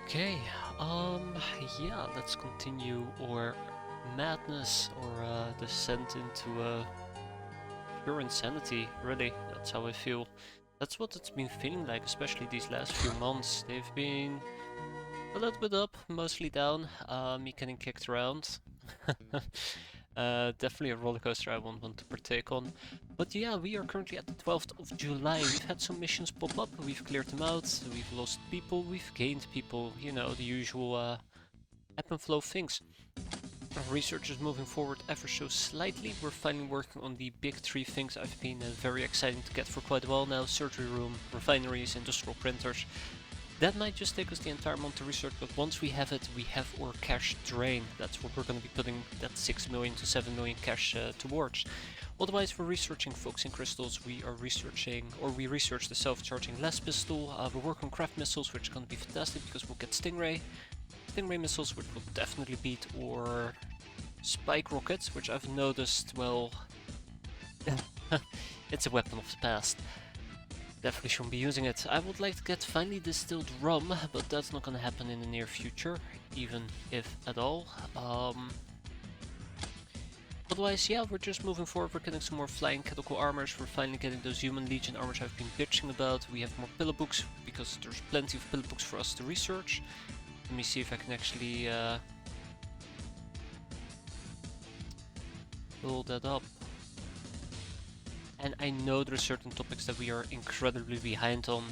Okay, yeah, let's continue our madness or descent into pure insanity, really. That's how I feel. That's what it's been feeling like, especially these last few months. They've been a little bit up, mostly down, me getting kicked around. Definitely a roller coaster I won't want to partake on. But yeah, we are currently at the 12th of July. We've had some missions pop up, we've cleared them out, we've lost people, we've gained people, you know, the usual ebb and flow things. Our research is moving forward ever so slightly. We're finally working on the big three things I've been very excited to get for quite a while now: surgery room, refineries, industrial printers. That might just take us the entire month to research, but once we have it, we have our cash drain. That's what we're going to be putting that 6 million to 7 million cash towards. Otherwise, we're researching focusing crystals, we research the self-charging LES pistol, we're working on craft missiles, which is going to be fantastic because we'll get Stingray missiles, which will definitely beat our spike rockets, which I've noticed, well, it's a weapon of the past. Definitely shouldn't be using it. I would like to get finely distilled rum, but that's not gonna happen in the near future, even if at all. Otherwise, yeah, we're just moving forward. We're getting some more flying chemical armors. We're finally getting those human legion armors I've been bitching about. We have more pillow books, because there's plenty of pillow books for us to research. Let me see if I can actually pull that up. And I know there are certain topics that we are incredibly behind on.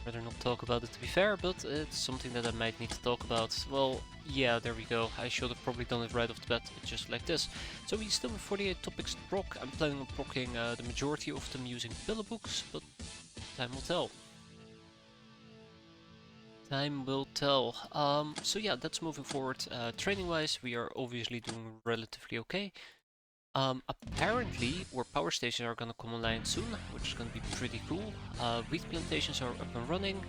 Rather not talk about it, to be fair, but it's something that I might need to talk about. Well, yeah, there we go. I should have probably done it right off the bat, just like this. So we still have 48 topics to proc. I'm planning on procking the majority of them using pillow books, but time will tell. Time will tell. So yeah, that's moving forward. Training-wise, we are obviously doing relatively okay. Apparently, our power stations are gonna come online soon, which is gonna be pretty cool. Wheat plantations are up and running.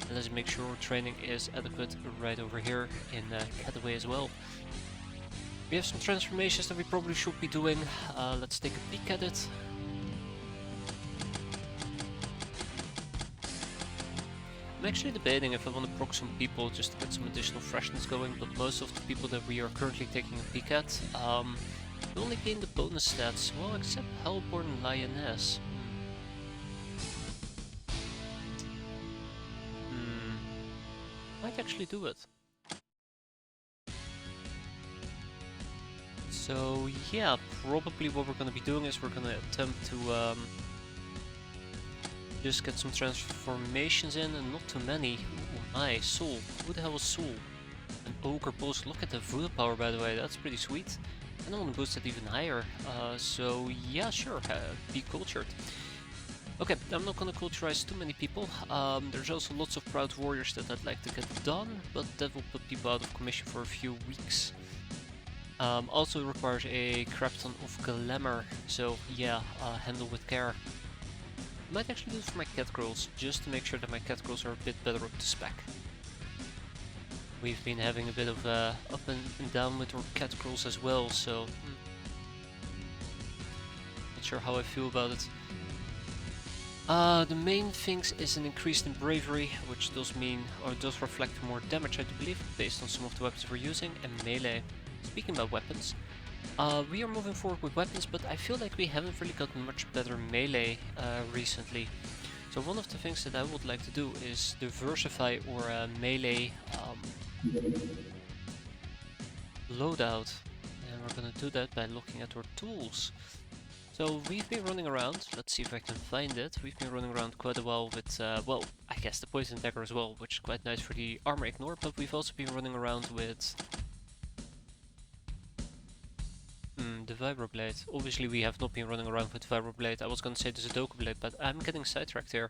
And let's make sure our training is adequate right over here in Cataway as well. We have some transformations that we probably should be doing. Let's take a peek at it. I'm actually debating if I want to proc some people just to get some additional freshness going, but most of the people that we are currently taking a peek at, we only gain the bonus stats, well, except Hellborn Lioness. Might actually do it. So yeah, probably what we're gonna be doing is we're gonna attempt to just get some transformations in, and not too many. Oh my, Soul. Who the hell is Soul? An Ogre Boss. Look at the voodoo power, by the way, that's pretty sweet. And I want to boost it even higher, so yeah, sure, be cultured. Okay, I'm not gonna culturize too many people. There's also lots of proud warriors that I'd like to get done, but that will put people out of commission for a few weeks. Also requires a crap ton of glamour, so yeah, handle with care. I might actually do it for my cat girls, just to make sure that my cat girls are a bit better up to spec. We've been having a bit of up and down with our cat girls as well, so not sure how I feel about it. The main things is an increase in bravery, which does mean, or does reflect more damage, I do believe, based on some of the weapons we're using, and melee. Speaking about weapons, we are moving forward with weapons, but I feel like we haven't really gotten much better melee recently. So one of the things that I would like to do is diversify our melee loadout, and we're gonna do that by looking at our tools. So we've been running around, let's see if I can find it. We've been running around quite a while with, well, I guess the poison dagger as well, which is quite nice for the armor ignore, but we've also been running around with the vibroblade. Obviously we have not been running around with the vibroblade. I was gonna say the Sudoku blade, but I'm getting sidetracked here.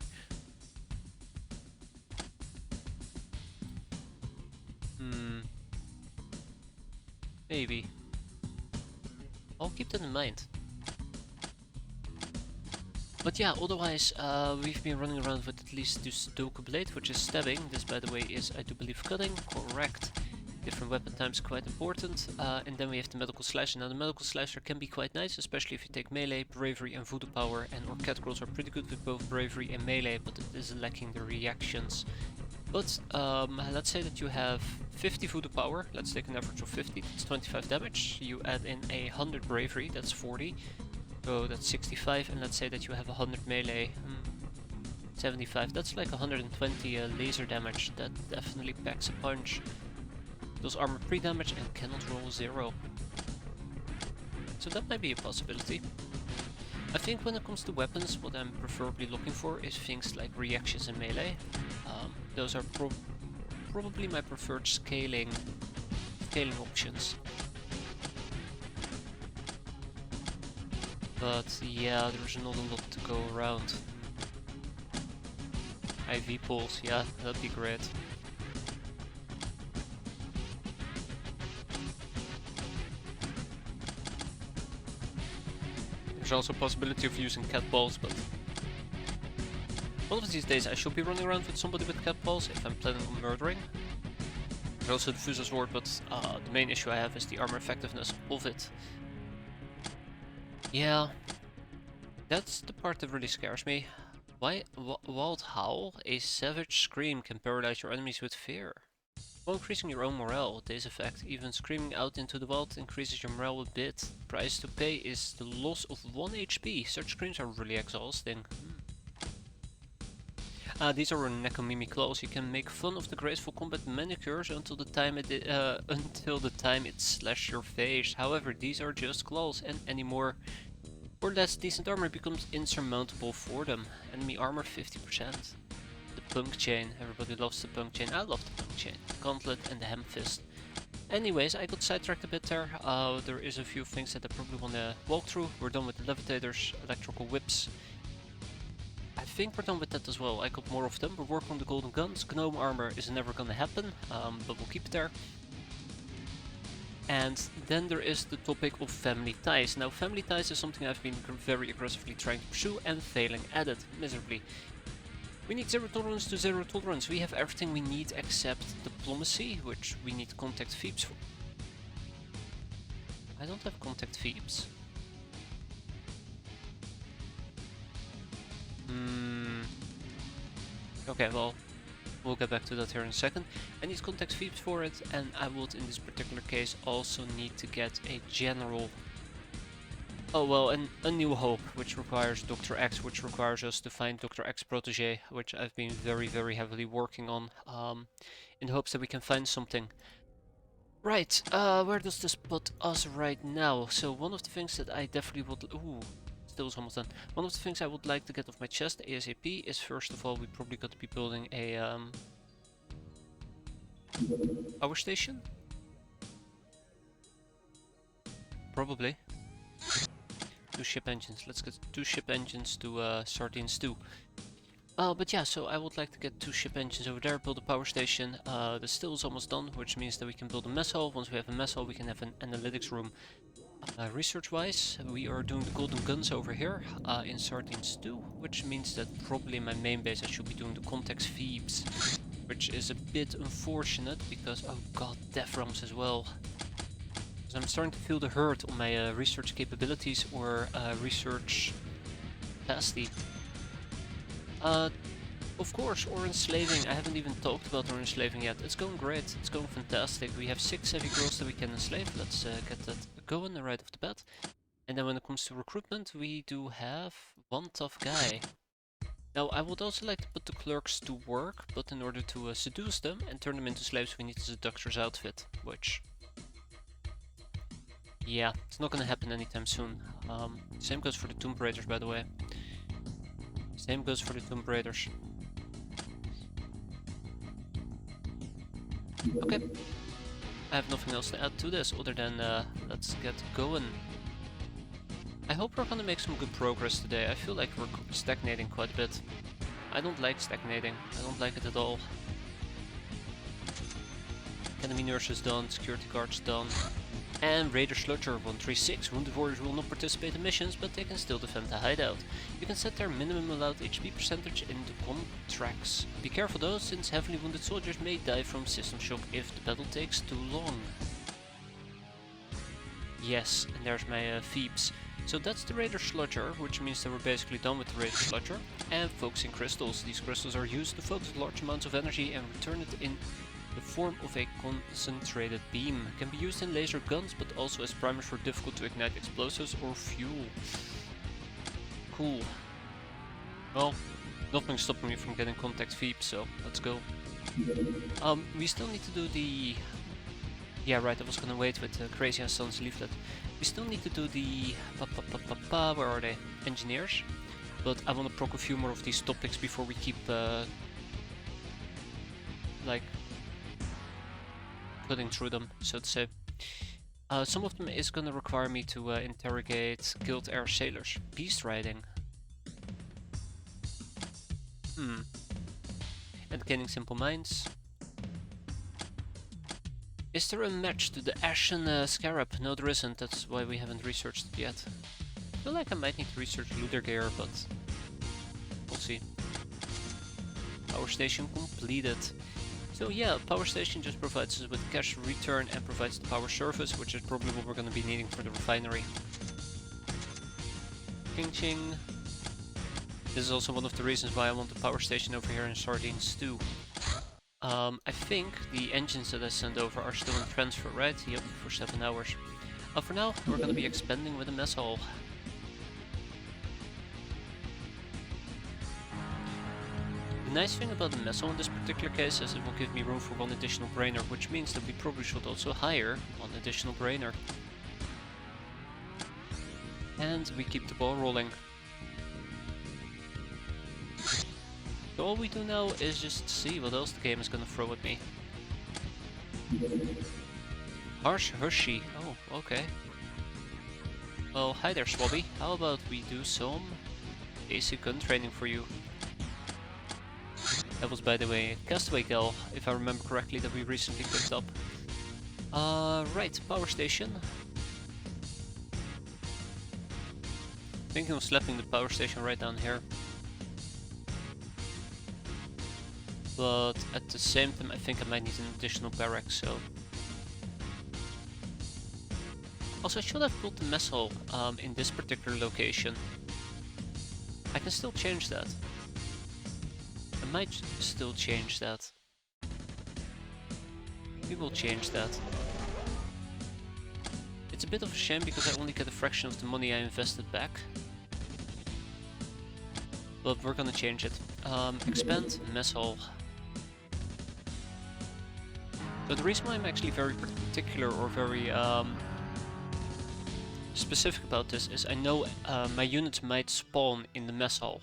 Maybe. I'll keep that in mind. But yeah, otherwise, we've been running around with at least the Sudoku blade, which is stabbing. This, by the way, is, I do believe, cutting. Correct. Different weapon times, quite important. And then we have the medical slasher. Now, the medical slasher can be quite nice, especially if you take melee, bravery, and voodoo power. And our cat girls are pretty good with both bravery and melee, but it is lacking the reactions. But let's say that you have 50 voodoo power, let's take an average of 50, that's 25 damage. You add in 100 bravery, that's 40, so that's 65, and let's say that you have 100 melee, 75, that's like 120 laser damage. That definitely packs a punch. Does armor 3 damage and cannot roll 0. So that might be a possibility. I think when it comes to weapons, what I'm preferably looking for is things like reactions and melee. Those are probably my preferred scaling options. But yeah, there's not a lot to go around. IV pulls, yeah, that'd be great. There's also a possibility of using cat balls, but one of these days I should be running around with somebody with cat balls if I'm planning on murdering. There's also the Fusa Sword, but the main issue I have is the armor effectiveness of it. Yeah, that's the part that really scares me. Why Wild Howl, a savage scream, can paralyze your enemies with fear. While increasing your own morale, this effect, even screaming out into the wild, increases your morale a bit. Price to pay is the loss of 1 HP. Such screams are really exhausting. These are Nekomimi claws. You can make fun of the graceful combat manicures until the time it slashes your face. However, these are just claws, and any more or less decent armor becomes insurmountable for them. Enemy armor 50%. The punk chain. Everybody loves the punk chain. I love the punk chain. Gauntlet and the ham fist. Anyways, I got sidetracked a bit there. There is a few things that I probably want to walk through. We're done with the levitators, electrical whips. I think we're done with that as well. I got more of them. We're working on the golden guns. Gnome armor is never gonna happen, but we'll keep it there. And then there is the topic of family ties. Now, family ties is something I've been very aggressively trying to pursue and failing at it miserably. We need 0 tolerance to 0 tolerance. We have everything we need except diplomacy, which we need contact Phoebes for. I don't have contact Phoebes. Okay, well, we'll get back to that here in a second. I need contact Phoebes for it, and I would in this particular case also need to get a general... Oh well, a new hope, which requires Dr. X, which requires us to find Dr. X protege, which I've been very heavily working on, in hopes that we can find something. Right, where does this put us right now? So one of the things that I definitely would... Ooh, still almost done. One of the things I would like to get off my chest ASAP is, first of all, we probably got to be building a power station? Probably. 2 ship engines. Let's get 2 ship engines to Sardines 2. But yeah, so I would like to get 2 ship engines over there, build a power station. The still is almost done, which means that we can build a mess hall. Once we have a mess hall, we can have an analytics room. Research-wise, we are doing the golden guns over here in Sardines 2, which means that probably in my main base I should be doing the context Phoebes, which is a bit unfortunate because, oh god, death realms as well. Because I'm starting to feel the hurt on my research capabilities or research capacity. Of course, or enslaving. I haven't even talked about our enslaving yet. It's going great. It's going fantastic. We have 6 heavy girls that we can enslave. Let's get that going right off the bat. And then when it comes to recruitment, we do have 1 tough guy. Now, I would also like to put the clerks to work, but in order to seduce them and turn them into slaves, we need a seductor's outfit, which... yeah, it's not gonna happen anytime soon. Same goes for the Tomb Raiders, by the way. Same goes for the Tomb Raiders. Okay. I have nothing else to add to this other than let's get going. I hope we're gonna make some good progress today. I feel like we're stagnating quite a bit. I don't like stagnating. I don't like it at all. Enemy nurses done, security guards done. And Raider Sludger 136. Wounded warriors will not participate in missions, but they can still defend the hideout. You can set their minimum allowed HP percentage in the contracts. Be careful though, since heavily wounded soldiers may die from system shock if the battle takes too long. Yes, and there's my Phoebes. So that's the Raider Sludger, which means that we're basically done with the Raider Sludger. And focusing crystals. These crystals are used to focus large amounts of energy and return it in the form of a concentrated beam. It can be used in laser guns, but also as primers for difficult to ignite explosives or fuel. Cool. Well, nothing's stopping me from getting contact Veep, so let's go. We still need to do the... Yeah, right, I was gonna wait with Crazy and Sons leaflet. We still need to do the... Where are they? Engineers. But I want to proc a few more of these topics before we keep... like... putting through them, so to say. Some of them is gonna require me to interrogate Guild Air Sailors. Beast riding. And gaining simple minds. Is there a match to the Ashen Scarab? No, there isn't. That's why we haven't researched it yet. I feel like I might need to research Luther Gear, but we'll see. Power station completed. So yeah, power station just provides us with cash return and provides the power service, which is probably what we're going to be needing for the refinery. Ching ching. This is also one of the reasons why I want the power station over here in Sardines too. I think the engines that I sent over are still in transfer, right? Yep, for 7 hours. For now, we're going to be expanding with a mess hall. The nice thing about the mess hall in this particular case is it will give me room for 1 additional brainer, which means that we probably should also hire 1 additional brainer. And we keep the ball rolling. So all we do now is just see what else the game is gonna throw at me. Harsh Hershey. Oh, okay. Well, hi there, Swabby. How about we do some basic gun training for you? That was, by the way, Castaway Gal, if I remember correctly, that we recently picked up. Right, power station. Thinking of slapping the power station right down here. But at the same time, I think I might need an additional barrack, so... Also, I should have built the mess hall in this particular location. I can still change that. I might still change that. We will change that. It's a bit of a shame because I only get a fraction of the money I invested back. But we're gonna change it. Expand mess hall. So the reason why I'm actually very particular or very specific about this is I know my units might spawn in the mess hall.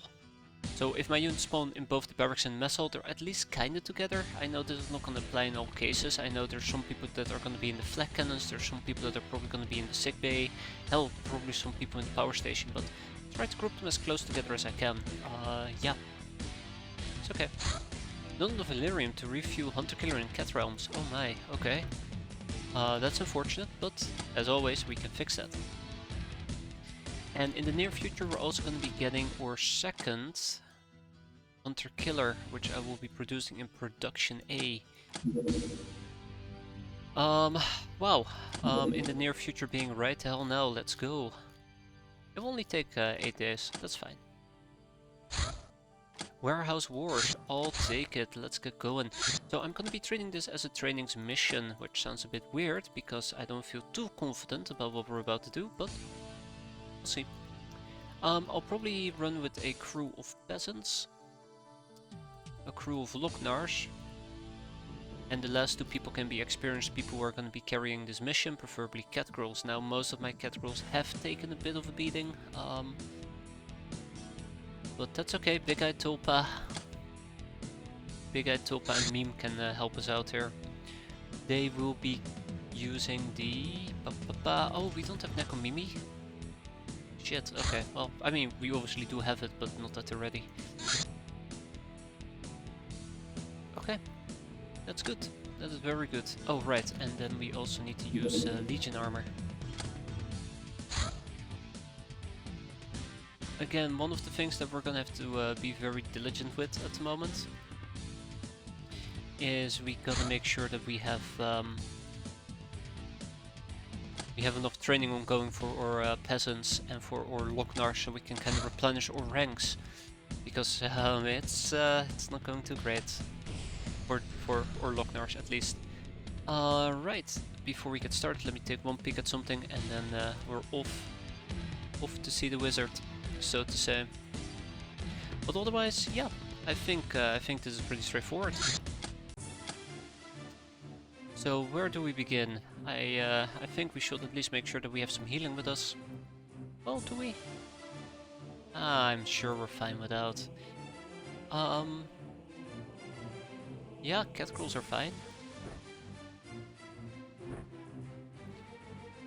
So if my units spawn in both the barracks and mess hall, they're at least kinda together. I know this is not gonna apply in all cases. I know there's some people that are gonna be in the flak cannons, there's some people that are probably gonna be in the sick bay, hell, probably some people in the power station, but try to group them as close together as I can. Yeah. It's okay. None of Valyrium to refuel Hunter Killer in Cat Realms. Oh my, okay. That's unfortunate, but as always, we can fix that. And in the near future, we're also going to be getting our second Hunter Killer, which I will be producing in Production A. Wow. In the near future being right the hell now, let's go. It will only take 8 days, that's fine. Warehouse Wars, I'll take it, let's get going. So I'm gonna be treating this as a trainings mission, which sounds a bit weird, because I don't feel too confident about what we're about to do, but we'll see. I'll probably run with a crew of peasants, a crew of Locknars, and the last 2 people can be experienced people who are gonna be carrying this mission, preferably cat girls. Now most of my cat girls have taken a bit of a beating, but that's okay. Big Eye Tulpa and Meme can help us out here. They will be using the... Oh, we don't have Neko Mimi? Shit, okay. Well, I mean, we obviously do have it, but not at the ready. Okay, that's good. That is very good. Oh, right, and then we also need to use Legion armor. Again, one of the things that we're gonna have to be very diligent with at the moment is we gotta make sure that we have we have enough training ongoing for our peasants and for our Locknars, so we can kind of replenish our ranks. Because it's not going too great for our Locknars at least. Right. Before we get started, let me take one peek at something, and then we're off to see the wizard, so to say. But otherwise, yeah, I think this is pretty straightforward. So where do we begin? I think we should at least make sure that we have some healing with us. Well, do we? I'm sure we're fine without. Yeah, cat crawls are fine.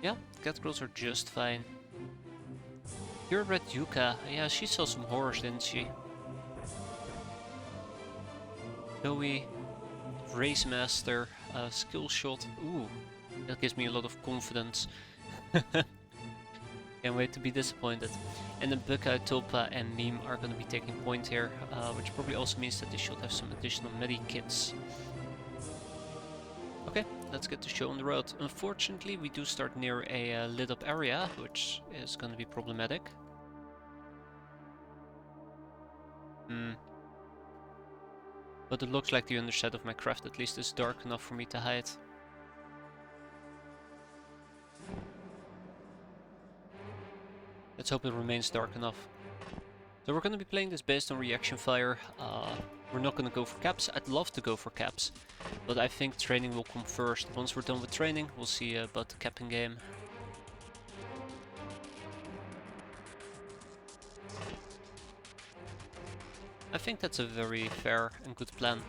Yeah, cat crawls are just fine. Purebred Yuka, yeah, she saw some horrors, didn't she? Joey, Race Master, Skill Shot, ooh, that gives me a lot of confidence. Can't wait to be disappointed. And then Buka, Tulpa, and Meme are going to be taking point here, which probably also means that they should have some additional medikits. Okay, let's get the show on the road. Unfortunately, we do start near a lit up area, which is going to be problematic. But it looks like the underside of my craft at least is dark enough for me to hide. Let's hope it remains dark enough. So we're going to be playing this based on reaction fire. We're not going to go for caps. I'd love to go for caps, but I think training will come first. Once we're done with training, we'll see about the capping game. I think that's a very fair and good plan.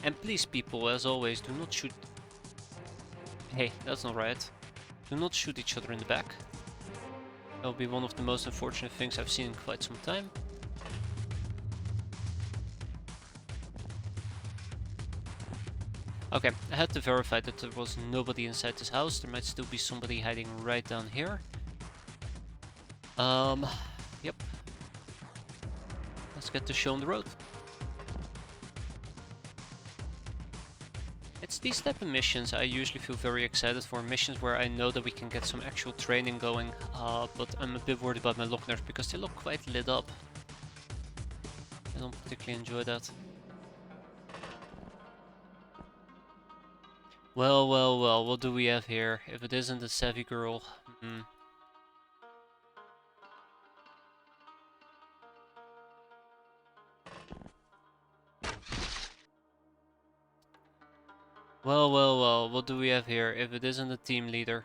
And please, people, as always, do not shoot... Hey, that's not right. Do not shoot each other in the back. That will be one of the most unfortunate things I've seen in quite some time. Okay, I had to verify that there was nobody inside this house. There might still be somebody hiding right down here. Yep. Let's get the show on the road. It's these type of missions I usually feel very excited for. Missions where I know that we can get some actual training going, but I'm a bit worried about my Locknars because they look quite lit up. I don't particularly enjoy that. Well, well, well, what do we have here? If it isn't a savvy girl. Well, well, well, what do we have here? If it isn't a team leader.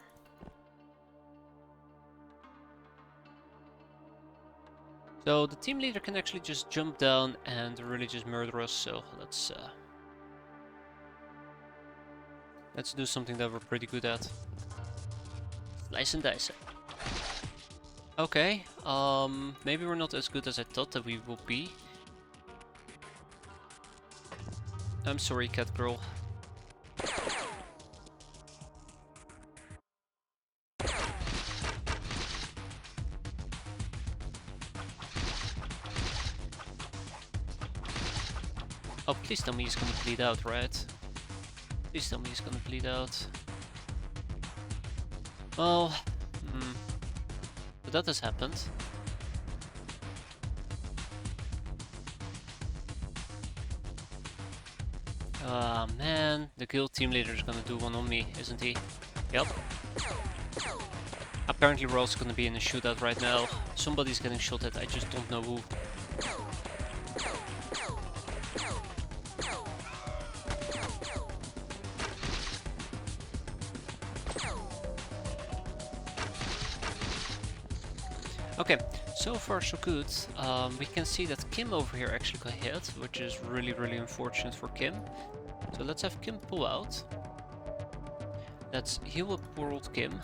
So the team leader can actually just jump down and really just murder us, so let's do something that we're pretty good at. Slice and dice it. Okay, maybe we're not as good as I thought that we would be. I'm sorry, cat girl. Oh, please tell me he's gonna bleed out, right? Please tell me he's gonna bleed out. Well, but that has happened. Ah man, the guild team leader is gonna do one on me, isn't he? Yep. Apparently we're also gonna be in a shootout right now. Somebody's getting shot at, I just don't know who. Okay, so far so good. We can see that Kim over here actually got hit, which is really, really unfortunate for Kim. So let's have Kim pull out. Let's heal up poor old Kim.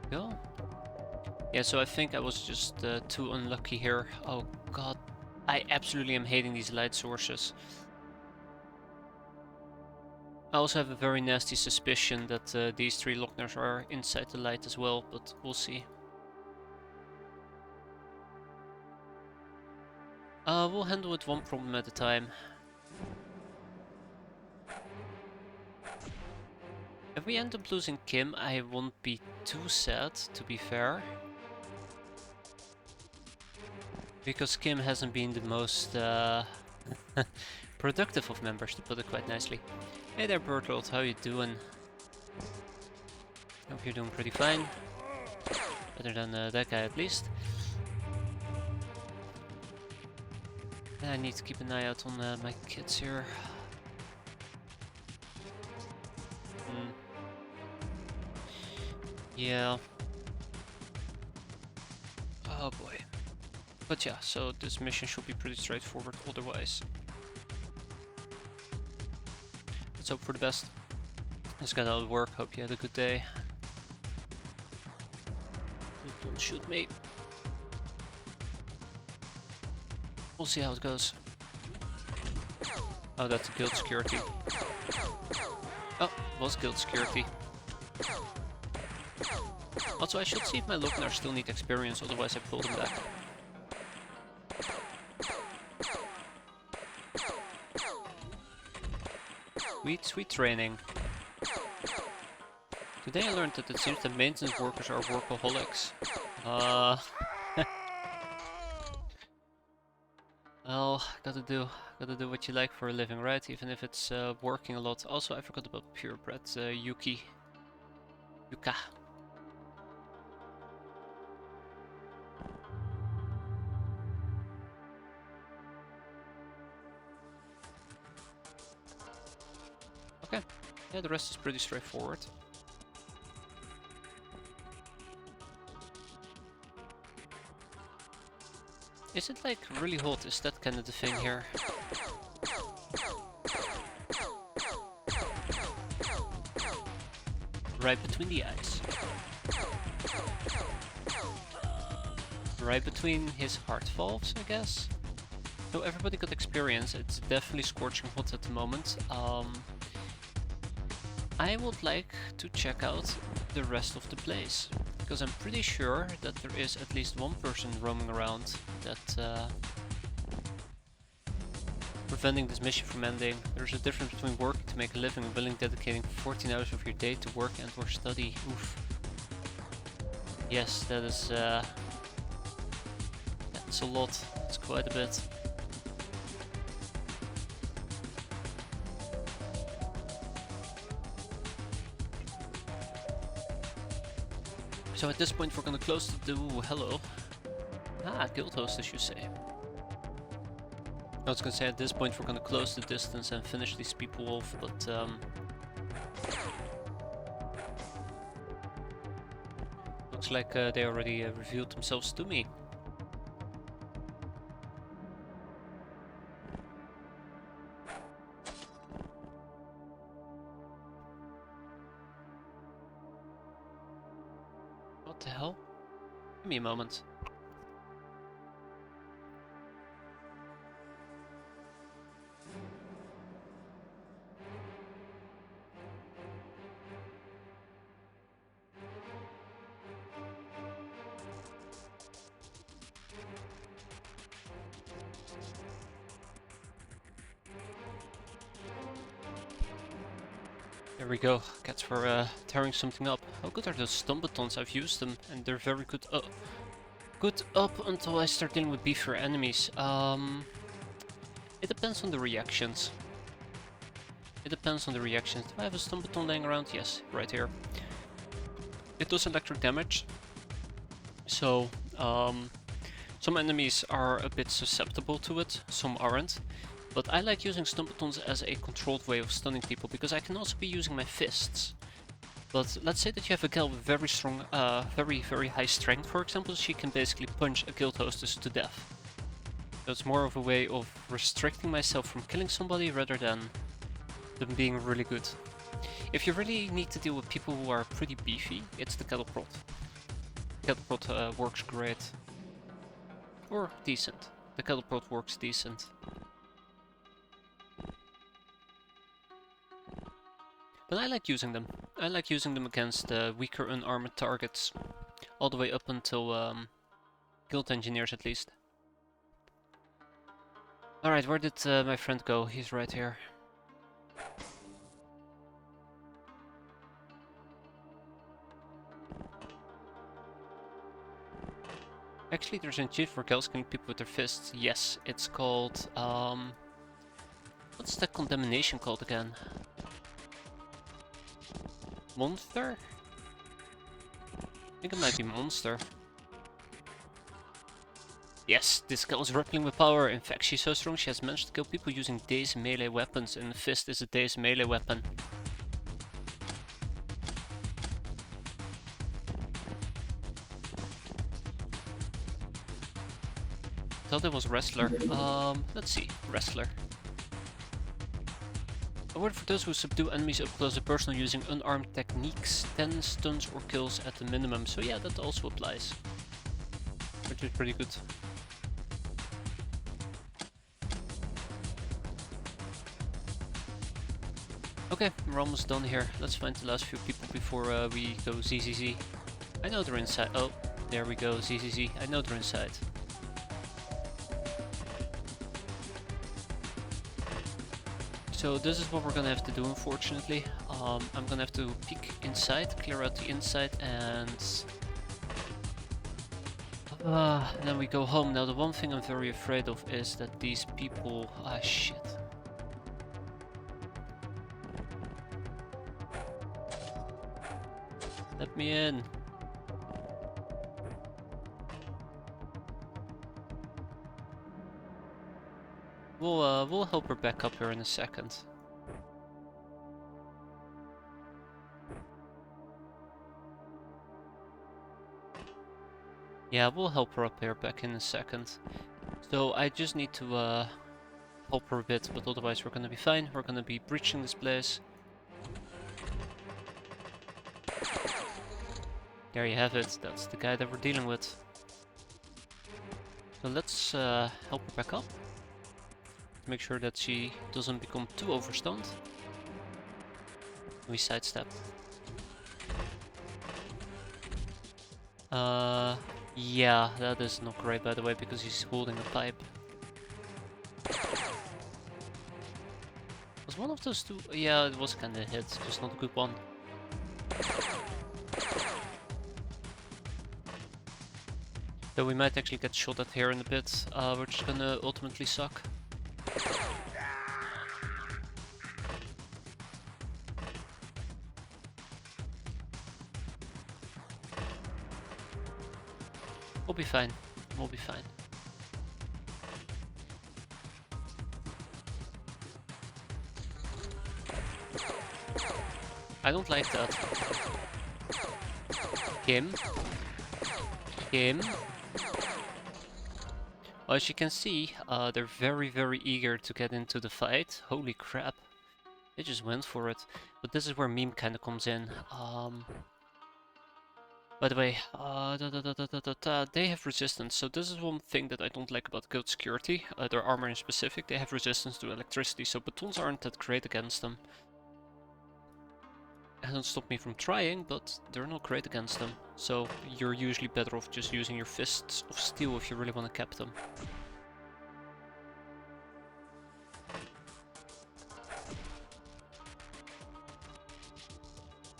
Go. Yeah, so I think I was just too unlucky here. Oh god, I absolutely am hating these light sources. I also have a very nasty suspicion that these three Locknars are inside the light as well, but we'll see. We'll handle it one problem at a time. we end up losing Kim, I won't be too sad, to be fair. Because Kim hasn't been the most productive of members, to put it quite nicely. Hey there, Bertolt, how you doing? Hope you're doing pretty fine. Better than that guy, at least. And I need to keep an eye out on my kids here. Yeah. Oh boy. But yeah, so this mission should be pretty straightforward otherwise. Let's hope for the best. Just got out of work, hope you had a good day. Don't shoot me. We'll see how it goes. Oh, that's guild security. Oh, was guild security. Also, I should see if my Locanar still need experience, otherwise I pull them back. Sweet, sweet training. Today I learned that it seems that maintenance workers are workaholics. Well, gotta do what you like for a living, right? Even if it's working a lot. Also, I forgot about purebred Yuka. Okay, yeah, the rest is pretty straightforward. Is it like really hot? Is that kind of the thing here? Right between the eyes. Right between his heart valves, I guess? So everybody got experience, it's definitely scorching hot at the moment. I would like to check out the rest of the place, because I'm pretty sure that there is at least one person roaming around that preventing this mission from ending. There's a difference between working to make a living and willing dedicating 14 hours of your day to work and or study. Oof. Yes, that is that's a lot. It's quite a bit. So at this point we're gonna close the ooh, hello. Ah, guild host, as you say. I was gonna say at this point we're gonna close the distance and finish these people off, but looks like they already revealed themselves to me. What the hell? Give me a moment. There we go. Cats for tearing something up. How good are those stun batons? I've used them and they're very good. Good up until I start dealing with beefier enemies. It depends on the reactions. It depends on the reactions. Do I have a stun baton laying around? Yes, right here. It does electric damage. So, some enemies are a bit susceptible to it, some aren't. But I like using stun batons as a controlled way of stunning people, because I can also be using my fists. But let's say that you have a gal with very strong, very high strength, for example, she can basically punch a guild hostess to death. So it's more of a way of restricting myself from killing somebody rather than them being really good. If you really need to deal with people who are pretty beefy, it's the cattle prod. Cattle prod works great. Or decent. The cattle prod works decent. But I like using them. I like using them against weaker unarmored targets. All the way up until guild engineers at least. Alright, where did my friend go? He's right here. Actually, there's an cheat for girls killing people with their fists. Yes, it's called, what's that contamination called again? Monster? I think it might be Monster. Yes, this girl is rippling with power. In fact, she's so strong she has managed to kill people using dazed melee weapons, and the fist is a dazed melee weapon. Thought it was wrestler. Let's see, wrestler. A word for those who subdue enemies up close and personal using unarmed techniques, 10 stuns or kills at the minimum. So yeah, that also applies. Which is pretty good. Okay, we're almost done here. Let's find the last few people before we go ZZZ. I know they're inside. Oh, there we go, ZZZ. I know they're inside. So this is what we're gonna have to do, unfortunately. I'm gonna have to peek inside, clear out the inside, and then we go home. Now the one thing I'm very afraid of is that these people... Ah, shit. Let me in. We'll help her back up here in a second. Yeah, we'll help her up here back in a second. So I just need to help her a bit, but otherwise we're gonna be fine. We're gonna be breaching this place. There you have it. That's the guy that we're dealing with. So let's help her back up. Make sure that she doesn't become too overstunned. We sidestep. Yeah, that is not great, by the way, because he's holding a pipe. Was one of those two? Yeah, it was kinda a hit, just not a good one. So we might actually get shot at here in a bit, which is gonna ultimately suck. We'll be fine. We'll be fine. I don't like that. Him. Well, as you can see, they're very, very eager to get into the fight. Holy crap. They just went for it. But this is where meme kind of comes in. By the way, they have resistance, so this is one thing that I don't like about guild security. Their armor in specific, they have resistance to electricity, so batons aren't that great against them. It hasn't stopped me from trying, but they're not great against them. So you're usually better off just using your fists of steel if you really want to cap them.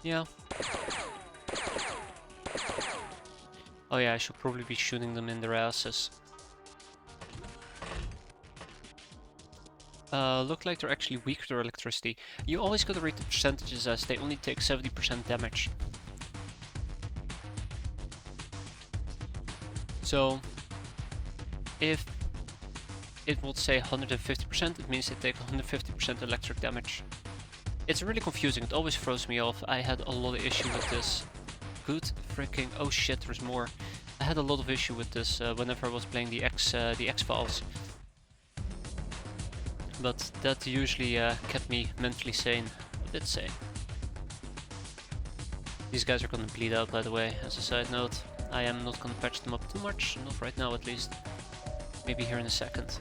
Yeah. Oh yeah, I should probably be shooting them in their asses. Look like they're actually weak to electricity. You always gotta read the percentages as they only take 70% damage. So, if it would say 150%, it means they take 150% electric damage. It's really confusing, it always throws me off. I had a lot of issue with this. Good freaking... oh shit, there's more. I had a lot of issue with this whenever I was playing the X-Files. But that usually kept me mentally sane. A bit sane. These guys are gonna bleed out, by the way, as a side note. I am not gonna patch them up too much, not right now at least. Maybe here in a second.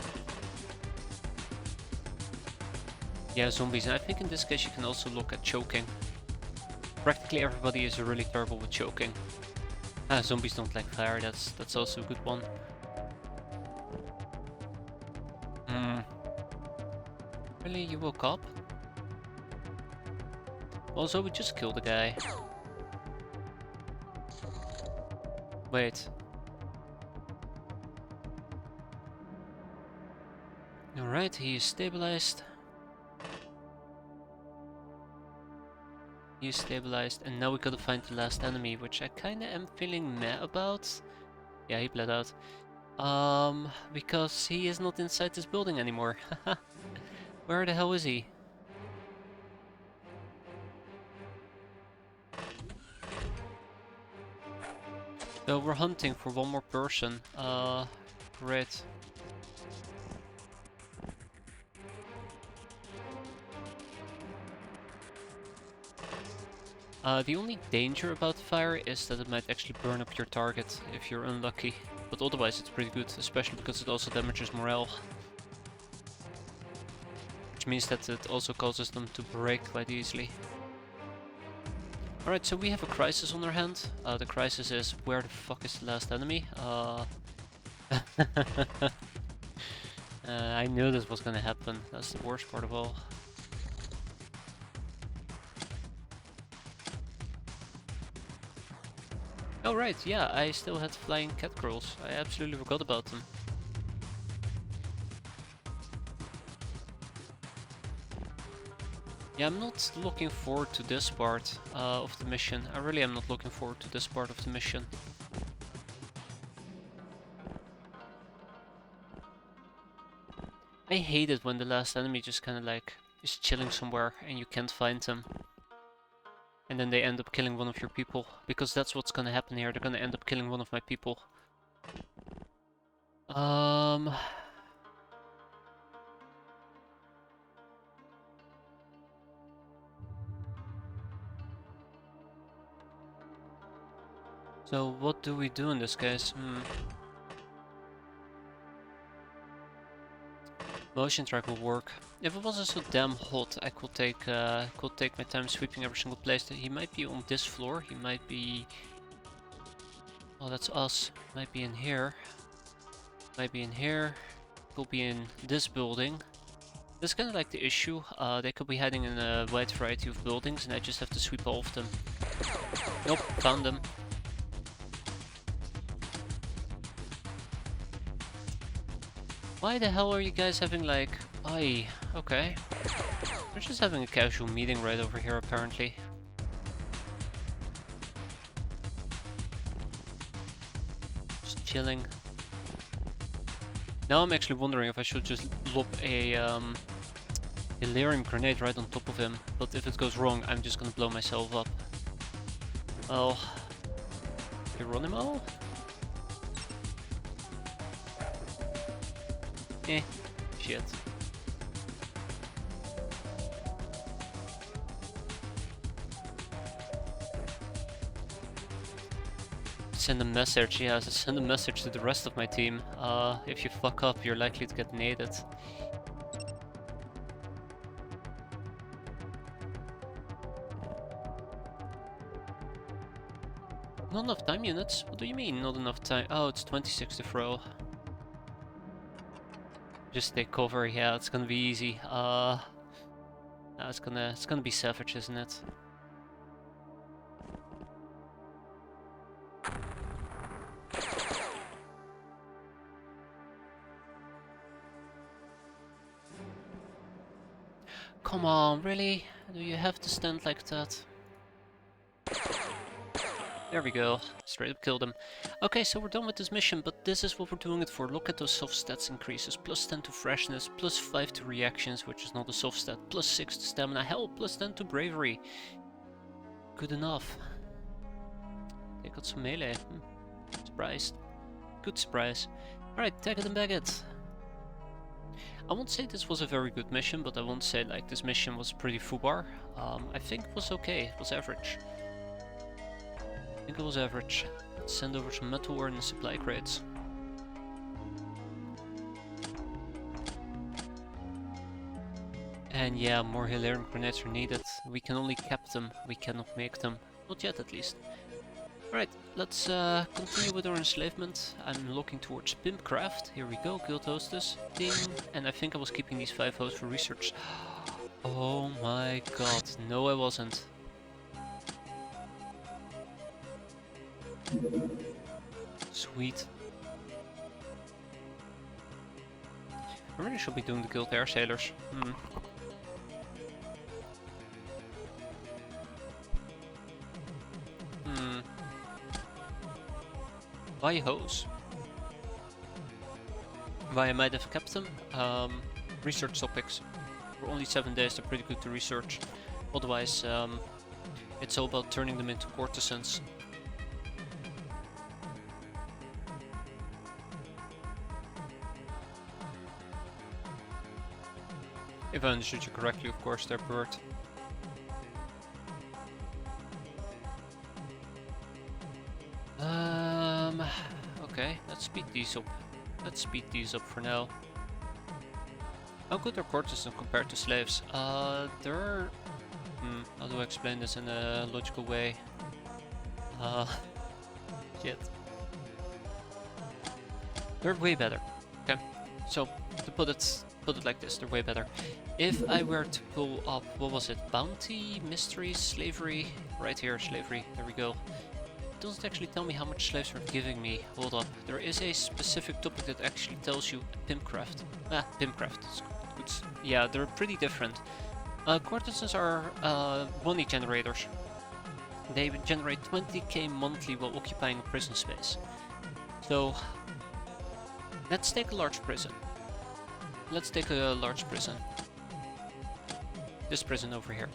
Yeah, zombies, and I think in this case you can also look at choking. Practically everybody is really terrible with choking. Ah, zombies don't like fire, that's also a good one. Really, you woke up? Also, we just killed a guy. Wait. Alright, he is stabilized. He is stabilized, and now we gotta find the last enemy, which I kinda am feeling meh about. Yeah, he bled out. Because he is not inside this building anymore. Where the hell is he? So we're hunting for one more person. Great. The only danger about fire is that it might actually burn up your target if you're unlucky. But otherwise it's pretty good, especially because it also damages morale. Which means that it also causes them to break quite easily. Alright, so we have a crisis on our hand. The crisis is, where the fuck is the last enemy? I knew this was gonna happen. That's the worst part of all. Oh right, yeah, I still had flying cat girls. I absolutely forgot about them. Yeah, I'm not looking forward to this part of the mission. I really am not looking forward to this part of the mission. I hate it when the last enemy just kind of like is chilling somewhere and you can't find them. And then they end up killing one of your people. Because that's what's gonna happen here. They're gonna end up killing one of my people. So what do we do in this case? Motion track will work. If it wasn't so damn hot, I could take my time sweeping every single place. He might be on this floor. He might be. Oh, that's us. Might be in here. Might be in here. Could be in this building. That's kind of like the issue. They could be hiding in a wide variety of buildings, and I just have to sweep all of them. Nope, found them. Why the hell are you guys having like... Aye, okay. We're just having a casual meeting right over here apparently. Just chilling. Now I'm actually wondering if I should just lob a delirium grenade right on top of him. But if it goes wrong, I'm just gonna blow myself up. Well... Geronimo? Eh, shit. Send a message, yeah, send a message to the rest of my team. If you fuck up, you're likely to get naded. Not enough time units? What do you mean, not enough time? Oh, it's 26 to throw. Just take cover, yeah, it's gonna be easy. It's gonna be savage, isn't it? Come on, really? Do you have to stand like that? There we go. Straight up killed him. Okay, so we're done with this mission, but this is what we're doing it for. Look at those soft stats increases. Plus 10 to freshness, plus 5 to reactions, which is not a soft stat. Plus 6 to stamina. Hell, plus 10 to bravery. Good enough. They got some melee. Surprised. Good surprise. Alright, tag it and bag it. I won't say this was a very good mission, but I won't say like this mission was pretty foobar. I think it was okay. It was average. I think it was average. Let's send over some metal ore in the supply crates. And yeah, more Hilarion grenades are needed. We can only cap them, we cannot make them. Not yet at least. Alright, let's continue with our enslavement. I'm looking towards Pimpcraft. Here we go, Guild Hostess. Ding! And I think I was keeping these 5 hosts for research. Oh my god, no I wasn't. Sweet. I really should be doing the Guild Air Sailors. Why hose? Why I might have kept them? Research topics. For only 7 days, they're pretty good to research. Otherwise, it's all about turning them into courtesans. If I understood you correctly, of course, they're bird. Okay, let's speed these up. Let's speed these up for now. How good are courtesans compared to slaves? They're... how do I explain this in a logical way? Shit. They're way better. Okay, so to put it like this, they're way better. If I were to pull up, what was it? Bounty, mystery, slavery? Right here, slavery. There we go. It doesn't actually tell me how much slaves are giving me. Hold up. There is a specific topic that actually tells you pimpcraft. Pimpcraft. Good. Yeah, they're pretty different. Courtesans are money generators. They generate 20k monthly while occupying prison space. So, let's take a large prison. Let's take a large prison. This prison over here.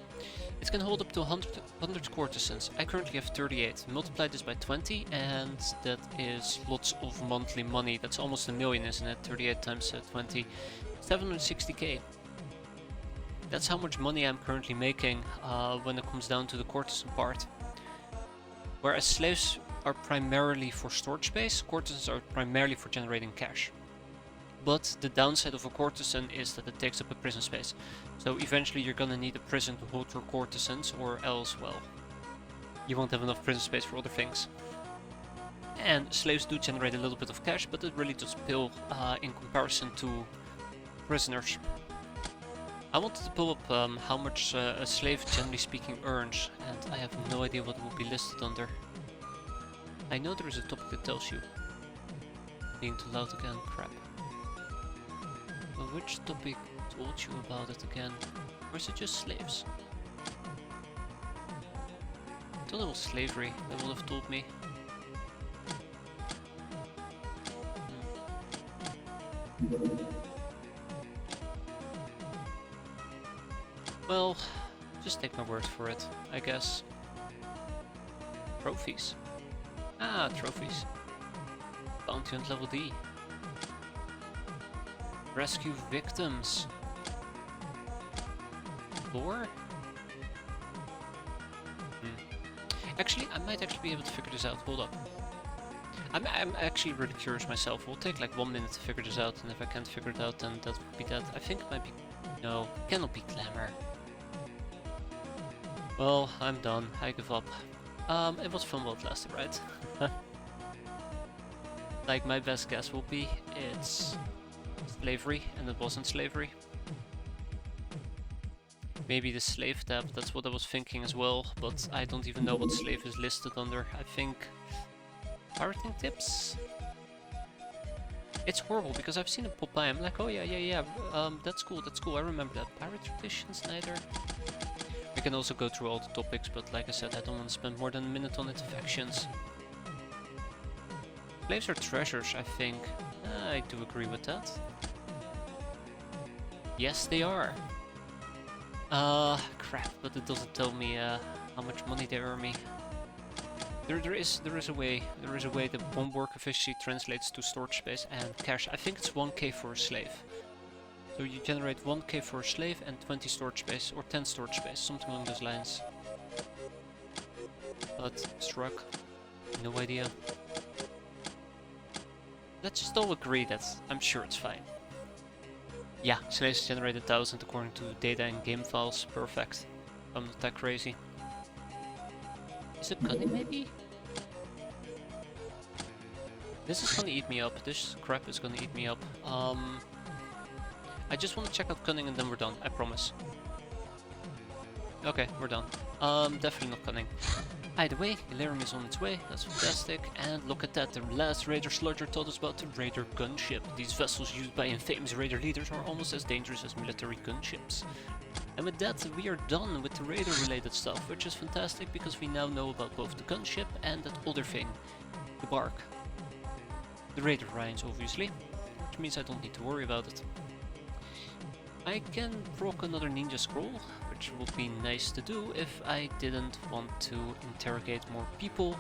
It can hold up to 100 courtesans. I currently have 38. Multiply this by 20 and that is lots of monthly money. That's almost a million, isn't it? 38 times 20. 760k. That's how much money I'm currently making when it comes down to the courtesan part. Whereas slaves are primarily for storage space, courtesans are primarily for generating cash. But the downside of a courtesan is that it takes up a prison space. So eventually you're gonna need a prison to hold your courtesans, or else, well, you won't have enough prison space for other things. And slaves do generate a little bit of cash, but it really does pale in comparison to prisoners. I wanted to pull up how much a slave, generally speaking, earns, and I have no idea what it will be listed under. I know there is a topic that tells you. Being too loud again, crap. But which topic told you about it again? Or is it just slaves? I thought it was slavery that would have told me. Well, just take my word for it, I guess. Trophies. Ah, trophies. Bounty on level D. Rescue victims. Lore? Actually, I might actually be able to figure this out. Hold up. I'm actually really curious myself. We'll take like 1 minute to figure this out, and if I can't figure it out, then that would be that. I think it might be... No, cannot be glamour. Well, I'm done. I give up. It was fun while it lasted, right? Like, my best guess will be it's slavery, and it wasn't slavery. Maybe the slave tab, that's what I was thinking as well, but I don't even know what slave is listed under. I think... pirating tips? It's horrible, because I've seen it pop by, I'm like, oh yeah, that's cool, I remember that. Pirate traditions, neither. We can also go through all the topics, but like I said, I don't want to spend more than a minute on it. Factions. Slaves are treasures, I think. I do agree with that. Yes, they are. Crap, but it doesn't tell me how much money they earn me. There is a way that one work efficiency translates to storage space and cash. I think it's 1k for a slave. So you generate 1k for a slave and 20 storage space, or 10 storage space, something along those lines. But struck, no idea. Let's just all agree that I'm sure it's fine. Yeah, slaves generate 1000 according to data and game files. Perfect. I'm not that crazy. Is it cunning maybe? This is gonna eat me up. This crap is gonna eat me up. I just want to check out cunning and then we're done. I promise. Okay, we're done. Definitely not cunning. Either way, Illyrium is on its way, that's fantastic, and look at that, the last Raider Sludger told us about the Raider gunship. These vessels used by infamous Raider leaders are almost as dangerous as military gunships. And with that, we are done with the Raider related stuff, which is fantastic because we now know about both the gunship and that other thing, the bark. The Raider Rhines, obviously, which means I don't need to worry about it. I can proc another ninja scroll, which would be nice to do if I didn't want to interrogate more people,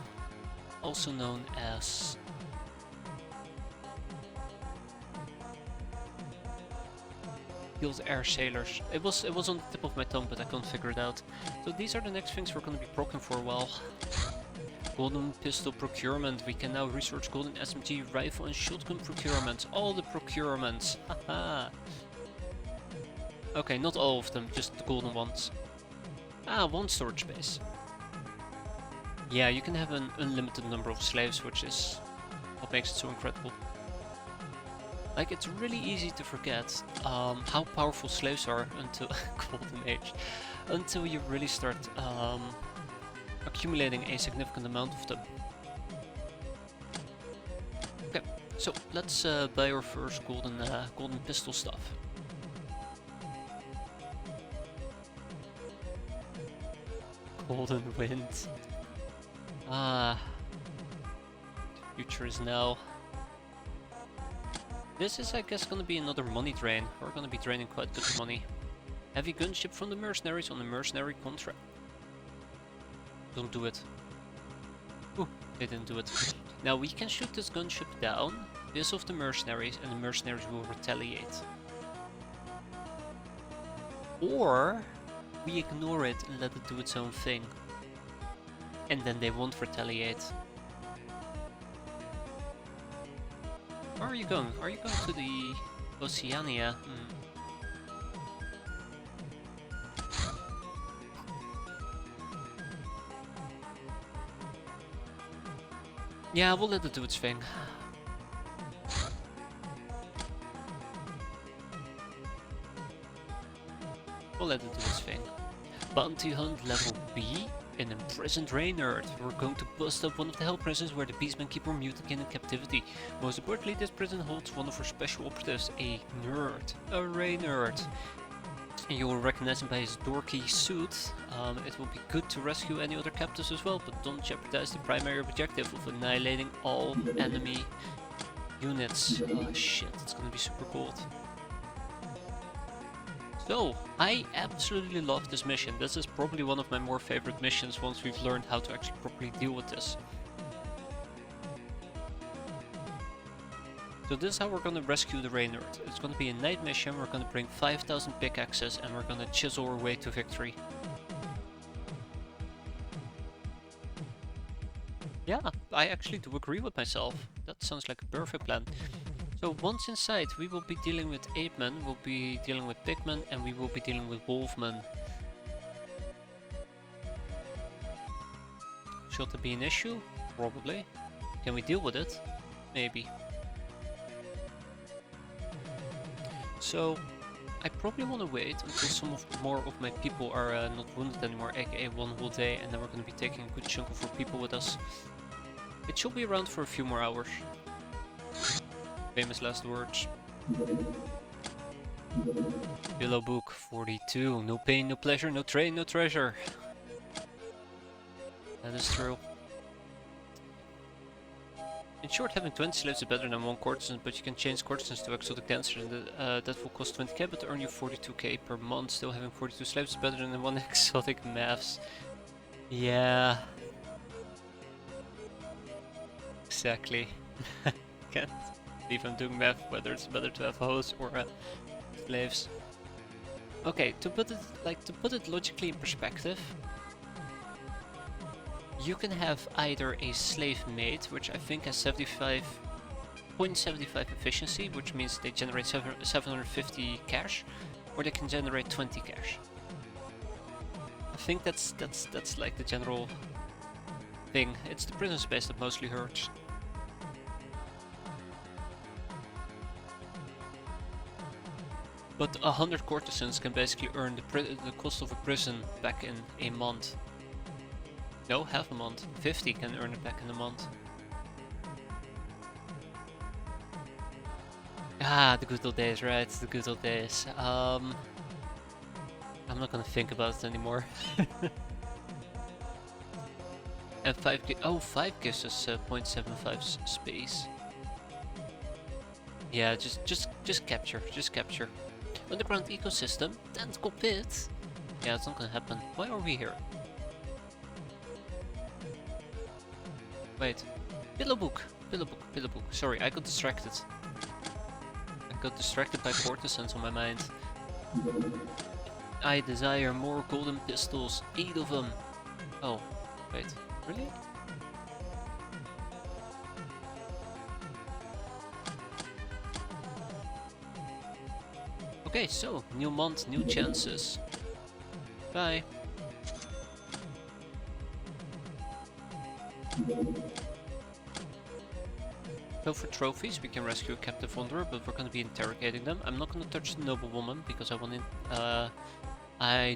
also known as Guild Air Sailors. It was on the tip of my tongue, but I couldn't figure it out. So these are the next things we're going to be proccing for a while. Golden pistol procurement. We can now research golden SMG rifle and shotgun procurements. All the procurements. Haha. Okay, not all of them, just the golden ones. Ah, one storage space. Yeah, you can have an unlimited number of slaves, which is what makes it so incredible. Like, it's really easy to forget how powerful slaves are until Golden Age, until you really start accumulating a significant amount of them. Okay, so let's buy our first golden pistol stuff. Golden wind. Ah, future is now. This is, I guess, gonna be another money drain. We're gonna be draining quite good money. Heavy gunship from the mercenaries on a mercenary contract. Don't do it. Ooh, they didn't do it. Now we can shoot this gunship down, piss off the mercenaries, and the mercenaries will retaliate. Or we ignore it and let it do its own thing. And then they won't retaliate. Where are you going? Are you going to the Oceania? Yeah, we'll let it do its thing. We'll let it do its thing. Bounty Hunt level B. An imprisoned Ray nerd. We're going to bust up one of the hell prisons where the beastmen keep our mutant in captivity. Most importantly, this prison holds one of our special operatives, a nerd. A Ray nerd. And you will recognize him by his dorky suit. It will be good to rescue any other captives as well, but don't jeopardize the primary objective of annihilating all enemy units. Oh shit, it's gonna be super cold. So, I absolutely love this mission. This is probably one of my more favorite missions once we've learned how to actually properly deal with this. So this is how we're gonna rescue the Ray nerd. It's gonna be a night mission, we're gonna bring 5,000 pickaxes and we're gonna chisel our way to victory. Yeah, I actually do agree with myself. That sounds like a perfect plan. So once inside, we will be dealing with apemen, we'll be dealing with pigmen, and we will be dealing with wolfmen. Should there be an issue? Probably. Can we deal with it? Maybe. So, I probably want to wait until some more of my people are not wounded anymore, aka one whole day, and then we're going to be taking a good chunk of our people with us. It should be around for a few more hours. Famous last words. Yellow book 42. No pain, no pleasure, no train, no treasure. That is true. In short, having 20 slaves is better than 1 courtesan, but you can change courtesans to exotic dancers, and that will cost 20k but earn you 42k per month. Still, having 42 slaves is better than 1 exotic maths. Yeah. Exactly. Can't believe I'm doing math, whether it's better to have hosts or slaves. Okay, to put it logically in perspective, you can have either a slave mate, which I think has 0.75 efficiency, which means they generate 750 cash, or they can generate 20 cash. I think that's like the general thing. It's the prison space that mostly hurts. But 100 courtesans can basically earn the cost of a prison back in a month. No, half a month. 50 can earn it back in a month. Ah, the good old days, right? The good old days. I'm not gonna think about it anymore. And 5 gives us 0.75 space. Yeah, just capture, just capture. Underground ecosystem, tentacle pit. Yeah, it's not gonna happen. Why are we here? Wait, pillow book, pillow book, pillow book. Sorry, I got distracted. I got distracted by courtesans on my mind. I desire more golden pistols, 8 of them. Oh, wait, really? Okay, so, new month, new chances. Bye. So for trophies, we can rescue a captive wanderer, but we're gonna be interrogating them. I'm not gonna touch the noblewoman, because I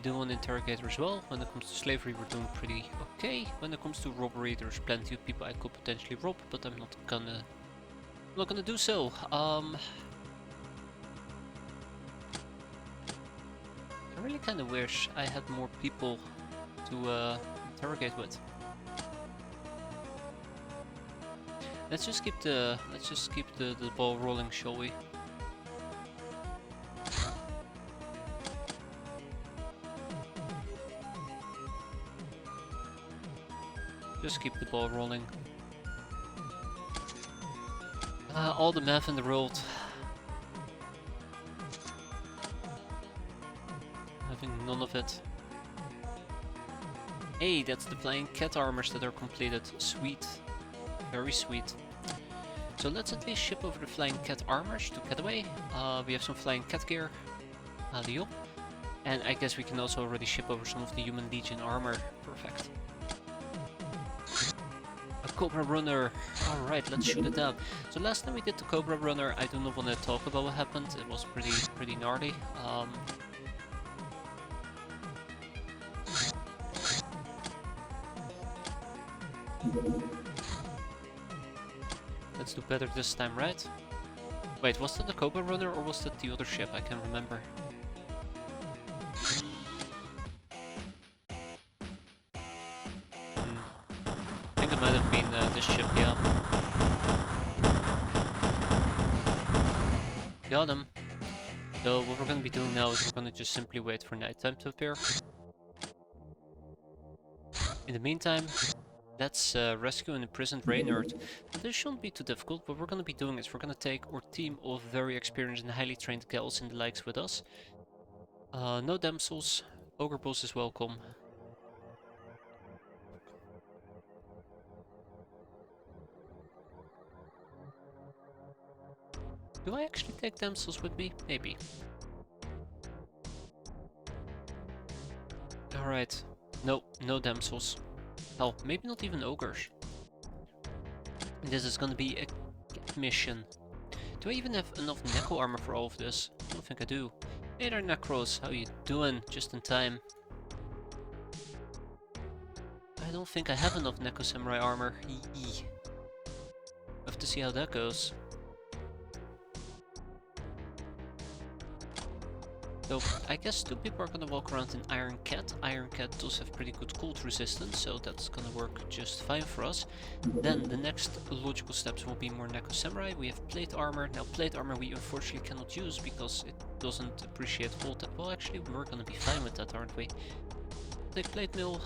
do want to interrogate her as well. When it comes to slavery, we're doing pretty okay. When it comes to robbery, there's plenty of people I could potentially rob, but I'm not gonna do so. I really kind of wish I had more people to interrogate with. Let's just keep the ball rolling, shall we? Just keep the ball rolling. All the math in the world. Having none of it. Hey, that's the flying cat armors that are completed. Sweet. Very sweet. So let's at least ship over the flying cat armors to Getaway. We have some flying cat gear. Deal. And I guess we can also already ship over some of the human legion armor. Perfect. A Cobra Runner. Alright, let's shoot it down. So last time we did the Cobra Runner, I do not want to talk about what happened. It was pretty gnarly. Let's do better this time, right? Wait, was that the Cobra Runner or was that the other ship? I can't remember. I think it might have been this ship, yeah. Got him. So what we're gonna be doing now is we're gonna just simply wait for nighttime to appear. In the meantime, let's rescue an imprisoned Reynard. This shouldn't be too difficult. What we're going to be doing is we're going to take our team of very experienced and highly trained gals and the likes with us. No damsels. Ogre boss is welcome. Do I actually take damsels with me? Maybe. Alright. No, no damsels. Hell, maybe not even ogres. This is gonna be a mission. Do I even have enough Necro armor for all of this? I don't think I do. Hey there, Necros, how you doing? Just in time. I don't think I have enough Necro Samurai armor. Eee. Have to see how that goes. So, I guess 2 people are gonna walk around in Iron Cat. Iron Cat does have pretty good cold resistance, so that's gonna work just fine for us. Then the next logical steps will be more Necro Samurai. We have plate armor. Now plate armor we unfortunately cannot use because it doesn't appreciate cold. Well, actually we're gonna be fine with that, aren't we? Take plate mill.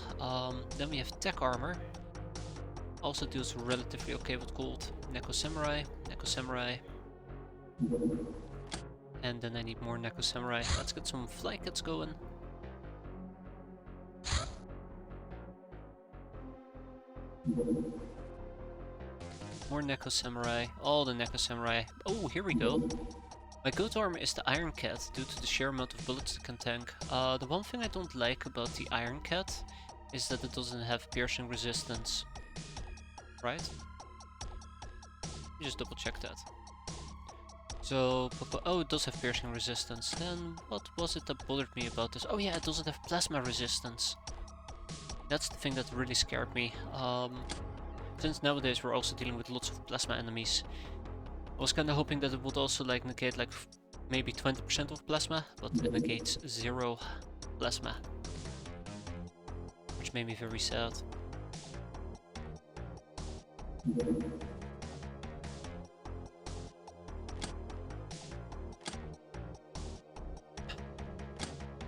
Then we have tech armor. Also deals relatively okay with cold. Necro Samurai. Necro Samurai. And then I need more Necro Samurai. Let's get some fly kits going. More Necro Samurai. All the Necro Samurai. Oh, here we go. My go-to armor is the Iron Cat due to the sheer amount of bullets it can tank. The one thing I don't like about the Iron Cat is that it doesn't have piercing resistance. Right? Just double check that. So, oh, it does have piercing resistance. Then, what was it that bothered me about this? Oh yeah, it doesn't have plasma resistance. That's the thing that really scared me. Since nowadays we're also dealing with lots of plasma enemies, I was kinda hoping that it would also like negate like maybe 20% of plasma, but it negates 0 plasma. Which made me very sad.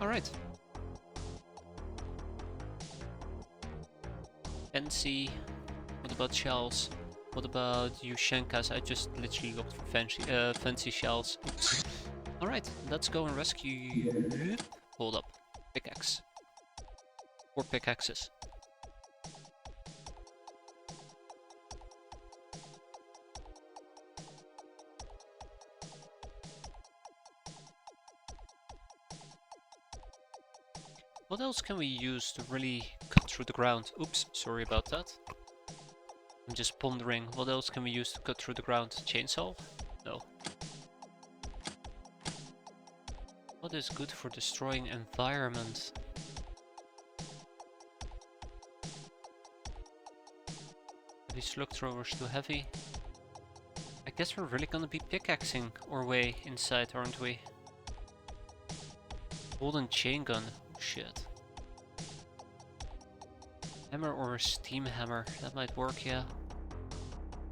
Alright. Fancy. What about shells? What about Yushenkas? I just literally looked for fancy shells. Oops. Alright, let's go and rescue... Hold up. Pickaxe. 4 pickaxes. What else can we use to really cut through the ground? Oops, sorry about that. I'm just pondering, what else can we use to cut through the ground? Chainsaw? No. What is good for destroying environment? Are these slug throwers too heavy? I guess we're really gonna be pickaxing our way inside, aren't we? Golden chain gun. Oh, shit. Hammer or a steam hammer? That might work, yeah.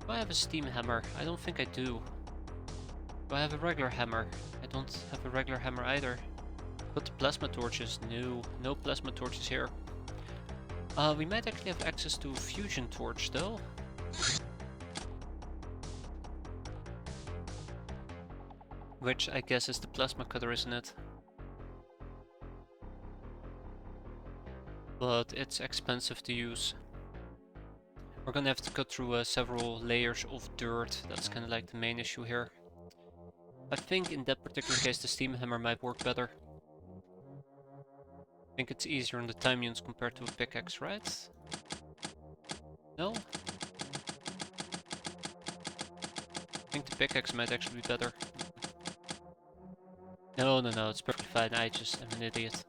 Do I have a steam hammer? I don't think I do. Do I have a regular hammer? I don't have a regular hammer either. Got the plasma torches? No, no plasma torches here. We might actually have access to a fusion torch though. Which I guess is the plasma cutter, isn't it? But it's expensive to use. We're gonna have to cut through several layers of dirt. That's kind of like the main issue here. I think in that particular case the steam hammer might work better. I think it's easier on the time units compared to a pickaxe, right? No? I think the pickaxe might actually be better. No, it's perfectly fine. I just am an idiot.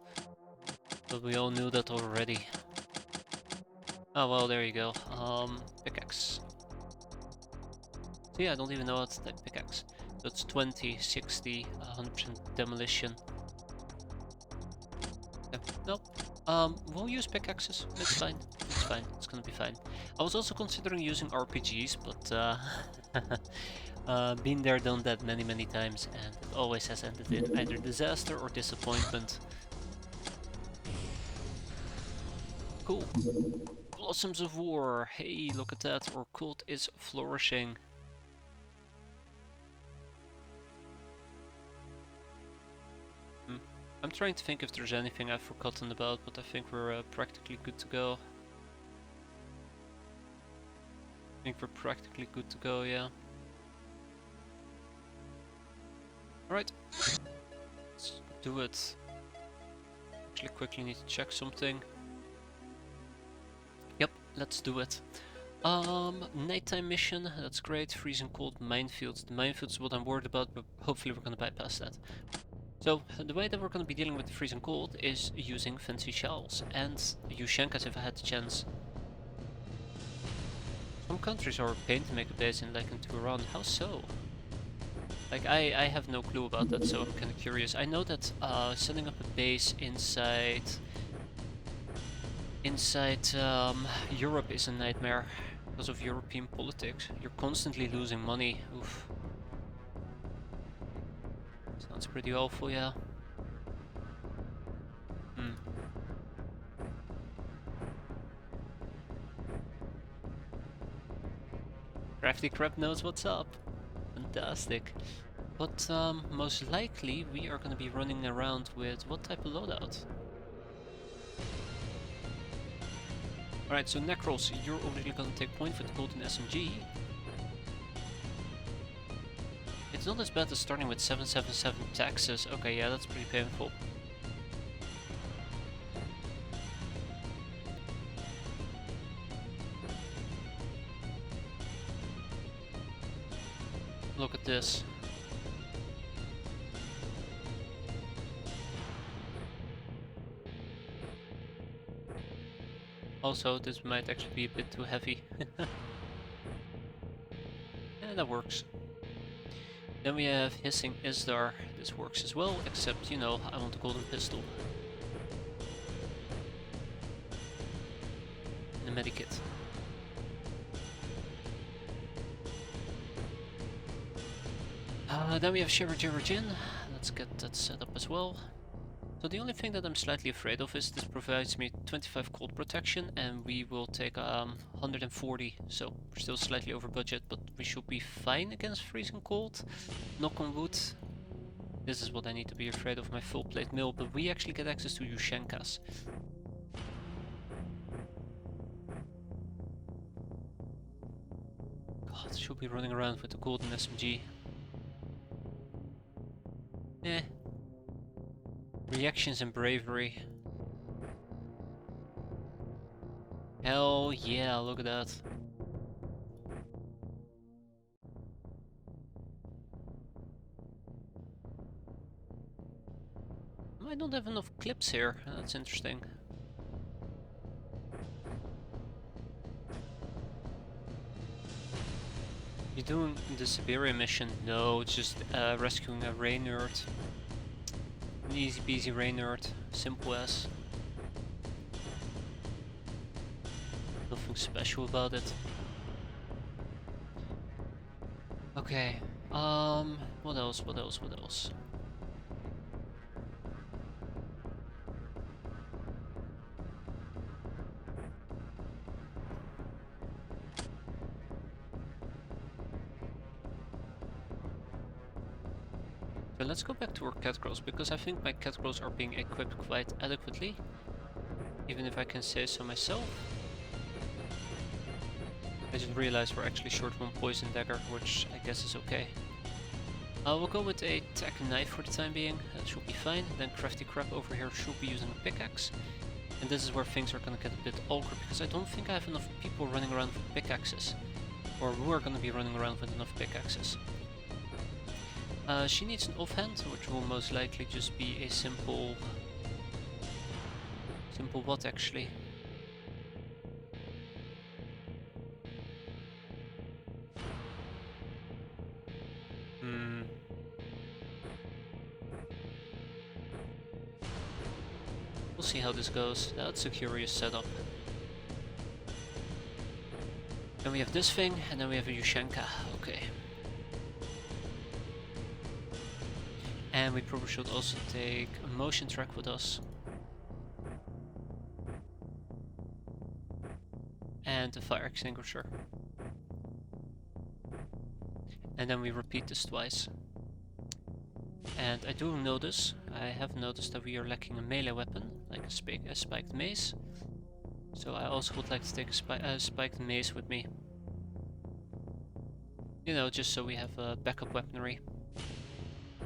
But we all knew that already. Oh well, there you go. Pickaxe. So yeah, I don't even know what type of pickaxe. So it's 20, 60, 100% demolition. Yeah, nope. We'll use pickaxes. It's fine. It's fine. It's gonna be fine. I was also considering using RPGs, but been there, done that many times, and it always has ended in either disaster or disappointment. Cool. Blossoms of War. Hey, look at that. Our cult is flourishing. I'm trying to think if there's anything I've forgotten about, but I think we're practically good to go. Yeah. Alright. Let's do it. Actually, quickly need to check something. Yep, let's do it. Nighttime mission, that's great. Freezing cold minefields. The minefields is what I'm worried about, but hopefully we're gonna bypass that. So, the way that we're gonna be dealing with the freezing cold is using fancy shells and Yushenkas if I had the chance. Some countries are a pain to make a base in, like in Iran. How so? Like, I have no clue about that, so I'm kinda curious. I know that setting up a base inside Europe is a nightmare because of European politics. You're constantly losing money. Oof. Sounds pretty awful, yeah. Crafty Crab knows what's up. Fantastic. But most likely we are going to be running around with what type of loadout? Alright, so Necros, you're already going to take point for the golden SMG. It's not as bad as starting with 777 taxes. Okay, yeah, that's pretty painful. Look at this. Also, this might actually be a bit too heavy. Yeah, that works. Then we have Hissing Isdar. This works as well, except, you know, I want a golden pistol. And a medikit. Then we have Shiver Jiver Jin. Let's get that set up as well. So the only thing that I'm slightly afraid of is this provides me 25 cold protection and we will take 140, so we're still slightly over budget, but we should be fine against freezing cold. Knock on wood. This is what I need to be afraid of, my full plate mill, but we actually get access to Yushenkas. God, should be running around with the golden SMG. Eh. Reactions and bravery. Hell yeah, look at that. I don't have enough clips here, that's interesting. You doing the Siberia mission? No, it's just rescuing a Ray nerd. An easy peasy Ray nerd, simple as. Nothing special about it. Okay, what else, what else, what else? So let's go back to our cat crows, because I think my cat crows are being equipped quite adequately. Even if I can say so myself. I just realized we're actually short one poison dagger, which I guess is okay. We'll go with a tack knife for the time being, that should be fine. Then Crafty Crab over here should be using a pickaxe. And this is where things are gonna get a bit awkward, because I don't think I have enough people running around with pickaxes. Or who are gonna be running around with enough pickaxes. She needs an offhand, which will most likely just be a simple... Simple what actually? We'll see how this goes. That's a curious setup. Then we have this thing, and then we have a Yushenka. Okay. And we probably should also take a motion track with us. And a fire extinguisher. And then we repeat this twice. And I do notice, I have noticed that we are lacking a melee weapon, like a spiked mace. So I also would like to take a spiked mace with me. You know, just so we have backup weaponry.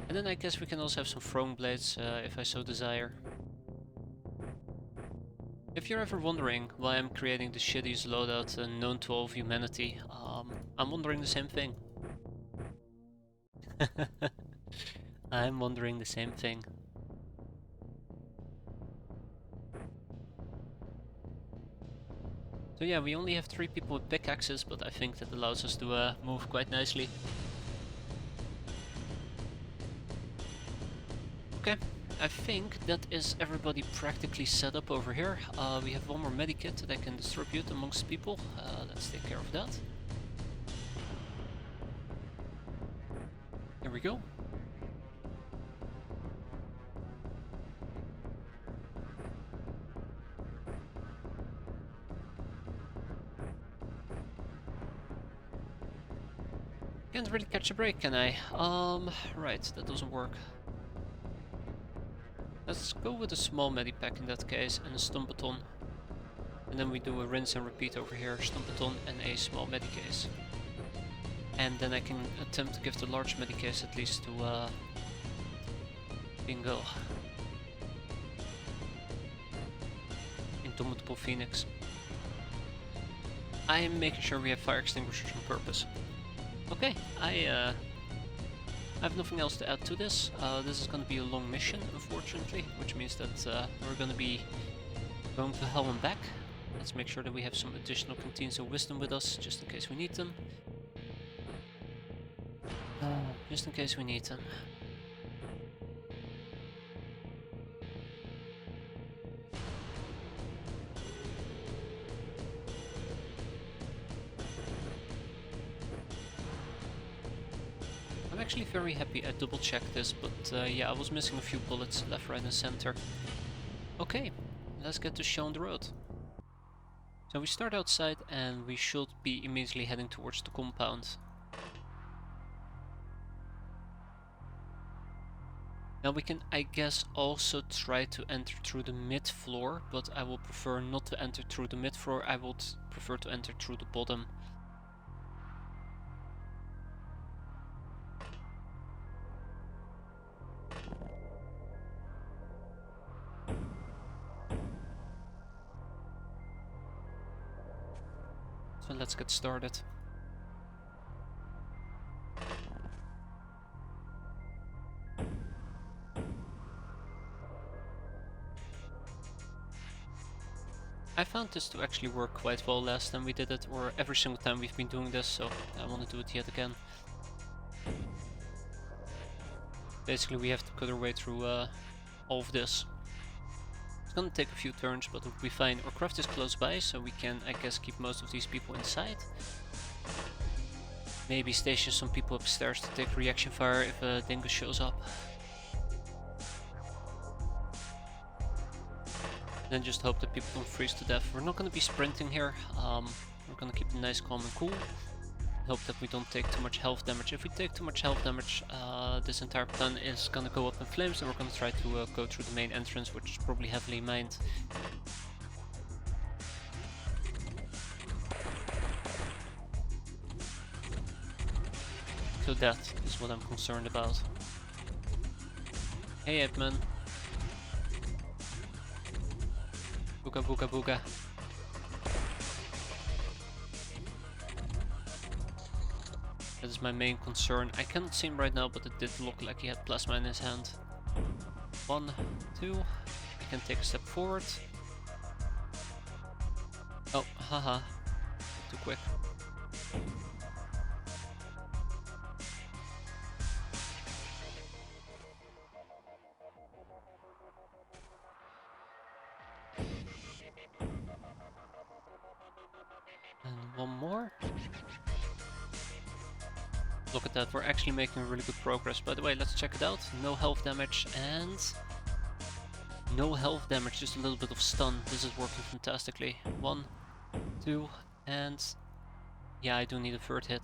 And then I guess we can also have some throwing blades, if I so desire. If you're ever wondering why I'm creating the shittiest loadout known to all of humanity, I'm wondering the same thing. I'm wondering the same thing. So yeah, we only have 3 people with pickaxes, but I think that allows us to move quite nicely. Okay, I think that is everybody practically set up over here. We have one more medikit that I can distribute amongst people. Let's take care of that. Here we go. Can't really catch a break, can I? Right, that doesn't work. Let's go with a small medipack in that case, and a Stumpaton. And then we do a rinse and repeat over here, Stumpaton and a small medicase. And then I can attempt to give the large medicase at least to Bingo. Indomitable Phoenix. I am making sure we have fire extinguishers on purpose. Okay, I have nothing else to add to this. This is going to be a long mission, unfortunately, which means that we're going to be going to hell and back. Let's make sure that we have some additional canteens of wisdom with us, just in case we need them. Just in case we need them. I'm actually very happy I double checked this, but yeah, I was missing a few bullets left, right and center. Okay, let's get to show on the road. So we start outside and we should be immediately heading towards the compound. Now we can, I guess, also try to enter through the mid floor, but I will prefer not to enter through the mid floor. I would prefer to enter through the bottom. So let's get started. I found this to actually work quite well last time we did it, or every single time we've been doing this, so I want to do it yet again. Basically we have to cut our way through all of this. It's gonna take a few turns, but it'll be fine. Our craft is close by, so we can, I guess, keep most of these people inside. Maybe station some people upstairs to take reaction fire if a dingo shows up. Then just hope that people don't freeze to death. We're not going to be sprinting here. We're going to keep it nice, calm and cool. Hope that we don't take too much health damage. If we take too much health damage, this entire plan is going to go up in flames, and we're going to try to go through the main entrance, which is probably heavily mined. So that is what I'm concerned about. Hey Edman. Booga booga booga. That is my main concern. I cannot see him right now, but it did look like he had plasma in his hand. 1, 2. I can take a step forward. Oh, haha. Too quick. And one more. Look at that, we're actually making really good progress. By the way, let's check it out. No health damage and no health damage, just a little bit of stun. This is working fantastically. 1, 2, and yeah, I do need a third hit.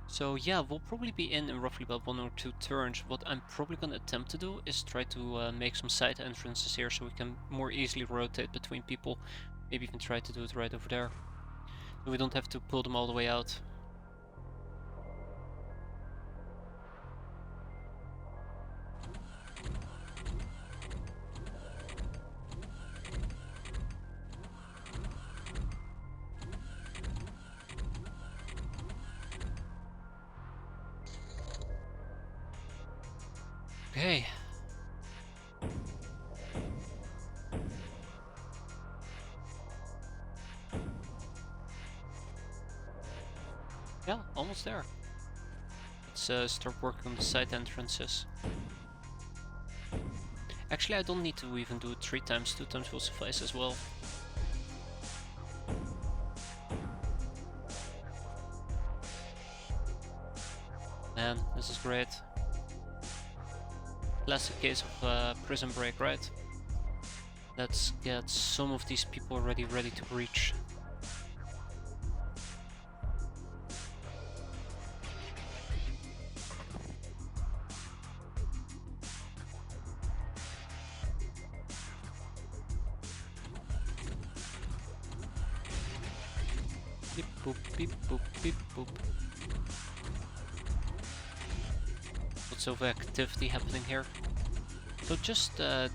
So yeah, we'll probably be in roughly about 1 or 2 turns. What I'm probably going to attempt to do is try to make some side entrances here so we can more easily rotate between people. Maybe even try to do it right over there, so we don't have to pull them all the way out. Okay. Yeah, almost there. Let's start working on the side entrances. Actually, I don't need to even do it 3 times, 2 times will suffice as well. Man, this is great. Classic case of prison break, right? Let's get some of these people already ready to breach. Beep boop, beep boop, beep boop. Lots of activity happening here. So just to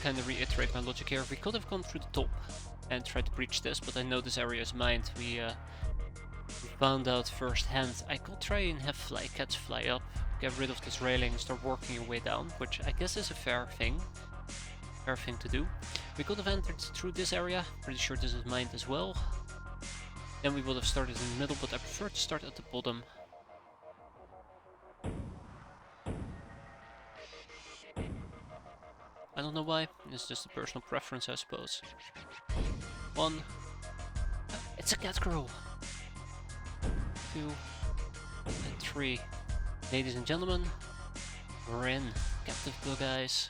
kind of reiterate my logic here, we could have gone through the top and tried to breach this, but I know this area is mined. We found out firsthand. I could try and have cats fly up, get rid of this railing and start working your way down, which I guess is a fair thing. fair thing to do. We could have entered through this area, pretty sure this is mined as well. Then we would have started in the middle, but I prefer to start at the bottom. I don't know why, it's just a personal preference, I suppose. 1. It's a cat girl! 2 and 3. Ladies and gentlemen, we're in. Captive bug eyes.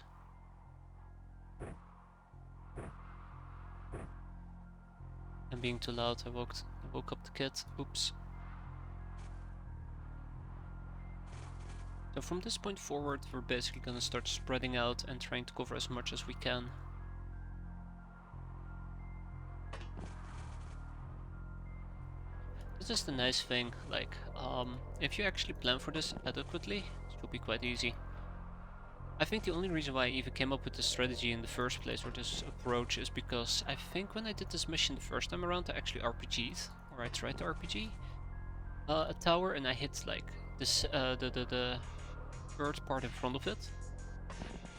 I'm being too loud, I woke up the kid. Oops. So from this point forward, we're basically gonna start spreading out and trying to cover as much as we can. This is the nice thing, like, if you actually plan for this adequately, it should be quite easy. I think the only reason why I even came up with this strategy in the first place, or this approach, is because I think when I did this mission the first time around, I actually RPG'd, or I tried to RPG a tower, and I hit like this the earth part in front of it.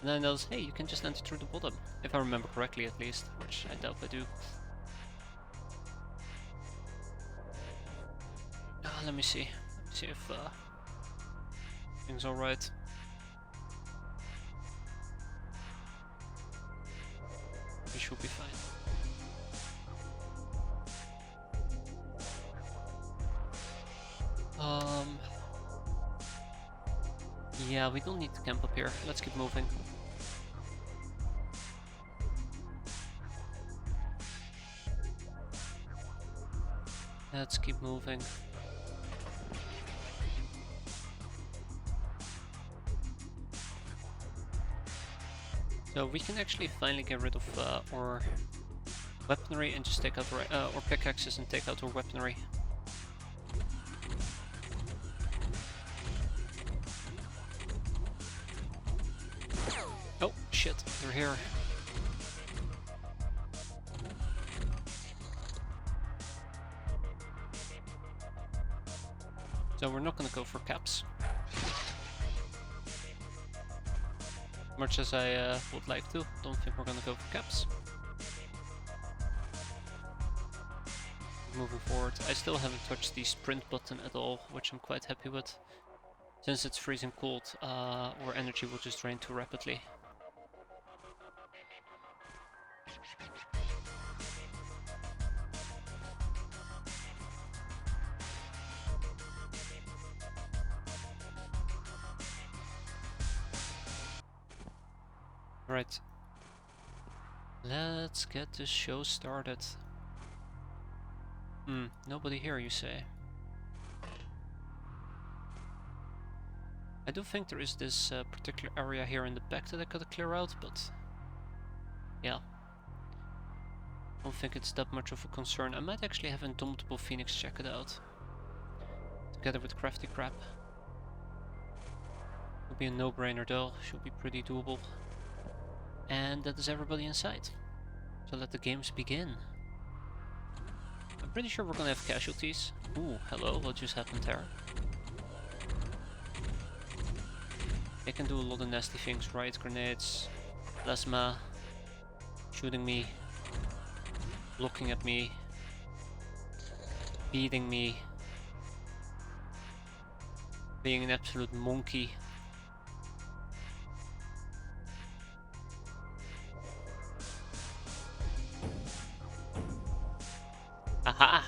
And then I noticed, hey, you can just enter through the bottom, if I remember correctly at least, which I doubt I do. Let me see if things alright. We should be fine. Yeah, we don't need to camp up here. Let's keep moving. Let's keep moving. So we can actually finally get rid of our weaponry and just take out our pickaxes and take out our weaponry. Oh shit, they're here. So we're not gonna go for caps. Much as I would like to, don't think we're gonna go for caps. Moving forward, I still haven't touched the sprint button at all, which I'm quite happy with. Since it's freezing cold, our energy will just drain too rapidly. Right. Let's get this show started. Nobody here, you say? I do think there is this particular area here in the back that I gotta clear out, but yeah. Don't think it's that much of a concern. I might actually have Indomitable Phoenix check it out. Together with Crafty Crab. Would be a no-brainer though, should be pretty doable. And that is everybody inside. So let the games begin. I'm pretty sure we're gonna have casualties. Ooh, hello, what just happened there? They can do a lot of nasty things, right? Grenades, plasma, shooting me, looking at me, beating me, being an absolute monkey. Aha!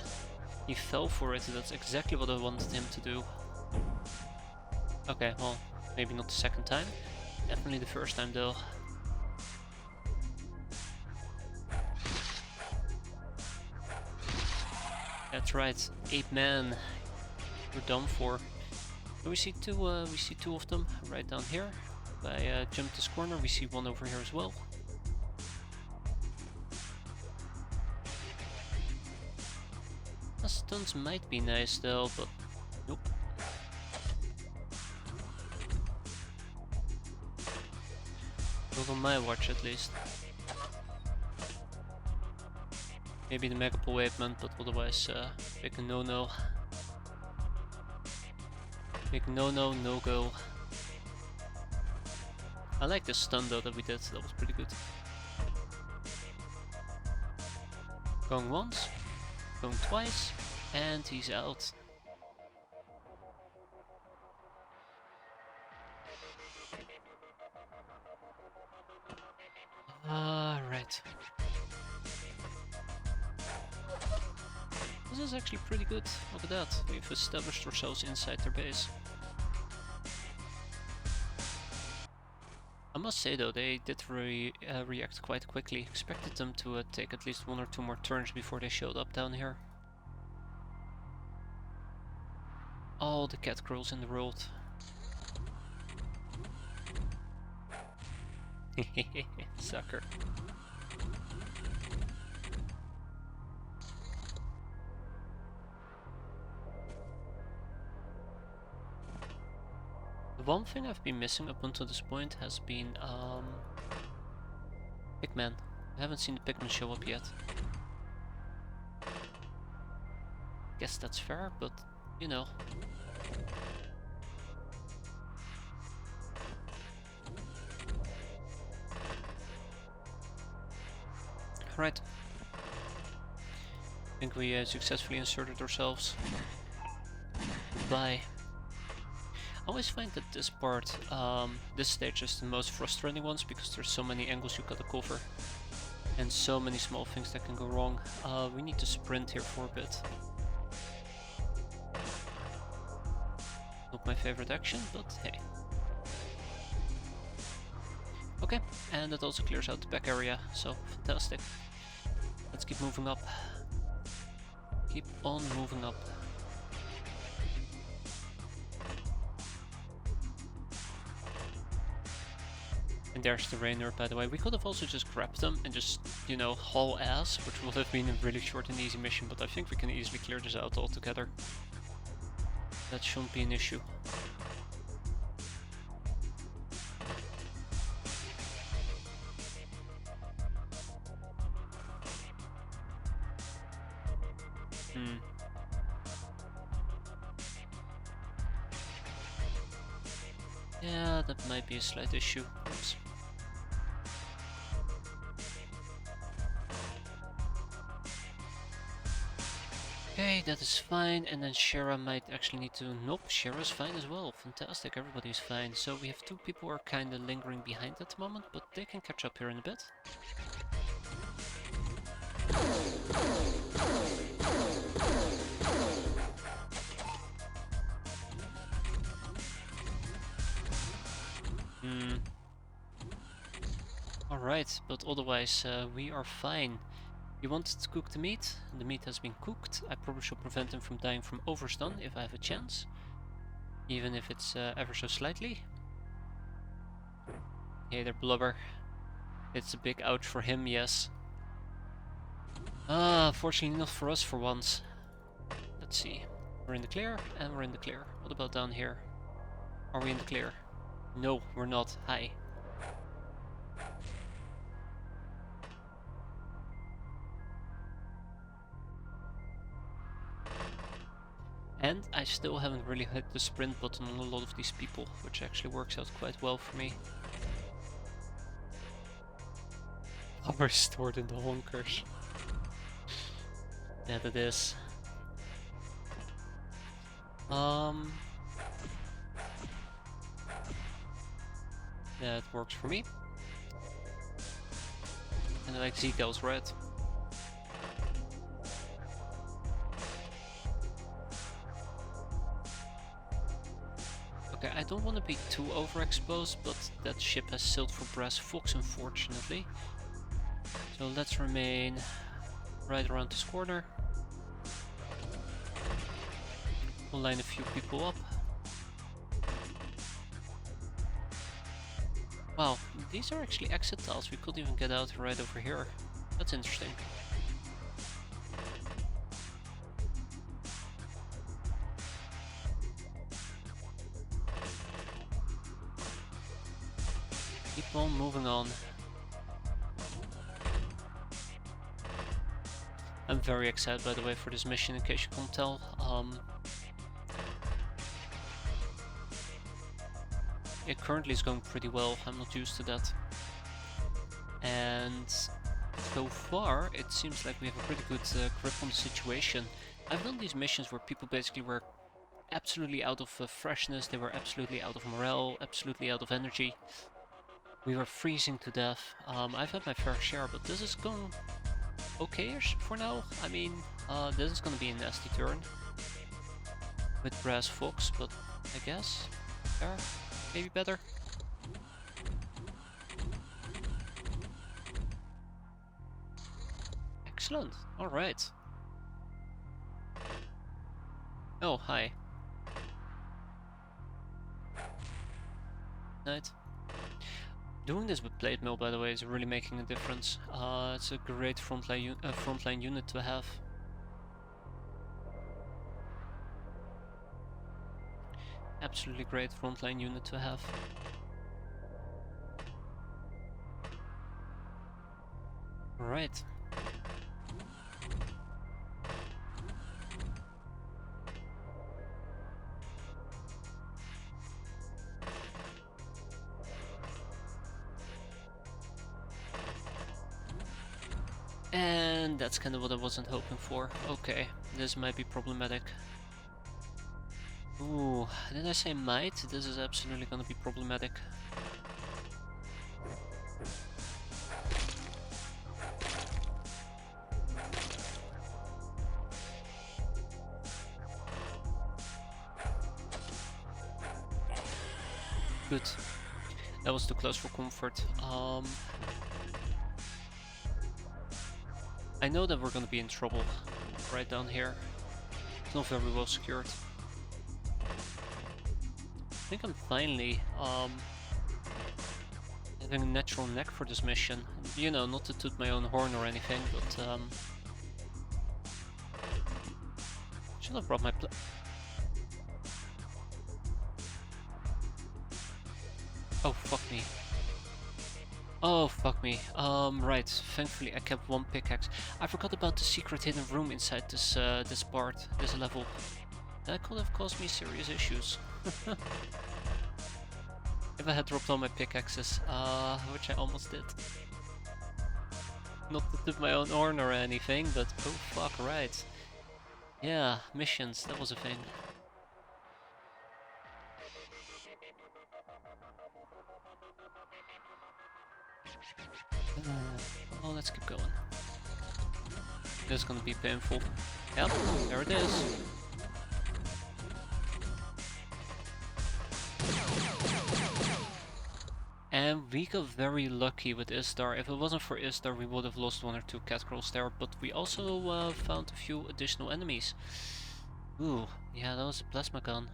He fell for it, that's exactly what I wanted him to do. Okay, well, maybe not the second time. Definitely the first time though. That's right, 8 man. We're done for. So we see two of them right down here. If I jump this corner, we see one over here as well. Stuns might be nice though, but nope. Not on my watch at least. Maybe the Mega Awaitment, but otherwise big no-no. Big no-no, no-go. I like this stun though that we did, that was pretty good. Going once, going twice, and he's out. Right. This is actually pretty good. Look at that. We've established ourselves inside their base. I must say though, they did react quite quickly. Expected them to take at least 1 or 2 more turns before they showed up down here. All the cat girls in the world. Sucker. The one thing I've been missing up until this point has been Pigman. I haven't seen the Pigman show up yet. Guess that's fair, but you know. Right. I think we successfully inserted ourselves. Goodbye. I always find that this part, this stage is the most frustrating ones because there's so many angles you gotta cover. And so many small things that can go wrong. We need to sprint here for a bit. Not my favorite action, but hey. Okay, and that also clears out the back area, so fantastic. Let's keep moving up. Keep on moving up. And there's the Rainer, by the way. We could have also just grabbed them and just, you know, haul ass, which would have been a really short and easy mission, but I think we can easily clear this out altogether. That shouldn't be an issue. Yeah, that might be a slight issue. Oops. Okay, that is fine, and then Shara might actually need to... Nope, Shara's fine as well. Fantastic, everybody's fine. So we have 2 people who are kinda lingering behind at the moment, but they can catch up here in a bit. Alright, but otherwise we are fine. You wanted to cook the meat has been cooked. I probably should prevent him from dying from overstun if I have a chance. Even if it's ever so slightly. Hey there, Blubber. It's a big ouch for him, yes. Fortunately not for us for once. Let's see. We're in the clear, and we're in the clear. What about down here? Are we in the clear? No, we're not. Hi. And I still haven't really hit the sprint button on a lot of these people, which actually works out quite well for me. Power stored in the honkers. That it is. That works for me. And I like Zigos, right? Okay, I don't want to be too overexposed, but that ship has sailed for Brass Fox, unfortunately. So let's remain right around this corner. We'll line a few people up. Wow, these are actually exit tiles. We could even get out right over here. That's interesting. Keep on moving on. I'm very excited, by the way, for this mission, in case you can't tell. It currently is going pretty well. I'm not used to that. And So far, it seems like we have a pretty good grip on the situation. I've done these missions where people basically were absolutely out of freshness, they were absolutely out of morale, absolutely out of energy. We were freezing to death. I've had my fair share, but this is going okay-ish for now. I mean, this is gonna be a nasty turn with Brass Fox, but I guess fair, maybe better. Excellent. All right. Oh, hi. Night. Doing this with plate mail, by the way, is really making a difference. It's a great frontline unit to have. Absolutely great frontline unit to have. Right. And that's kind of what I wasn't hoping for. Okay, this might be problematic. Ooh, did I say might? This is absolutely gonna be problematic. Good. That was too close for comfort. I know that we're gonna be in trouble right down here. It's not very well secured. I think I'm finally having a natural knack for this mission. You know, not to toot my own horn or anything, but should have brought my oh fuck me. Oh fuck me. Right. Thankfully I kept one pickaxe. I forgot about the secret hidden room inside this this level. That could have caused me serious issues. If I had dropped all my pickaxes, which I almost did. Not to tip my own horn or anything, but oh fuck, right. Yeah, missions, that was a thing. Oh, let's keep going. This is gonna be painful. Yep, there it is. And we got very lucky with Istar. If it wasn't for Istar, we would have lost 1 or 2 catcalls there, but we also found a few additional enemies. Ooh, yeah, that was a plasma gun.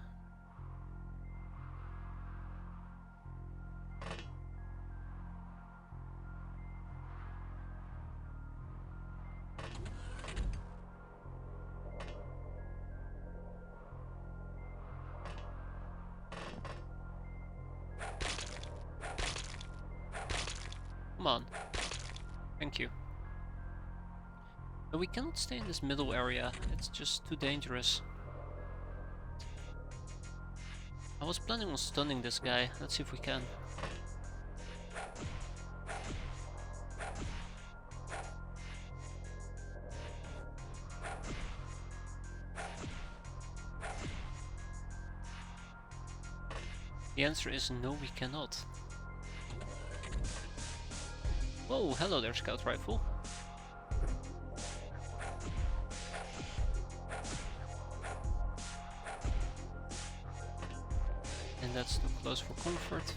Come on. Thank you. But we cannot stay in this middle area, it's just too dangerous. I was planning on stunning this guy, let's see if we can. The answer is no, we cannot. Whoa, hello there, scout rifle. And that's too close for comfort.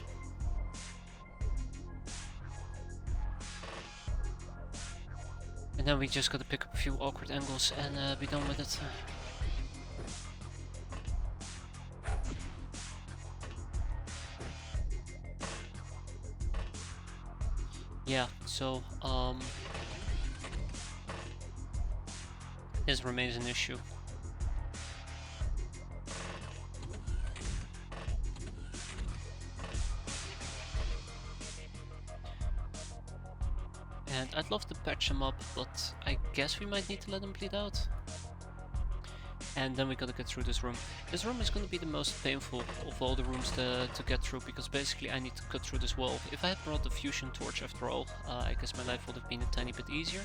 And then we just gotta pick up a few awkward angles and be done with it. Yeah, so this remains an issue. And I'd love to patch him up, but I guess we might need to let him bleed out. And then we gotta get through this room. This room is gonna be the most painful of all the rooms to get through, because basically I need to cut through this wall. If I had brought the fusion torch after all, I guess my life would have been a tiny bit easier.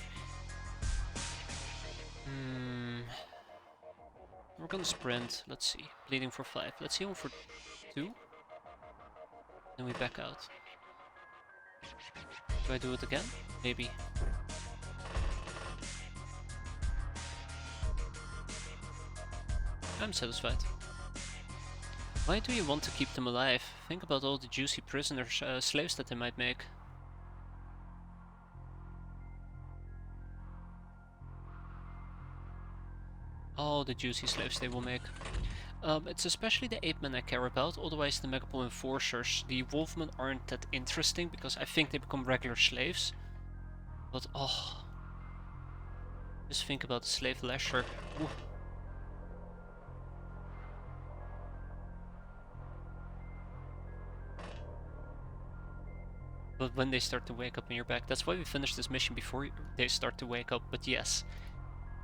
We're gonna sprint, let's see. Bleeding for 5. Let's heal for 2. Then we back out. Do I do it again? Maybe. I'm satisfied. Why do you want to keep them alive? Think about all the juicy prisoners, slaves that they might make. All the juicy slaves they will make. It's especially the ape men I care about, otherwise the Megapol enforcers. The wolfmen aren't that interesting because I think they become regular slaves. But oh, just think about the slave lasher. Ooh. But when they start to wake up on your back, that's why we finished this mission before they start to wake up. But yes,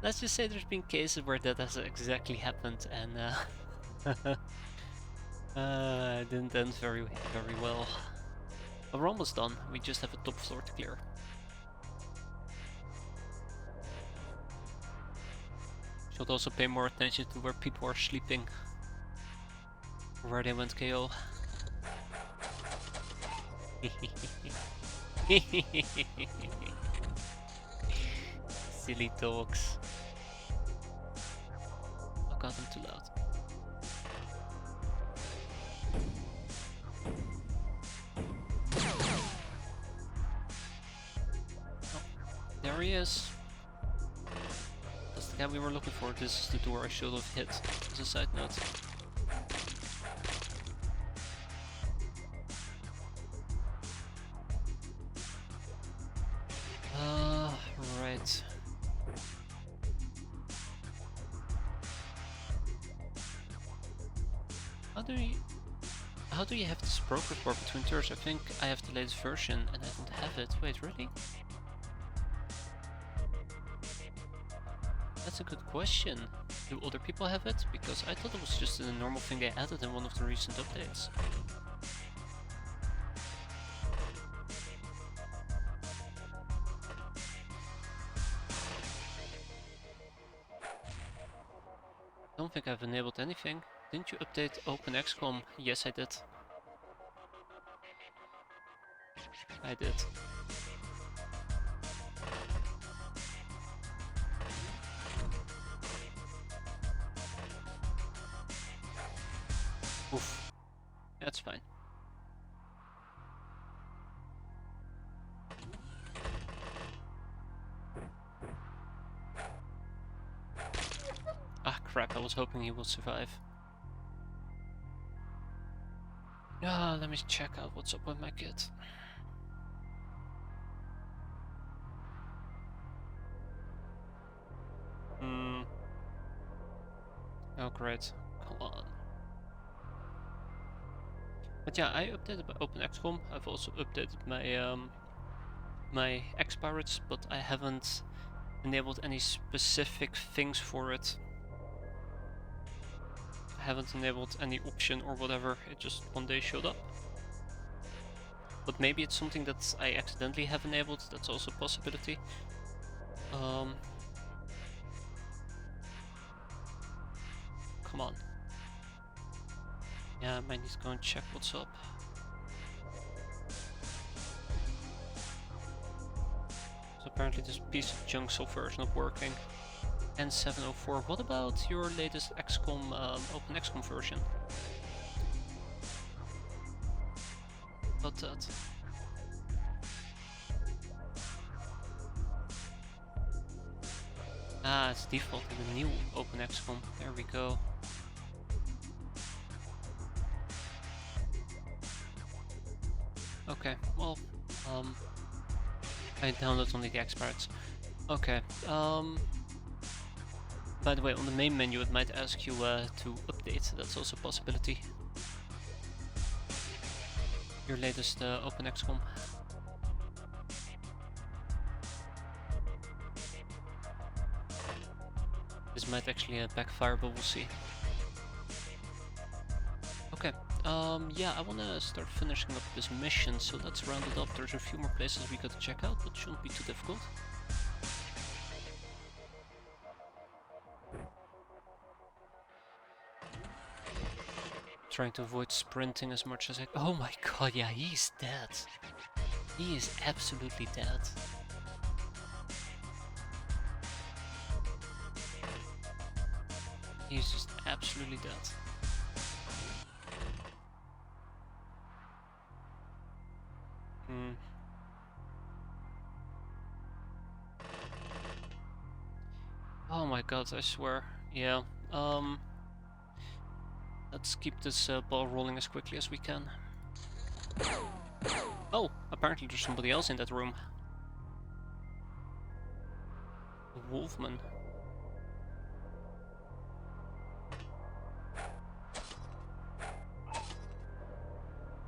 let's just say there's been cases where that has exactly happened, and it didn't end very well. But we're almost done. We just have a top floor to clear. Should also pay more attention to where people are sleeping, where they went KO. Silly dogs. Oh god, I'm too loud. Oh, there he is. That's the guy we were looking for. This is the door I should have hit, as a side note. Right. How do you have this progress bar between turns? I think I have the latest version and I don't have it. Wait, really? That's a good question. Do other people have it? Because I thought it was just a normal thing they added in one of the recent updates. I don't think I've enabled anything. Didn't you update OpenXCom? Yes, I did. I did. Oof. That's fine. Ah, crap, I was hoping he would survive. Ah, let me check out what's up with my kit. Oh, great. Come on. But yeah, I updated my OpenXCom. I've also updated my my X-piratez, but I haven't enabled any specific things for it. I haven't enabled any option or whatever, it just one day showed up. But maybe it's something that I accidentally have enabled, that's also a possibility. Come on. Yeah, I might need to go and check what's up. So apparently this piece of junk software is not working. N704. What about your latest XCOM, OpenXCom version? About that. Ah, it's default in the new OpenXCom. There we go. Okay, well, I downloaded only the X-piratez. Okay, by the way, on the main menu it might ask you to update, that's also a possibility. Your latest OpenXCom. This might actually backfire, but we'll see. Okay, yeah, I wanna start finishing up this mission, so let's round it up. There's a few more places we gotta check out, but shouldn't be too difficult. Trying to avoid sprinting as much as I... Oh my god, yeah, he's dead. He is absolutely dead. He's just absolutely dead. Hmm. Oh my god, I swear. Yeah, let's keep this ball rolling as quickly as we can. Oh, apparently there's somebody else in that room. A wolfman.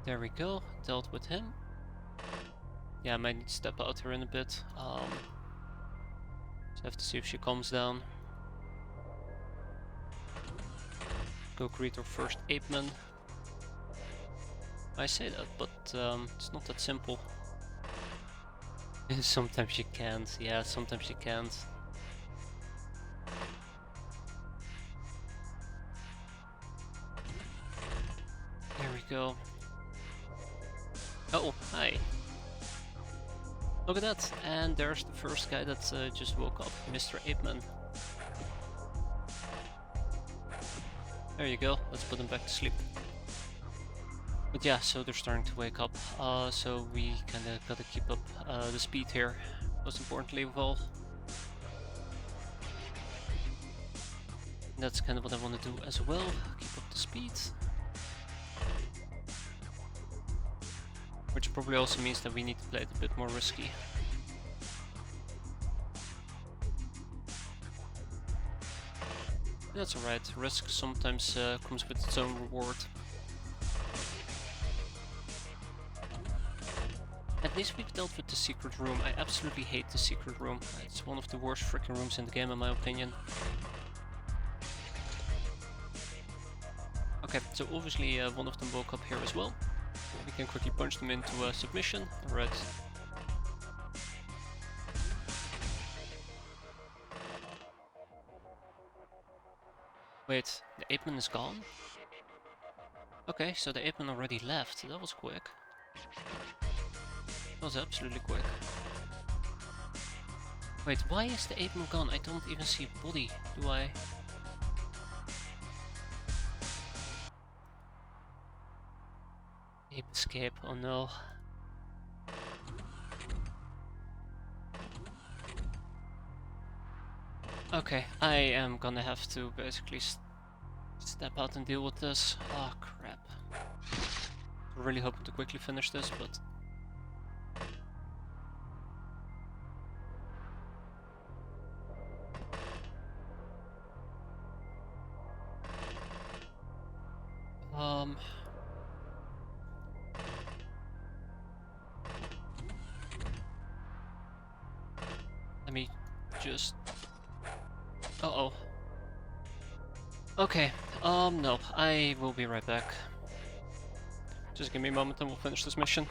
There we go, dealt with him. Yeah, I might need to step out here in a bit. So I have to see if she calms down. Go greet our first ape man. I say that, but it's not that simple. Sometimes you can't, yeah, sometimes you can't. There we go. Oh, hi. Look at that, and there's the first guy that just woke up, Mr. Apeman. There you go, let's put him back to sleep. But yeah, so they're starting to wake up, so we kinda gotta keep up the speed here, most importantly of all. And that's kind of what I want to do as well, keep up the speed. Which probably also means that we need to play it a bit more risky. That's alright, risk sometimes comes with its own reward. At least we've dealt with the secret room. I absolutely hate the secret room. It's one of the worst freaking rooms in the game in my opinion. Okay, so obviously one of them woke up here as well. We can quickly punch them into submission. Alright. Wait, the apeman is gone? Okay, so the apeman already left. That was quick. That was absolutely quick. Wait, why is the apeman gone? I don't even see a body, do I? Ape escape, oh no. Okay, I am gonna have to basically step out and deal with this. Oh crap. I'm really hoping to quickly finish this, but... Let me just... Uh-oh. Okay, no, I will be right back. Just give me a moment and we'll finish this mission.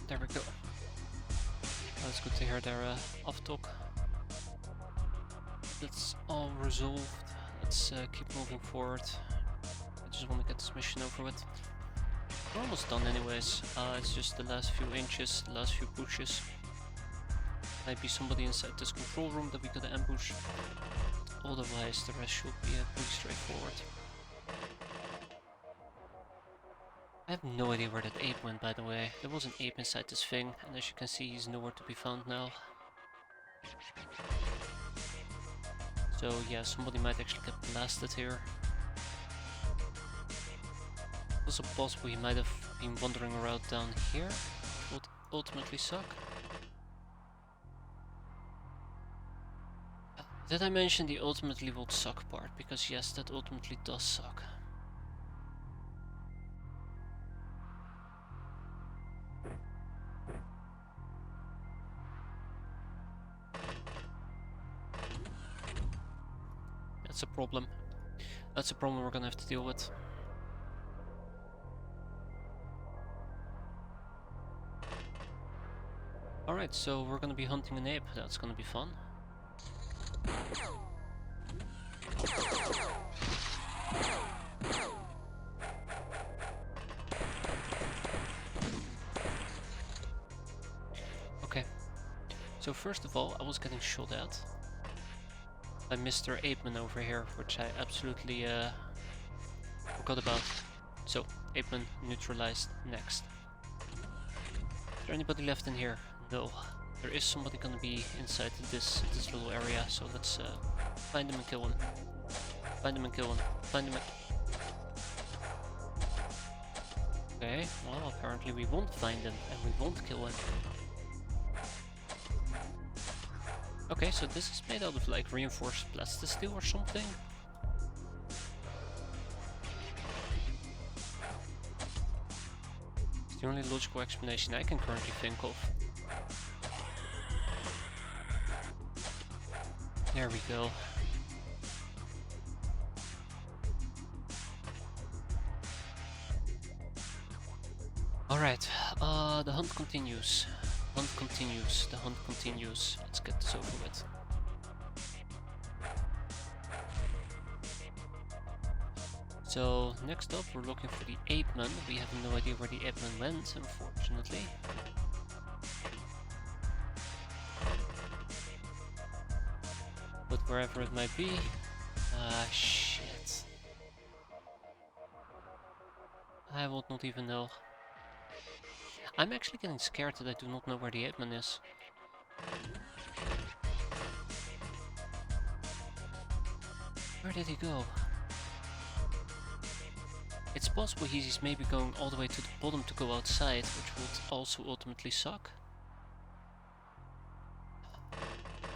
There we go. That's good to hear their off talk. That's all resolved. Let's keep moving forward. I just want to get this mission over with. We're almost done anyways. It's just the last few inches, the last few pushes. Might be somebody inside this control room that we gotta ambush. Otherwise, the rest should be pretty straightforward. I have no idea where that ape went, by the way. There was an ape inside this thing, and as you can see, he's nowhere to be found now. So yeah, somebody might actually get blasted here. Also possible he might have been wandering around down here. Would ultimately suck. Did I mention the ultimately would suck part? Because yes, that ultimately does suck. That's a problem. That's a problem we're gonna have to deal with. Alright, so we're gonna be hunting an ape. That's gonna be fun. Okay. So first of all, I was getting shot at by Mr. Apeman over here, which I absolutely forgot about. So, Apeman neutralized next. Is there anybody left in here? No. There is somebody gonna be inside this little area, so let's find him and kill him. Find him and kill him. Find him and... Okay, well apparently we won't find him and we won't kill him. Okay, so this is made out of like reinforced plastic steel or something. It's the only logical explanation I can currently think of. There we go. Alright, the hunt continues. Hunt continues, the hunt continues. Let's get this over with. So, next up we're looking for the Apeman. We have no idea where the Apeman went, unfortunately. But wherever it might be... shit. I would not even know. I'm actually getting scared that I do not know where the Apeman is. Where did he go? It's possible he's maybe going all the way to the bottom to go outside, which would also ultimately suck.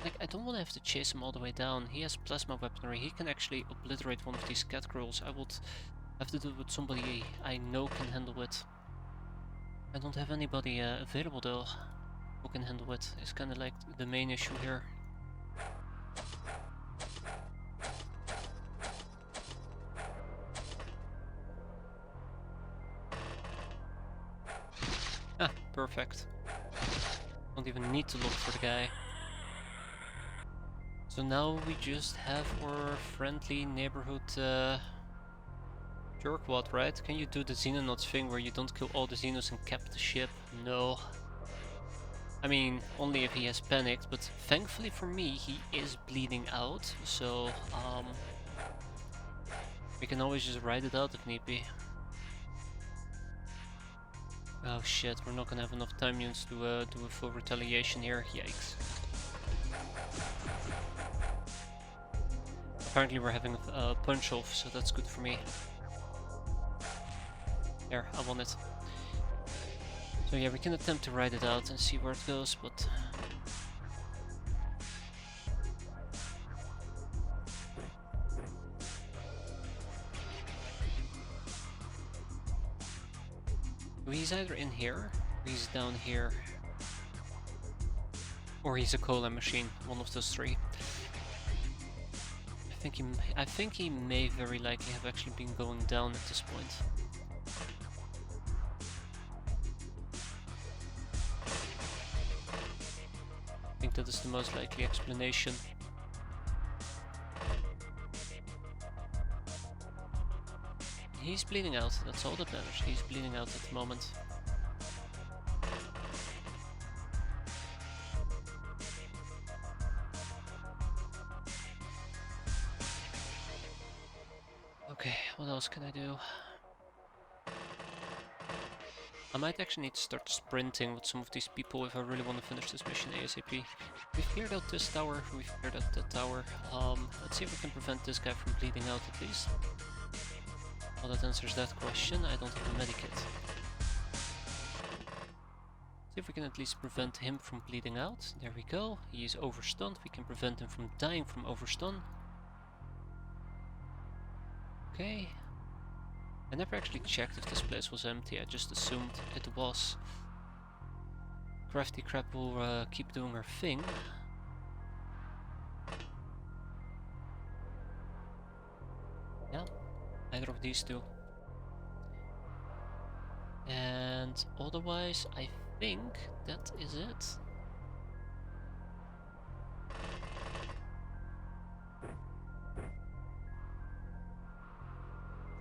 Like, I don't want to have to chase him all the way down. He has plasma weaponry. He can actually obliterate one of these cat girls. I would have to do it with somebody I know can handle it. I don't have anybody available though who can handle it. It's kind of like the main issue here. Ah, perfect. Don't even need to look for the guy. So now we just have our friendly neighborhood jerkwad, right? Can you do the Xenonauts thing where you don't kill all the Xenos and cap the ship? No. I mean, only if he has panicked, but thankfully for me, he is bleeding out, so we can always just ride it out if need be. Oh shit, we're not gonna have enough time units to do a full retaliation here, yikes. Apparently we're having a punch-off, so that's good for me. There, I won it. So yeah, we can attempt to ride it out and see where it goes, but... he's either in here, or he's down here, or he's a cola machine, one of those three. I think he may very likely have actually been going down at this point. I think that is the most likely explanation. He's bleeding out, that's all that matters. He's bleeding out at the moment. Okay, what else can I do? I might actually need to start sprinting with some of these people if I really want to finish this mission ASAP. We've cleared out this tower, we've cleared out that tower. Let's see if we can prevent this guy from bleeding out at least. Well, that answers that question. I don't have a medikit. See if we can at least prevent him from bleeding out. There we go. He is overstunned. We can prevent him from dying from overstun. Okay. I never actually checked if this place was empty. I just assumed it was. Crafty Crab will keep doing her thing. Yeah, either of these two. And otherwise, I think that is it.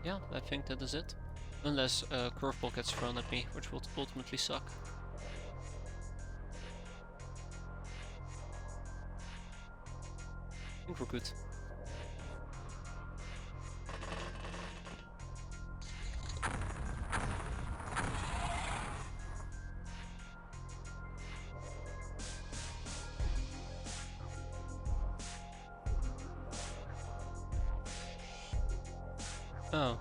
Yeah, I think that is it. Unless a curveball gets thrown at me, which will ultimately suck. I think we're good. Oh.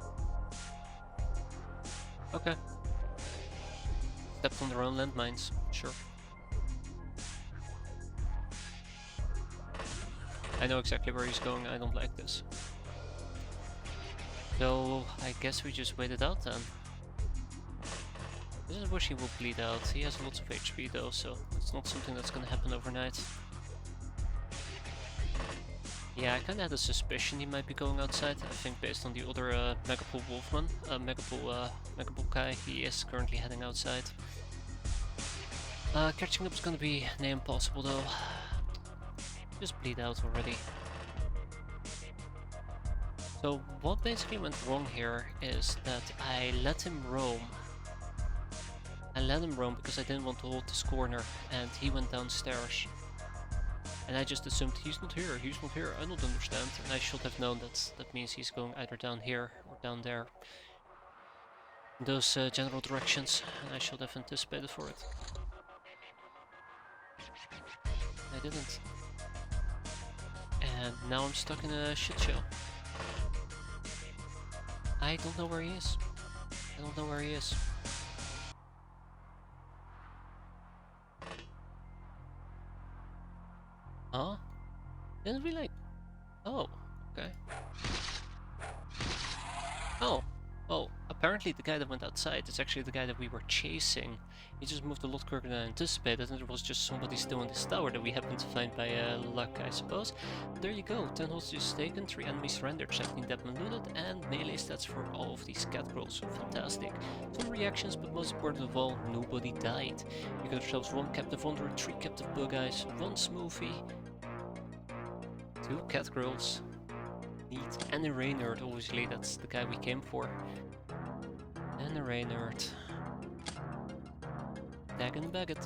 Okay. Stepped on their own landmines, sure. I know exactly where he's going, I don't like this. So, I guess we just wait it out then. I just wish he would bleed out. He has lots of HP though, so it's not something that's gonna happen overnight. Yeah, I kinda had a suspicion he might be going outside. I think based on the other Megapool Wolfman, Megapool guy, he is currently heading outside. Catching up is gonna be near impossible though. Just bleed out already. So what basically went wrong here is that I let him roam. I let him roam because I didn't want to hold this corner, and he went downstairs. And I just assumed he's not here, I don't understand. And I should have known that that means he's going either down here or down there. In those general directions, and I should have anticipated for it. I didn't. And now I'm stuck in a shit show. I don't know where he is. I don't know where he is. Huh? Didn't we like... Oh, okay. Oh. Oh, apparently the guy that went outside is actually the guy that we were chasing. He just moved a lot quicker than I anticipated, and there was just somebody still in this tower that we happened to find by luck, I suppose. But there you go, 10 hostages taken, 3 enemies surrendered, 17 deadmen looted, and melee stats for all of these cat girls, so fantastic. Some reactions, but most important of all, nobody died. We got ourselves 1 captive wanderer, 3 captive bug eyes, 1 smoothie, 2 cat girls, neat, and a ray nerd, obviously, that's the guy we came for. And a ray nerd. Tag and bag it.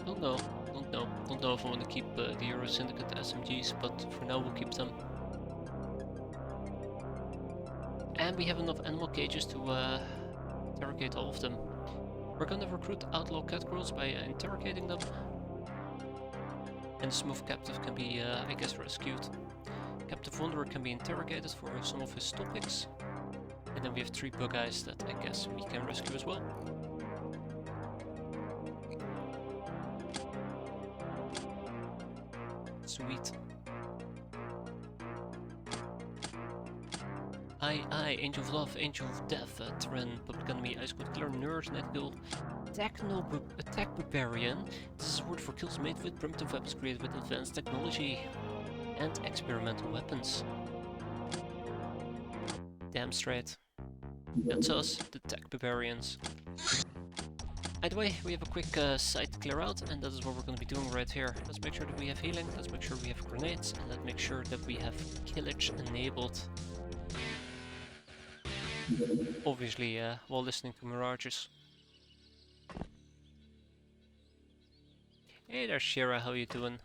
Don't know if I want to keep the Euro Syndicate SMGs, but for now we'll keep them. And we have enough animal cages to interrogate all of them. We're gonna recruit outlaw cat girls by interrogating them. And smooth captive can be, I guess, rescued. Captive Wanderer can be interrogated for some of his topics. And then we have 3 bug eyes that I guess we can rescue as well. Sweet. Aye, Angel of Love, Angel of Death, Tyrann, Public Enemy, Ice Cold Killer, Nerd, Netkill, Attack Barbarian. This is a word for kills made with primitive weapons created with advanced technology. And experimental weapons. Damn straight. That's us, the Tech Barbarians. Either way, we have a quick site to clear out, and that is what we're going to be doing right here. Let's make sure that we have healing, let's make sure we have grenades, and let's make sure that we have killage enabled. Obviously, while listening to mirages. Hey there, Shira, how you doing?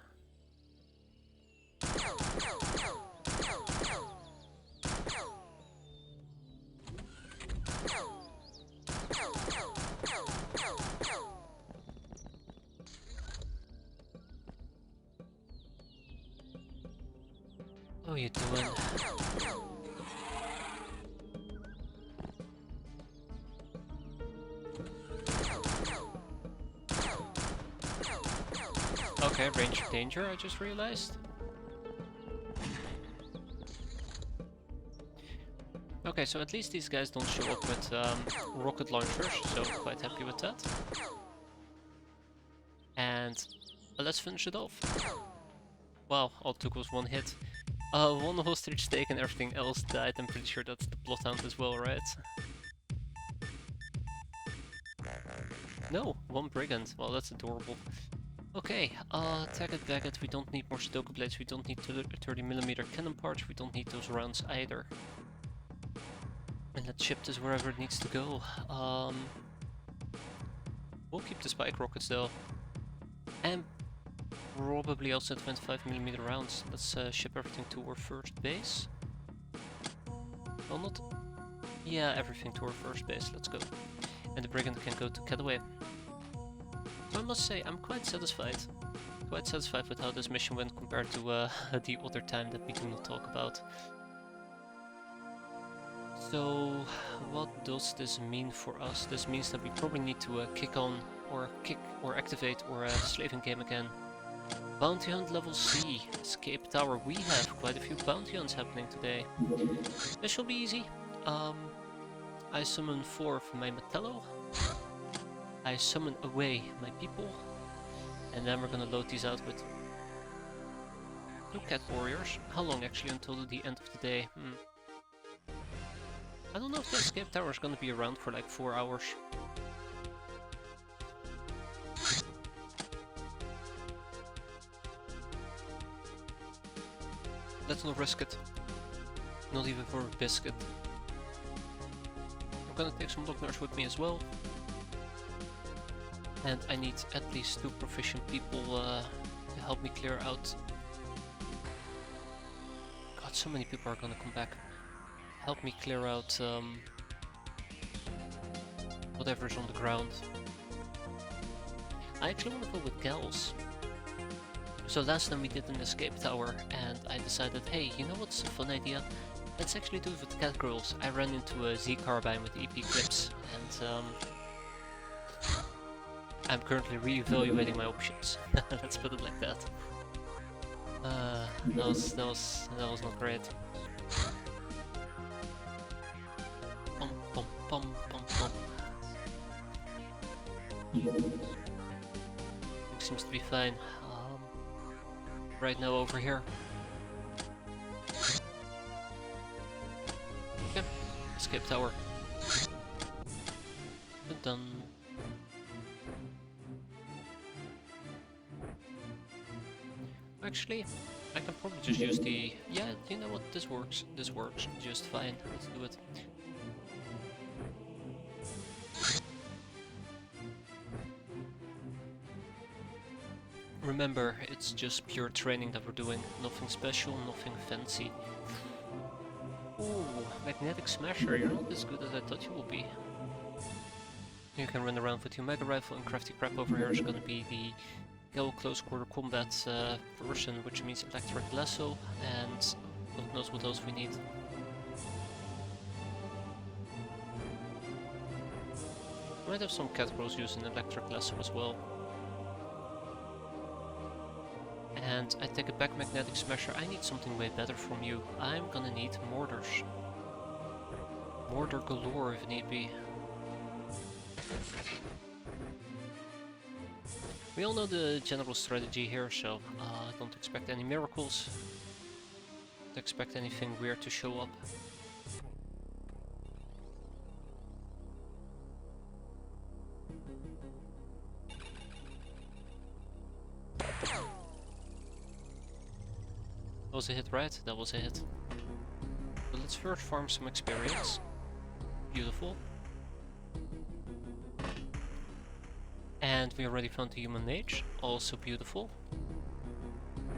How you doing? Okay, range of danger, I just realized. Okay, so at least these guys don't show up with rocket launchers, so I'm quite happy with that. And let's finish it off. Wow, all it took was one hit. One hostage taken, everything else died. I'm pretty sure that's the Bloodhound as well, right? No, one brigand. Well, that's adorable. Okay, Taggart Baggett, we don't need more Sudoku blades, we don't need 30mm cannon parts, we don't need those rounds either. And let's ship this wherever it needs to go. We'll keep the spike rockets though. And probably also 25mm rounds. Let's ship everything to our first base. Well, not... Yeah, everything to our first base, let's go. And the brigand can go to Cataway. So I must say, I'm quite satisfied. Quite satisfied with how this mission went compared to the other time that we do not talk about. So, what does this mean for us? This means that we probably need to kick or activate or slaving game again. Bounty hunt level C, escape tower. We have quite a few bounty hunts happening today. This shall be easy. I summon 4 of my Metallo. I summon away my people. And then we're gonna load these out with 2 cat warriors. How long actually until the end of the day? I don't know if the escape tower is gonna be around for like 4 hours. Let's not risk it. Not even for a biscuit. I'm gonna take some Lockners with me as well. And I need at least 2 proficient people to help me clear out. God, so many people are gonna come back. Help me clear out whatever's on the ground. I actually want to go with gals. So last time we did an escape tower and I decided, hey, you know what's a fun idea? Let's actually do it with cat girls. I ran into a Z carbine with EP clips and I'm currently re-evaluating my options. Let's put it like that. That was not great. Pum pum pum pum pum. Seems to be fine. Right now over here. Okay, escape tower. Done. Actually, I can probably just use the... Yeah, you know what, this works. This works just fine. Let's do it. Remember, it's just pure training that we're doing. Nothing special, nothing fancy. Ooh, magnetic smasher, you're not as good as I thought you would be. You can run around with your mega rifle, and crafty crap over here is gonna be the Go close quarter combat version, which means electric lasso, and God knows what else we need. Might have some cat girls using electric lasso as well. And I take it back, magnetic smasher. I need something way better from you. I'm gonna need mortars. Mortar galore if need be. We all know the general strategy here, so don't expect any miracles. Don't expect anything weird to show up. Was a hit, right? That was a hit. So let's first farm some experience. Beautiful. And we already found the human mage. Also beautiful.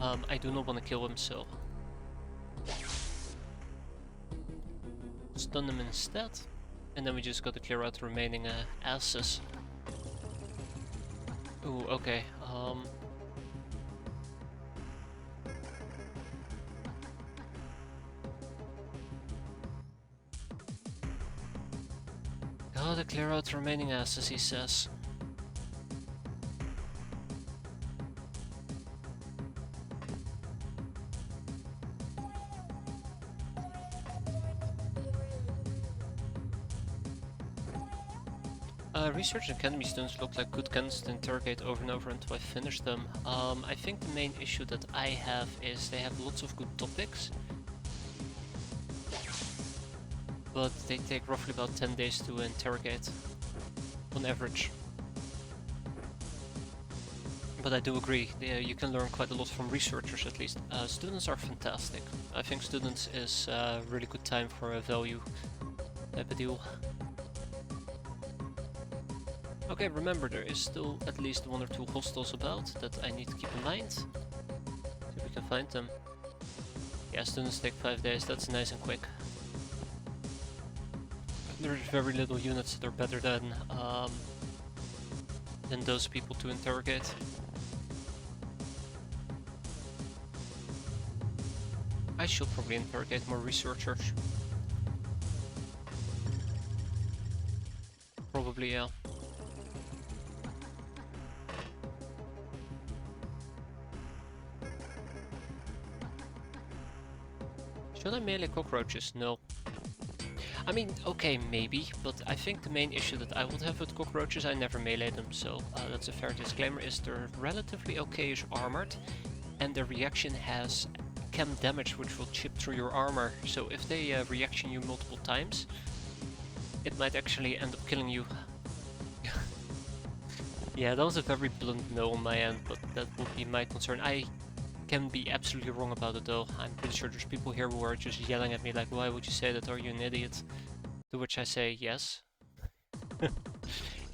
I do not want to kill him, so stun them instead. And then we just got to clear out the remaining asses. Ooh, okay. Gotta clear out the remaining asses, he says. Research Academy students look like good candidates to interrogate over and over until I finish them. I think the main issue that I have is they have lots of good topics, but they take roughly about 10 days to interrogate, on average. But I do agree, you can learn quite a lot from researchers at least. Students are fantastic. I think students is a really good time for a value type of deal. Okay, remember there is still at least 1 or 2 hostels about that I need to keep in mind. See if we can find them. Yeah, students take 5 days, that's nice and quick. There's very little units that are better than those people to interrogate. I should probably interrogate more researchers. Probably, yeah. Should I melee cockroaches? No. I mean, okay, maybe, but I think the main issue that I would have with cockroaches, I never melee them, so that's a fair disclaimer, is they're relatively okayish armored, and their reaction has chem damage which will chip through your armor, so if they reaction you multiple times, it might actually end up killing you. Yeah, that was a very blunt no on my end, but that would be my concern. I can be absolutely wrong about it though. I'm pretty sure there's people here who are just yelling at me like, why would you say that, are you an idiot? To which I say, yes.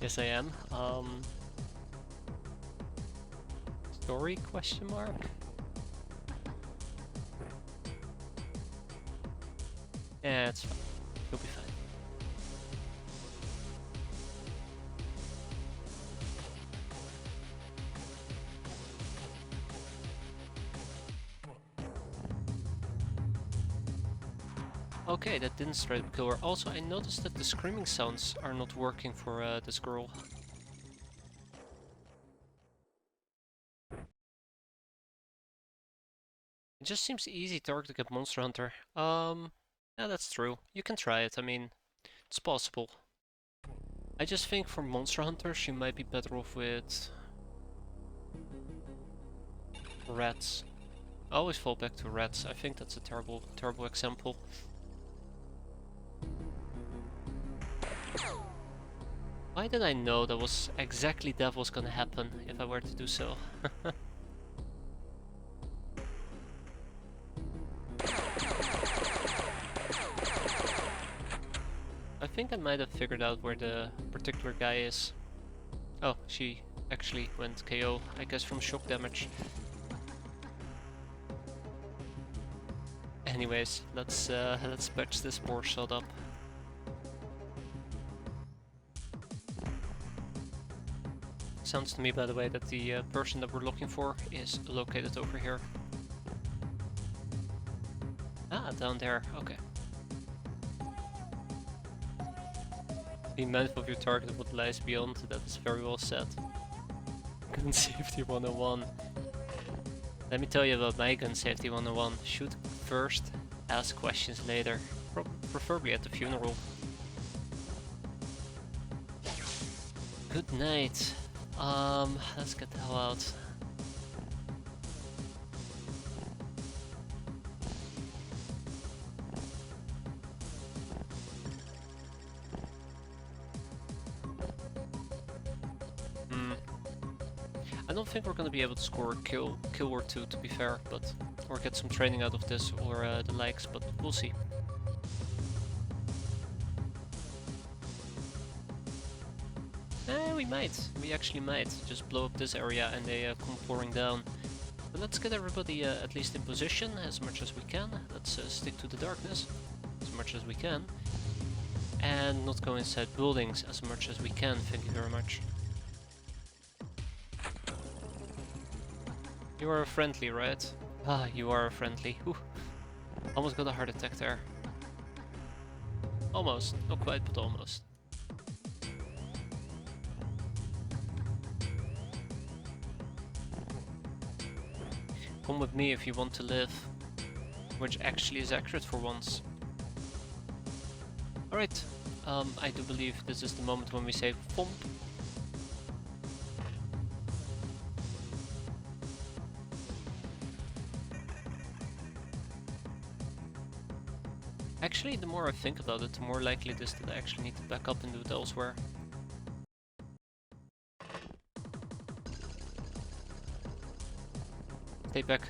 Yes I am. Story question mark? Yeah, it's fine. You'll be fine. Okay, that didn't straight up kill her. Also, I noticed that the screaming sounds are not working for this girl. It just seems easy targeting a Monster Hunter. Yeah, that's true. You can try it, I mean, it's possible. I just think for Monster Hunter, she might be better off with rats. I always fall back to rats. I think that's a terrible, terrible example. Why did I know that was exactly that was gonna happen if I were to do so? I think I might have figured out where the particular guy is. Oh, she actually went KO, I guess from shock damage. Anyways, let's patch this poor shot up. Sounds to me, by the way, that the person that we're looking for is located over here. Ah, down there, okay. Be mindful of your target of what lies beyond, that is very well said. Gun safety 101. Let me tell you about my gun safety 101. Shoot first, ask questions later. Preferably at the funeral. Good night. Let's get the hell out. I don't think we're gonna be able to score a kill or two, to be fair, but or get some training out of this, or the likes, but we'll see. We might. We actually might. Just blow up this area and they come pouring down. But let's get everybody at least in position as much as we can. Let's stick to the darkness as much as we can. And not go inside buildings as much as we can. Thank you very much. You are friendly, right? Ah, you are friendly. Whew. Almost got a heart attack there. Almost. Not quite, but almost. Come with me if you want to live. Which actually is accurate for once. Alright. I do believe this is the moment when we say thump. Actually, the more I think about it, the more likely it is that I actually need to back up and do it elsewhere. Stay back.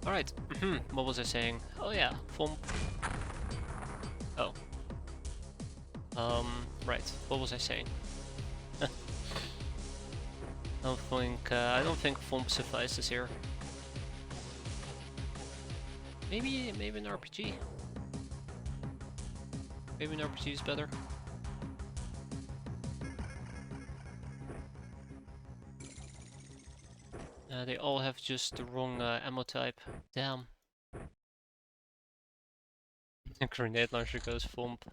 Alright, what was I saying? Oh yeah, thump. Oh. Right, what was I saying? I don't think thump suffices here. Maybe an RPG. Maybe an RPG is better. They all have just the wrong ammo type. Damn. A grenade launcher goes thump.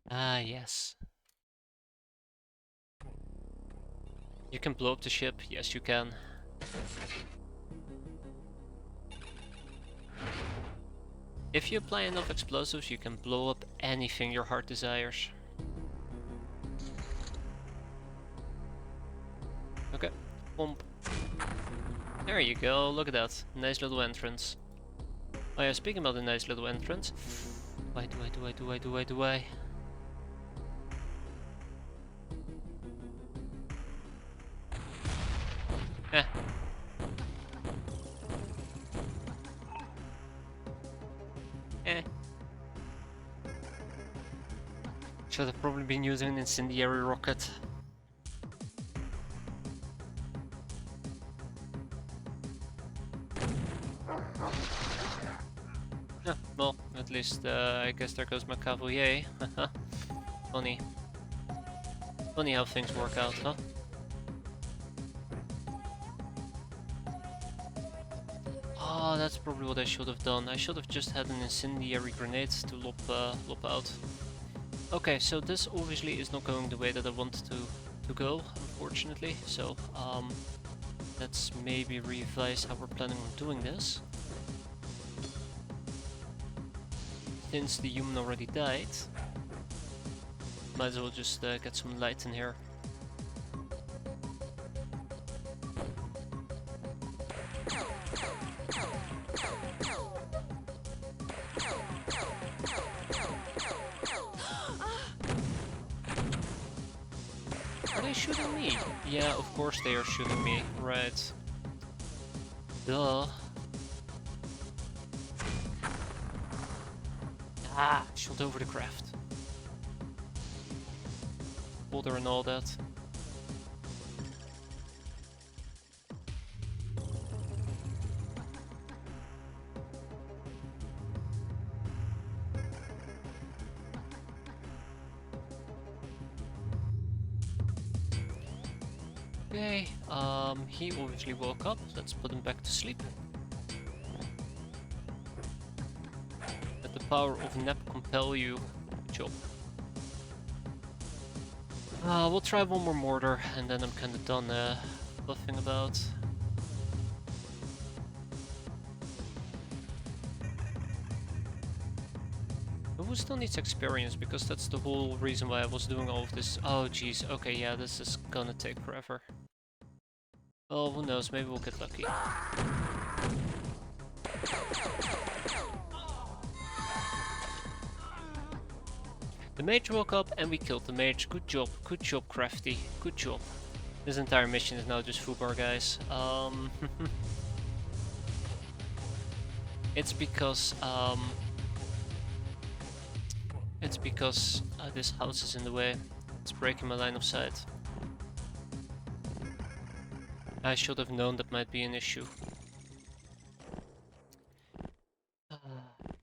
Ah, yes. You can blow up the ship. Yes, you can. If you apply enough explosives, you can blow up anything your heart desires. Okay, thump. There you go, look at that. Nice little entrance. Oh yeah, speaking about the nice little entrance. Why do I? Eh. Eh. Should have probably been using an incendiary rocket. Yeah, well, at least I guess there goes my cavalier. Funny. Funny how things work out, huh? Oh, that's probably what I should have done. I should have just had an incendiary grenade to lop out. Okay, so this obviously is not going the way that I want to go, unfortunately. So, let's maybe revise how we're planning on doing this. Since the human already died, might as well just get some light in here. Are they shooting me? Yeah, of course they are shooting me, right. Duh. Ah, shot over the craft. Water and all that. Okay, he obviously woke up. Let's put him back to sleep. Let the power of nap compel you. Good job. We'll try one more mortar and then I'm kinda done bluffing about. But who still needs experience, because that's the whole reason why I was doing all of this. Oh jeez, okay, yeah, this is gonna take forever. Well, who knows, maybe we'll get lucky. The mage woke up and we killed the mage. Good job, Crafty, good job. This entire mission is now just foobar, guys. It's because this house is in the way. It's breaking my line of sight. I should have known that might be an issue.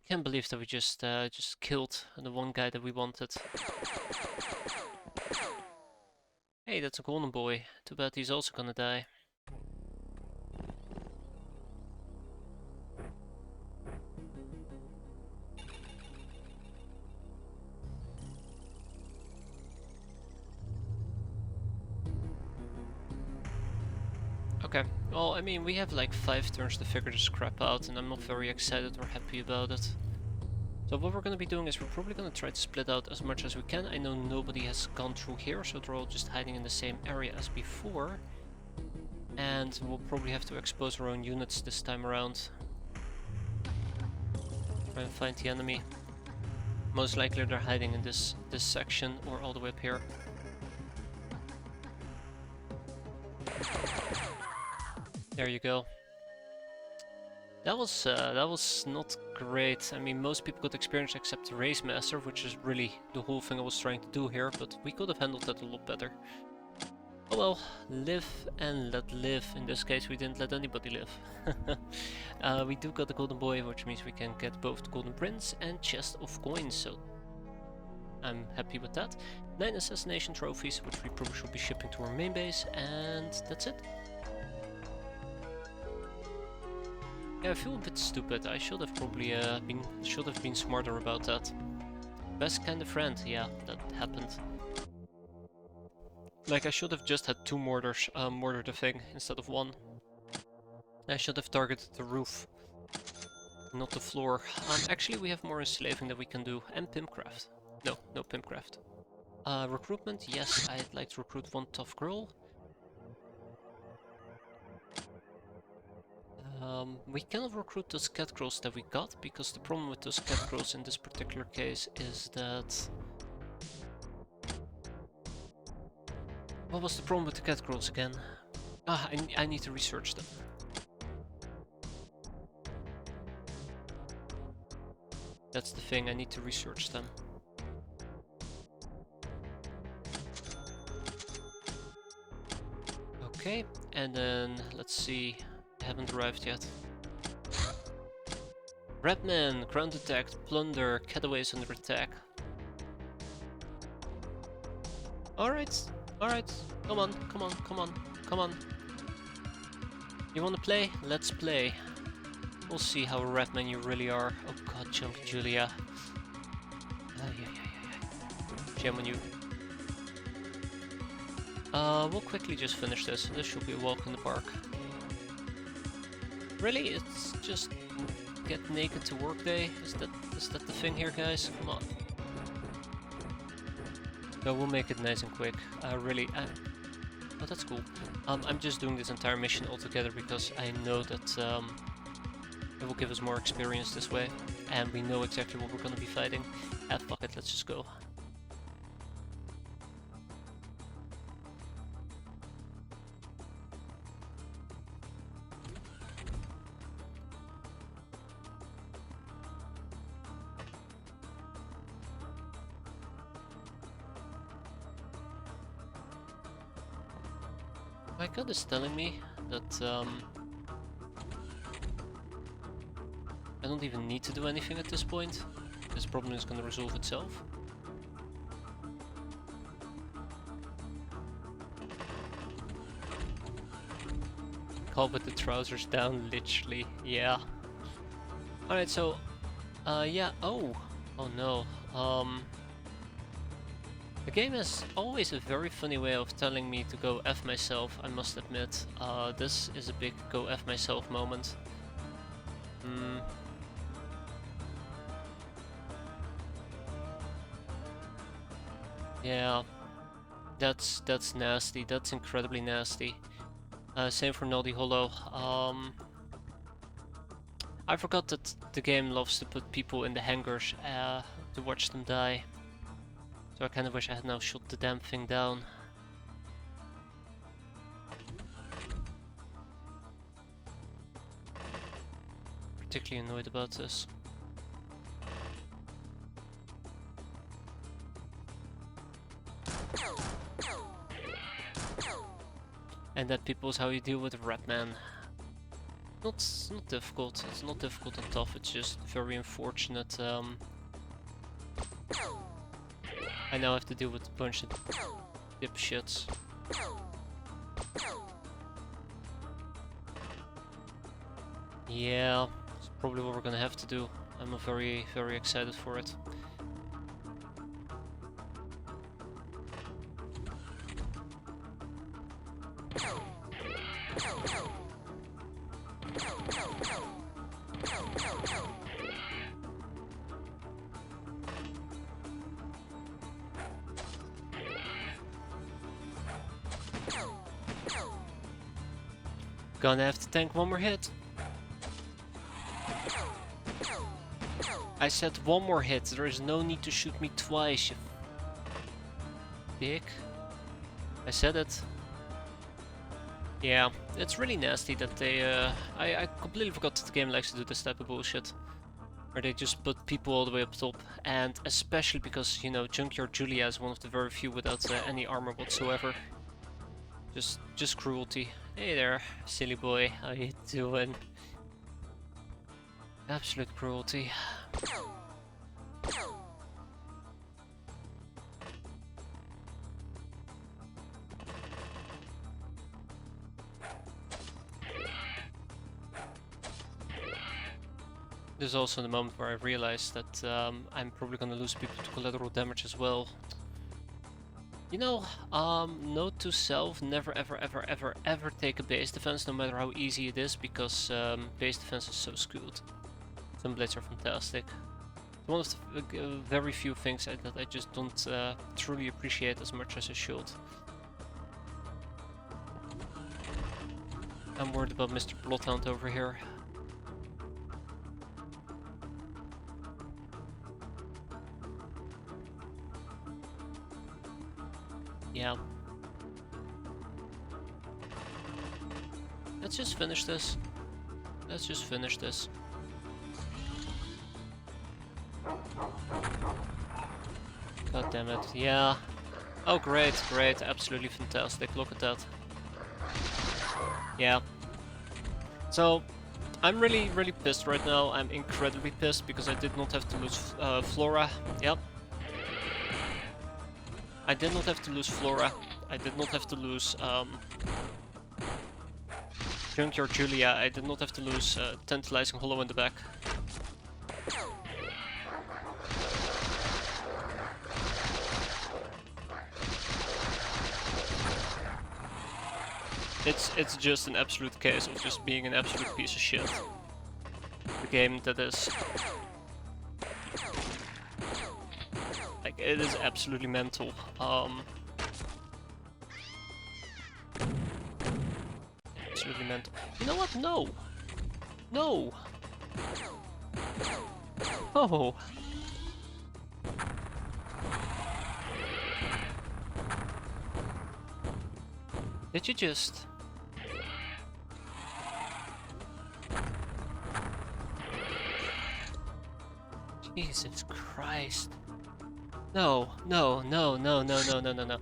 Can't believe that we just killed the one guy that we wanted. Hey, that's a golden boy. Too bad he's also gonna die. Okay, well, I mean, we have like 5 turns to figure this crap out, and I'm not very excited or happy about it. So what we're gonna be doing is we're probably gonna try to split out as much as we can. I know nobody has gone through here, so they're all just hiding in the same area as before. And we'll probably have to expose our own units this time around. Try and find the enemy. Most likely they're hiding in this section or all the way up here. There you go. That was not great. I mean, most people got experience except the Race Master, which is really the whole thing I was trying to do here, but we could have handled that a lot better. Oh well, live and let live. In this case, we didn't let anybody live. We do got the Golden Boy, which means we can get both the Golden Prince and chest of coins, so I'm happy with that. 9 assassination trophies, which we probably should be shipping to our main base, and that's it. Yeah, I feel a bit stupid. I should have probably been smarter about that. Best kind of friend, yeah, that happened. Like, I should have just had 2 mortars mortar the thing instead of 1. I should have targeted the roof, not the floor. Actually, we have more enslaving that we can do, and pimpcraft. No pimpcraft. Recruitment, yes, I'd like to recruit 1 tough girl. We cannot recruit those cat girls that we got, because the problem with those cat girls in this particular case is that... What was the problem with the cat girls again? Ah, I need to research them. That's the thing, I need to research them. Okay, and then let's see. I haven't arrived yet. Redman, ground attack, plunder, cataways under attack. Alright, come on. You wanna play? Let's play. We'll see how Redman you really are. Oh god, Jumpy Julia. Shame on you. We'll quickly just finish this. This should be a walk in the park. Really? It's just get naked to work day? Is that the thing here, guys? Come on. No, we'll make it nice and quick. Oh, that's cool. I'm just doing this entire mission altogether because I know that it will give us more experience this way, and we know exactly what we're gonna be fighting. Ah, fuck it, let's just go. My gut is telling me that I don't even need to do anything at this point. This problem is gonna resolve itself. Call with the trousers down, literally, yeah. Alright, so, yeah, oh no, the game has always a very funny way of telling me to go F myself, I must admit. This is a big go F myself moment. Yeah, that's nasty, that's incredibly nasty. Same for Noddy Hollow. I forgot that the game loves to put people in the hangars to watch them die. So I kind of wish I had now shot the damn thing down. particularly annoyed about this. And that, people, is how you deal with Ratman. Not difficult. It's not difficult and tough. It's just very unfortunate. I now have to deal with a bunch of dipshits. Yeah, it's probably what we're gonna have to do. I'm very excited for it. Gonna have to tank one more hit. I said one more hit. There is no need to shoot me twice, you dick. I said it. Yeah, it's really nasty that they, I completely forgot that the game likes to do this type of bullshit. Where they just put people all the way up top. And especially because, you know, Junkyard Julia is one of the very few without any armor whatsoever. Just cruelty. Hey there, silly boy, how you doing? Absolute cruelty. This is also the moment where I realized that I'm probably gonna lose people to collateral damage as well. You know, note to self, never ever take a base defense, no matter how easy it is, because base defense is so skewed. Some blades are fantastic. It's one of the very few things that I just don't truly appreciate as much as I should. I'm worried about Mr. Bloodhound over here. Yeah. Let's just finish this. Let's just finish this. God damn it. Yeah. Oh, great, great. Absolutely fantastic. Look at that. Yeah. So, I'm really pissed right now. I'm incredibly pissed because I did not have to lose Flora. Yep. I did not have to lose Flora. I did not have to lose Junkyard Julia. I did not have to lose Tantalizing Hollow in the back. It's just an absolute case of just being an absolute piece of shit. The game that is... like, it is absolutely mental. Absolutely mental. You know what? No! No! Oh! Did you just... Jesus Christ. No, no, no, no, no, no, no, no, no.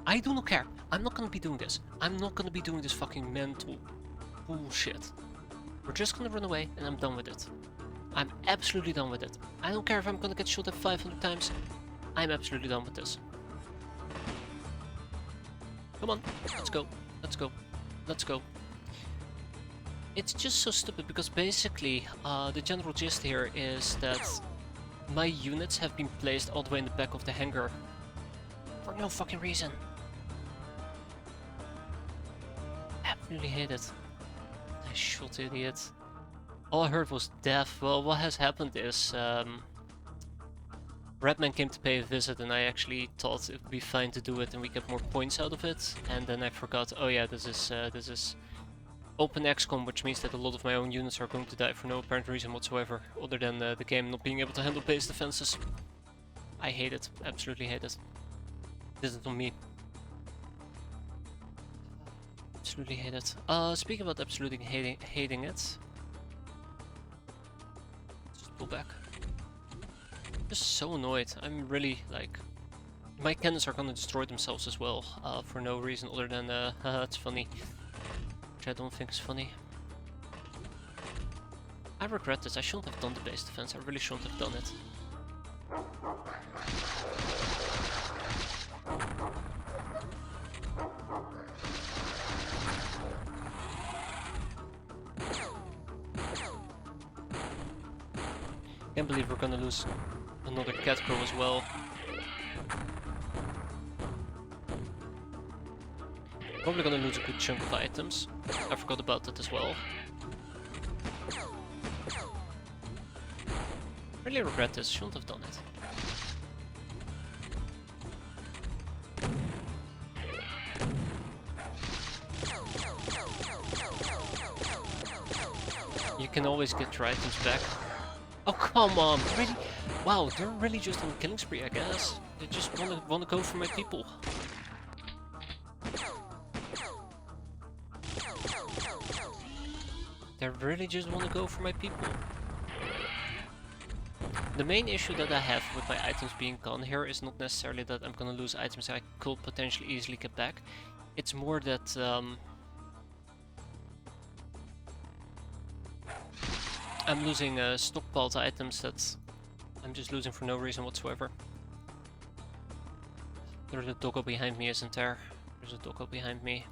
I do not care. I'm not gonna be doing this. I'm not gonna be doing this fucking mental bullshit. We're just gonna run away and I'm done with it. I'm absolutely done with it. I don't care if I'm gonna get shot at 500 times. I'm absolutely done with this. Come on, let's go, let's go, let's go. It's just so stupid because basically the general gist here is that my units have been placed all the way in the back of the hangar for no fucking reason. Absolutely hate it. I shot idiot. All I heard was death. Well, what has happened is Redman came to pay a visit and I actually thought it would be fine to do it and we get more points out of it. And then I forgot, oh yeah, this is open XCOM, which means that a lot of my own units are going to die for no apparent reason whatsoever, other than the game not being able to handle base defenses. I hate it, absolutely hate it. This is on me. Absolutely hate it. Speaking about absolutely hating it, pull back. Just so annoyed. I'm really like, my cannons are gonna destroy themselves as well, for no reason other than haha, it's funny, which I don't think is funny. I regret this. I shouldn't have done the base defense. I really shouldn't have done it. Can't believe we're gonna lose another cat crow as well. Probably gonna lose a good chunk of items. I forgot about that as well. Really regret this, shouldn't have done it. You can always get your items back. Oh come on, really? Wow, they're really just on a killing spree, I guess. They just wanna go for my people. They really just wanna go for my people. The main issue that I have with my items being gone here is not necessarily that I'm gonna lose items that I could potentially easily get back. It's more that I'm losing stockpiled items that I'm just losing for no reason whatsoever. There's a doggo behind me, isn't there? There's a doggo behind me.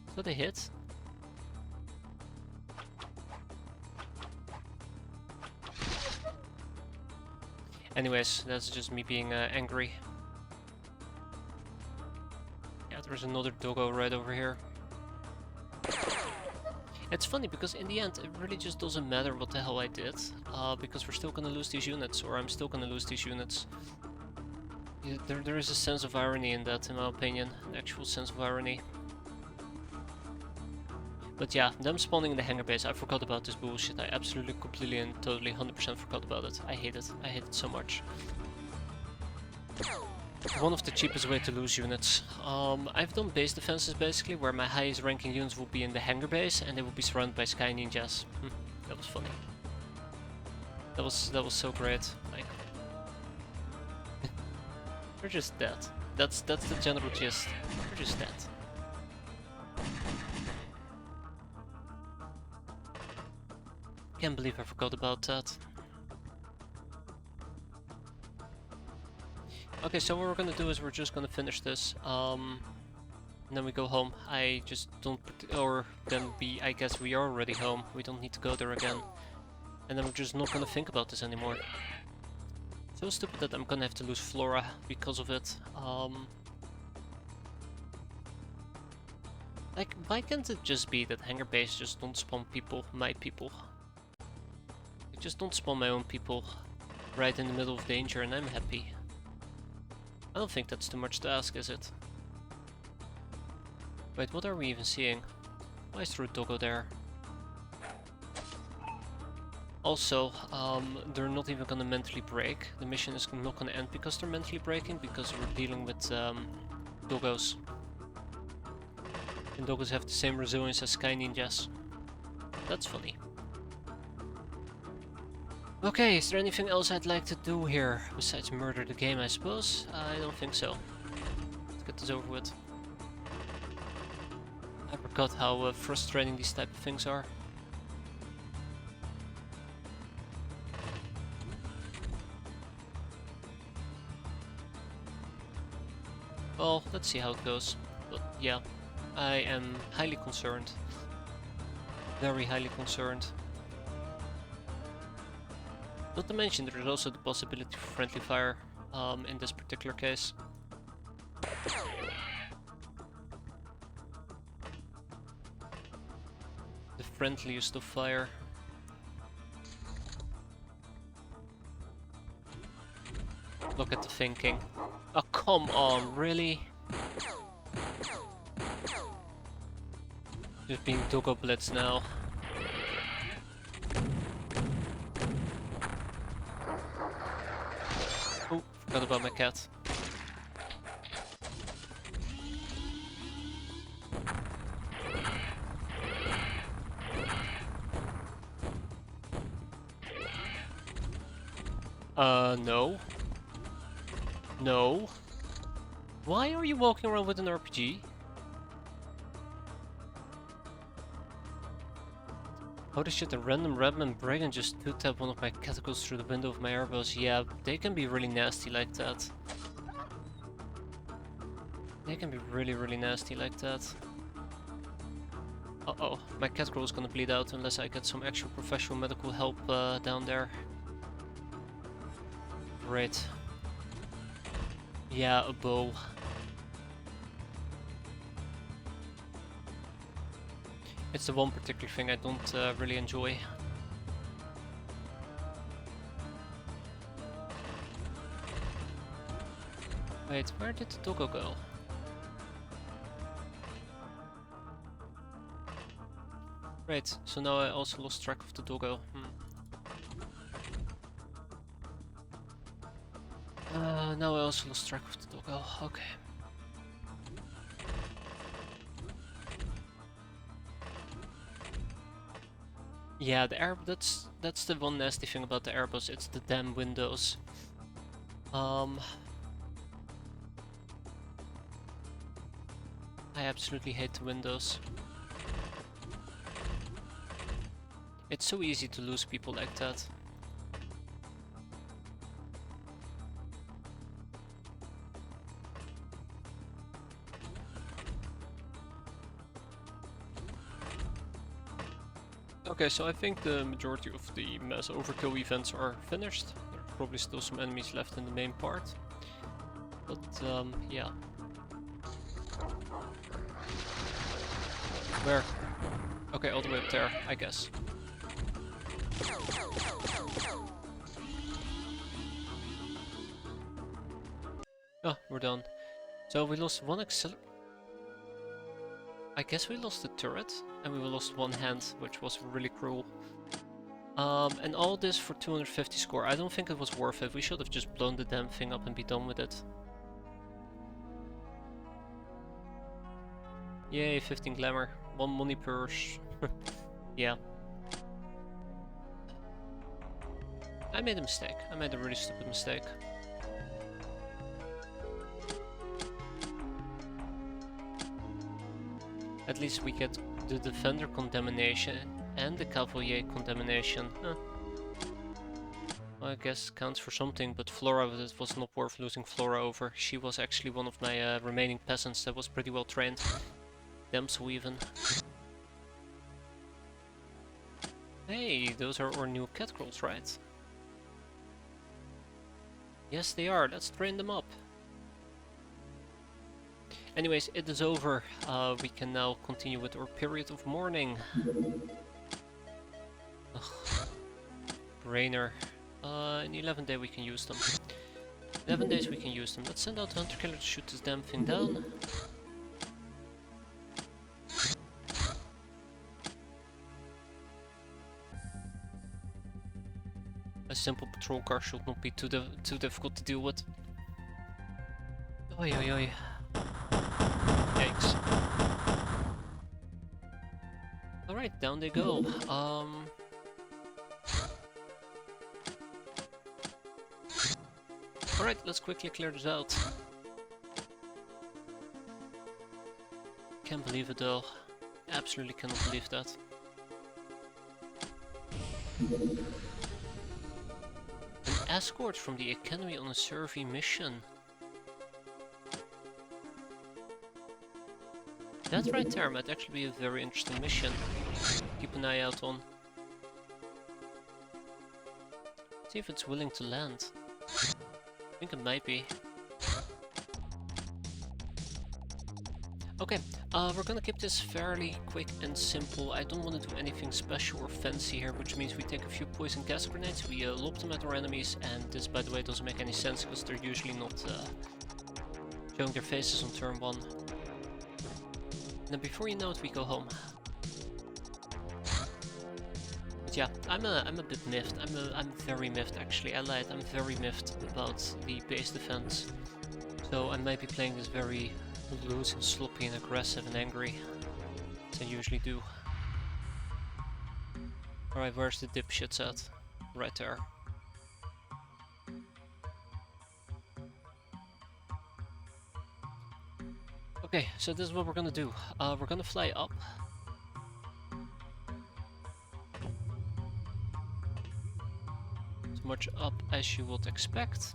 Is that a hit? Anyways, that's just me being angry. Yeah, there's another doggo right over here. It's funny because in the end it really just doesn't matter what the hell I did, because we're still gonna lose these units, or I'm still gonna lose these units. There is a sense of irony in that, in my opinion, an actual sense of irony. But yeah, them spawning in the hangar base, I forgot about this bullshit. I absolutely, completely and totally 100% forgot about it. I hate it. I hate it so much. One of the cheapest way to lose units. I've done base defenses basically, where my highest ranking units will be in the hangar base and they will be surrounded by sky ninjas. That was funny. That was so great. Like, they're just dead. That's the general gist. They're just dead. Can't believe I forgot about that. Okay, so what we're gonna do is we're just gonna finish this, and then we go home. I just don't, or then I guess we are already home. We don't need to go there again. And then we're just not gonna think about this anymore. So stupid that I'm gonna have to lose Flora because of it. Like, why can't it just be that hangar base just don't spawn people, my people? Just don't spawn my own people right in the middle of danger and I'm happy. I don't think that's too much to ask, is it? Wait, what are we even seeing? Why is there a doggo there? Also, they're not even gonna mentally break. The mission is not gonna end because they're mentally breaking, because we're dealing with doggos. And doggos have the same resilience as sky ninjas. That's funny. Okay, is there anything else I'd like to do here besides murder the game, I suppose? I don't think so. Let's get this over with. I forgot how frustrating these type of things are. Well, let's see how it goes. But yeah, I am highly concerned. Very highly concerned. Not to mention, there is also the possibility for friendly fire in this particular case. The friendliest of fire. Look at the thinking. Oh, come on, really? Just being doggo blitz now. Oh, forgot about my cat. No. No. Why are you walking around with an RPG? Holy shit, a random Redman Brigand just 2-tapped one of my catapults through the window of my airbus. Yeah, they can be really nasty like that. They can be really, really nasty like that. Uh-oh, my catapult is gonna bleed out unless I get some actual professional medical help down there. Great. Yeah, a bow. It's the one particular thing I don't really enjoy. Wait, where did the doggo go? Right, so now I also lost track of the doggo. Now I also lost track of the doggo. Okay. Yeah, the air. That's the one nasty thing about the airbus. It's the damn windows. I absolutely hate the windows. It's so easy to lose people like that. Okay, so I think the majority of the mass overkill events are finished. There's probably still some enemies left in the main part. But, yeah. Where? Okay, all the way up there, I guess. Oh, we're done. So we lost one I guess we lost the turret, and we lost one hand, which was really cruel. And all this for 250 score. I don't think it was worth it. We should have just blown the damn thing up and be done with it. Yay, 15 glamour. 1 money purse. Yeah. I made a mistake. I made a really stupid mistake. At least we get the defender condemnation and the cavalier condemnation. Huh. Well, I guess counts for something, but Flora, it was not worth losing Flora over. She was actually one of my remaining peasants that was pretty well trained. Damsel even. Hey, those are our new catcalls, right? Yes, they are. Let's train them up. Anyways, it is over. We can now continue with our period of mourning. Brainer. In 11 days we can use them. 11 days we can use them. Let's send out Hunter Killer to shoot this damn thing down. A simple patrol car should not be too difficult to deal with. Oi oi oi. Yikes. Alright, down they go. Alright, let's quickly clear this out. Can't believe it though. Absolutely cannot believe that. An escort from the Academy on a survey mission. That right there might actually be a very interesting mission. Keep an eye out on. See if it's willing to land. I think it might be. Okay, we're gonna keep this fairly quick and simple. I don't want to do anything special or fancy here, which means we take a few poison gas grenades, we lob them at our enemies, and this, by the way, doesn't make any sense because they're usually not showing their faces on turn 1. And then before you know it, we go home. But yeah, I'm a bit miffed. I'm very miffed actually. I lied. I'm very miffed about the base defense. So I might be playing this very loose and sloppy and aggressive and angry, as I usually do. Alright, where's the dipshits at? Right there. Okay, so this is what we're gonna do. We're gonna fly up. As much up as you would expect.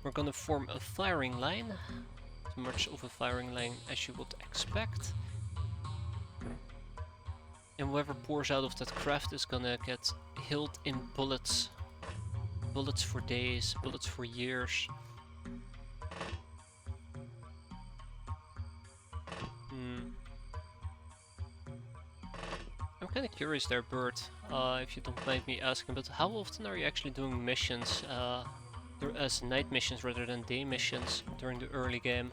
We're gonna form a firing line. As much of a firing line as you would expect. And whoever pours out of that craft is gonna get healed in bullets. Bullets for days, bullets for years. I'm kinda curious there, Bird, if you don't mind me asking, but how often are you actually doing missions as night missions rather than day missions during the early game?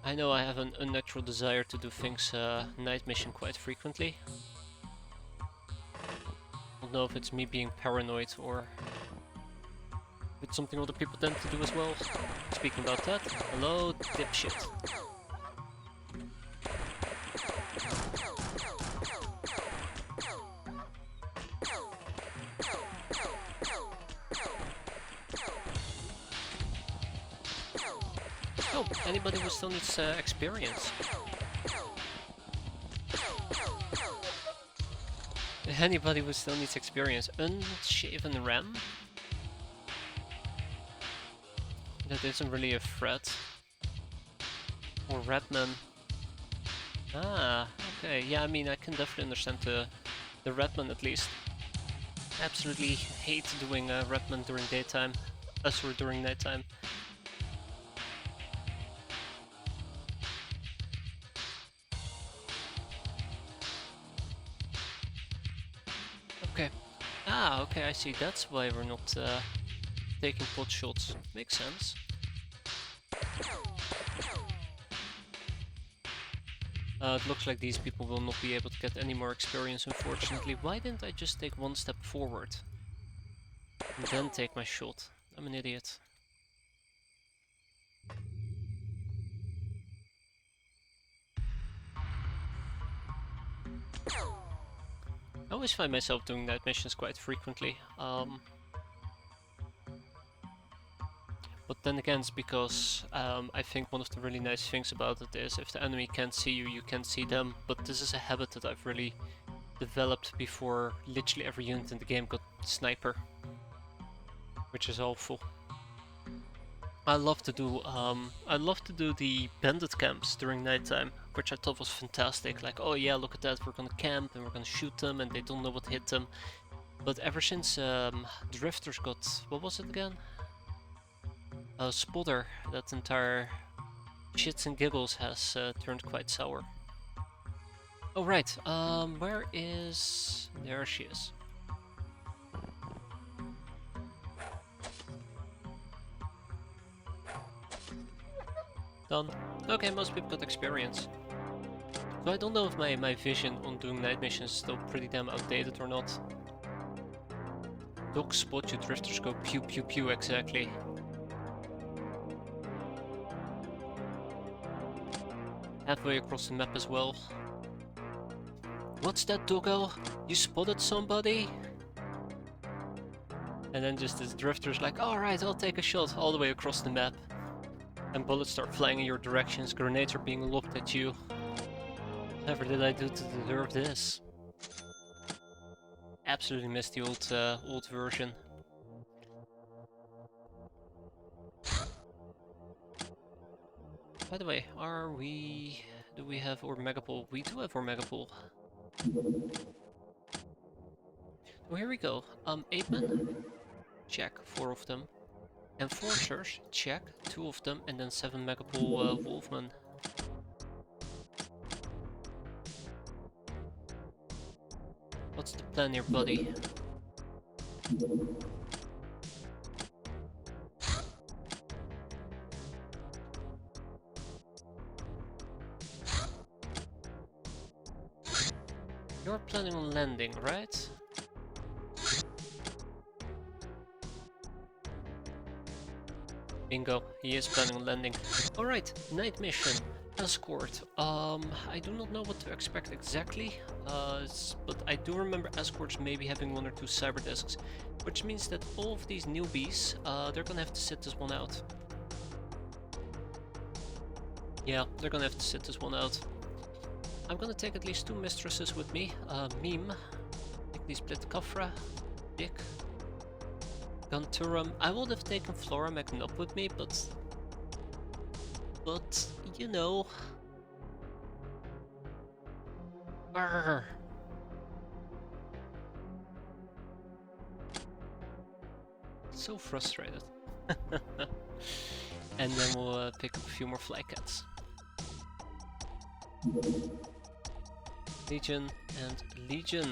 I know I have an unnatural desire to do things night mission quite frequently. I don't know if it's me being paranoid or it's something other people tend to do as well. Speaking about that, hello, dipshit. Oh, anybody who still needs experience? Anybody who still needs experience? Unshaven Ram? That isn't really a threat. Or Redman. Ah, okay. Yeah, I mean, I can definitely understand the Redman at least. Absolutely hate doing Redman during daytime. Or during nighttime. Okay. Ah, okay, I see. That's why we're not taking pot shots. Makes sense. It looks like these people will not be able to get any more experience, unfortunately. Why didn't I just take one step forward? And then take my shot? I'm an idiot. I always find myself doing night missions quite frequently. But then again, it's because I think one of the really nice things about it is if the enemy can't see you, you can't see them. But this is a habit that I've really developed before literally every unit in the game got sniper, which is awful. I love to do the bandit camps during nighttime, which I thought was fantastic. Like, oh yeah, look at that, we're gonna camp and we're gonna shoot them and they don't know what hit them. But ever since Drifters got, what was it again? Spotter, that entire shits and giggles has turned quite sour. Oh right, where is... There she is. Done. Okay, most people got experience. So I don't know if my vision on doing night missions is still pretty damn outdated or not. Dog spot you, drifters go pew pew pew, exactly. Halfway across the map as well. What's that, doggo? You spotted somebody? And then just this drifter's like, alright, I'll take a shot all the way across the map. And bullets start flying in your directions, grenades are being lobbed at you. Whatever did I do to deserve this? Absolutely missed the old version. By the way, do we have our Megapole? We do have our Megapole. Oh, here we go. 8 men? Check, 4 of them. Enforcers? Check, 2 of them. And then 7 Megapole Wolfmen. What's the plan here, buddy? You're planning on landing, right? Bingo, he is planning on landing. Alright, night mission. Escort. I do not know what to expect exactly, but I do remember escorts maybe having 1 or 2 cyber discs, which means that all of these newbies, they're gonna have to sit this one out. Yeah, they're gonna have to sit this one out. I'm gonna take at least 2 mistresses with me. Meme, Lickety Split Kafra, Dick, Gunturum. I would have taken Flora McNubb with me, but you know. Arrgh. So frustrated. And then we'll pick up a few more flycats. Legion and Legion.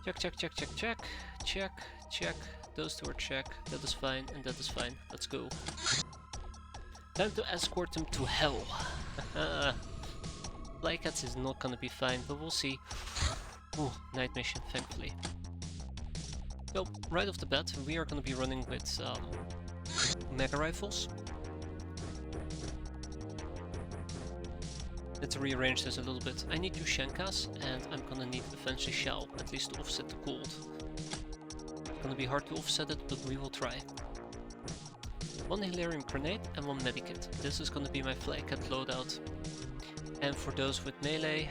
Check, check, check, check, check, check, check. Those two are check. That is fine, and that is fine. Let's go. Time to escort them to hell. Flycats is not gonna be fine, but we'll see. Ooh, night mission, thankfully. So, right off the bat, we are gonna be running with mega rifles. Let's rearrange this a little bit. I need 2 Shenkas, and I'm gonna need eventually Shell, at least to offset the cold. It's gonna be hard to offset it, but we will try. 1 Hilarium Grenade and 1 Medikit. This is gonna be my Flycat loadout. And for those with melee,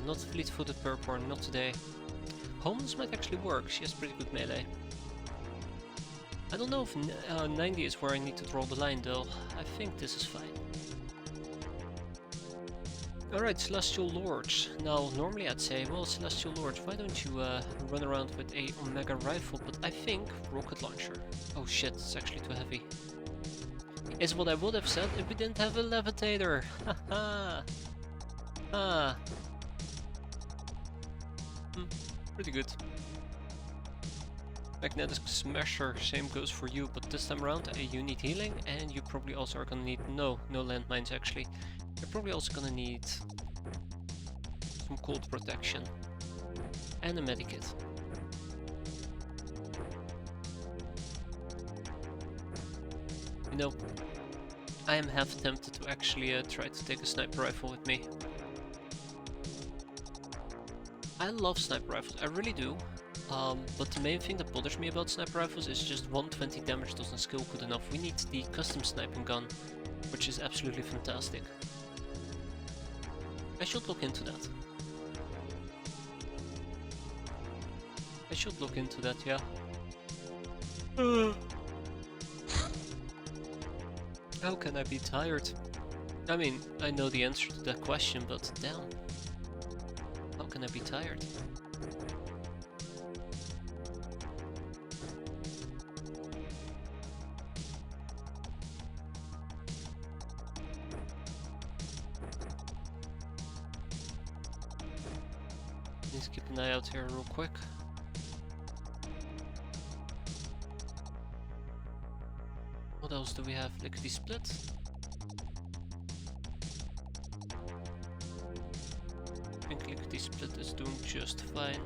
not Fleet-footed Purporn, not today. Homeless might actually work, she has pretty good melee. I don't know if 90 is where I need to draw the line though. I think this is fine. Alright, Celestial Lords. Now, normally I'd say, well, Celestial Lords, why don't you run around with a Omega Rifle, but I think Rocket Launcher. Oh shit, it's actually too heavy. Is what I would have said if we didn't have a Levitator. Haha. Ah. Pretty good. Magnetic Smasher, same goes for you, but this time around you need healing, and you probably also are gonna need... no landmines actually. You're probably also gonna need some cold protection and a medikit. You know, I am half tempted to actually try to take a sniper rifle with me. I love sniper rifles, I really do. But the main thing that bothers me about sniper rifles is just 120 damage doesn't scale good enough. We need the custom sniping gun, which is absolutely fantastic. I should look into that. I should look into that, yeah. How can I be tired? I mean, I know the answer to that question, but damn. How can I be tired? Let's keep an eye out here real quick. What else do we have? Lickety Split. I think Lickety Split is doing just fine.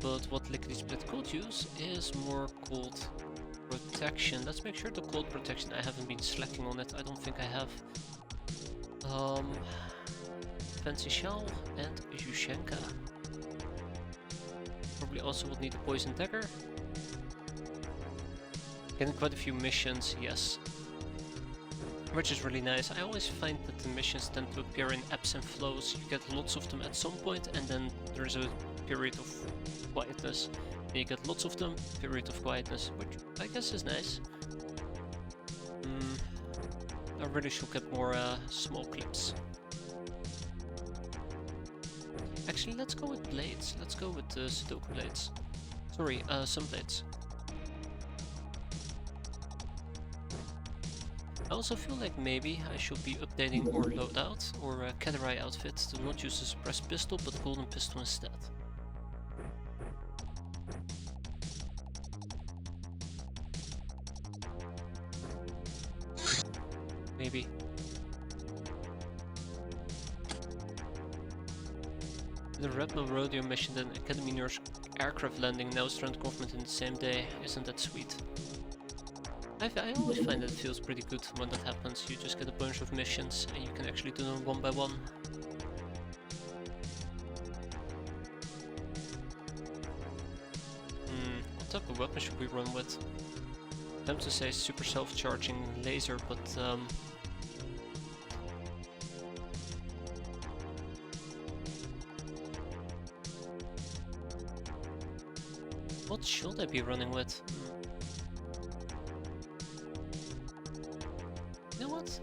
But what Lickety Split could use is more cold protection. Let's make sure the cold protection, I haven't been slacking on it. I don't think I have. Fancy Shell and Yushenka. Probably also would need a Poison Dagger. Getting quite a few missions, yes. Which is really nice. I always find that the missions tend to appear in ebbs and flows. You get lots of them at some point and then there's a period of quietness. And you get lots of them, period of quietness, which I guess is nice. I really should get more small clips. Actually, let's go with blades. Let's go with Sudoku blades. Sorry, some blades. I also feel like maybe I should be updating our loadout or Kaderai outfit to not use the suppressed pistol but golden pistol instead. Maybe. The Red Bull Rodeo mission, then Academy Nurse aircraft landing, now strand government in the same day. Isn't that sweet? I always find that it feels pretty good when that happens. You just get a bunch of missions and you can actually do them one by one. What type of weapon should we run with? I'm tempted to say super self-charging laser, but what should I be running with? You know what?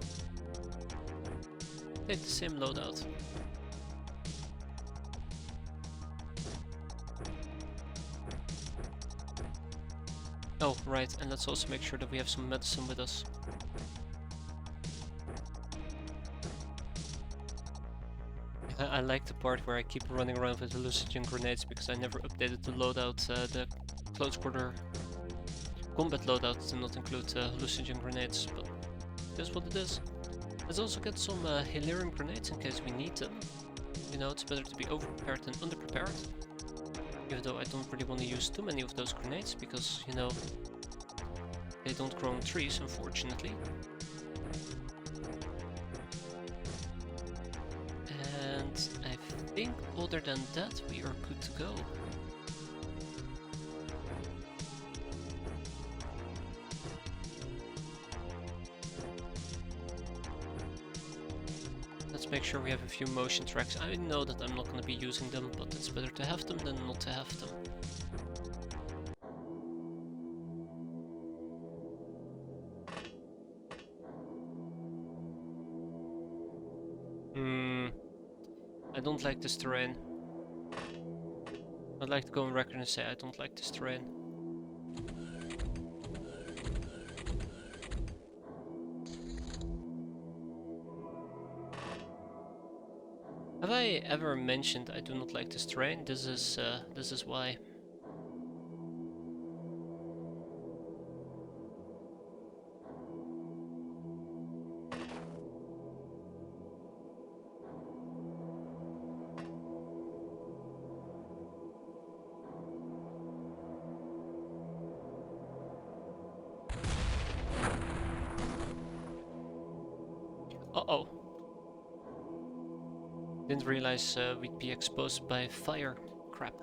Take the same loadout. Oh, right, and let's also make sure that we have some medicine with us. I like the part where I keep running around with hallucinogen grenades because I never updated the loadout, the close quarter combat loadout to not include hallucinogen grenades, but it is what it is. Let's also get some Hilarium grenades in case we need them. You know, it's better to be over-prepared than under-prepared. Even though I don't really want to use too many of those grenades, because, you know, they don't grow on trees, unfortunately. And I think other than that, we are good to go. Let's make sure we have a few motion tracks. I know that I'm not going to be using them, but it's better to have them than not to have them. I don't like this terrain. I'd like to go on record and say I don't like this terrain. Have I ever mentioned I do not like this terrain? This is why. Uh-oh. Didn't realize we'd be exposed by fire. Crap.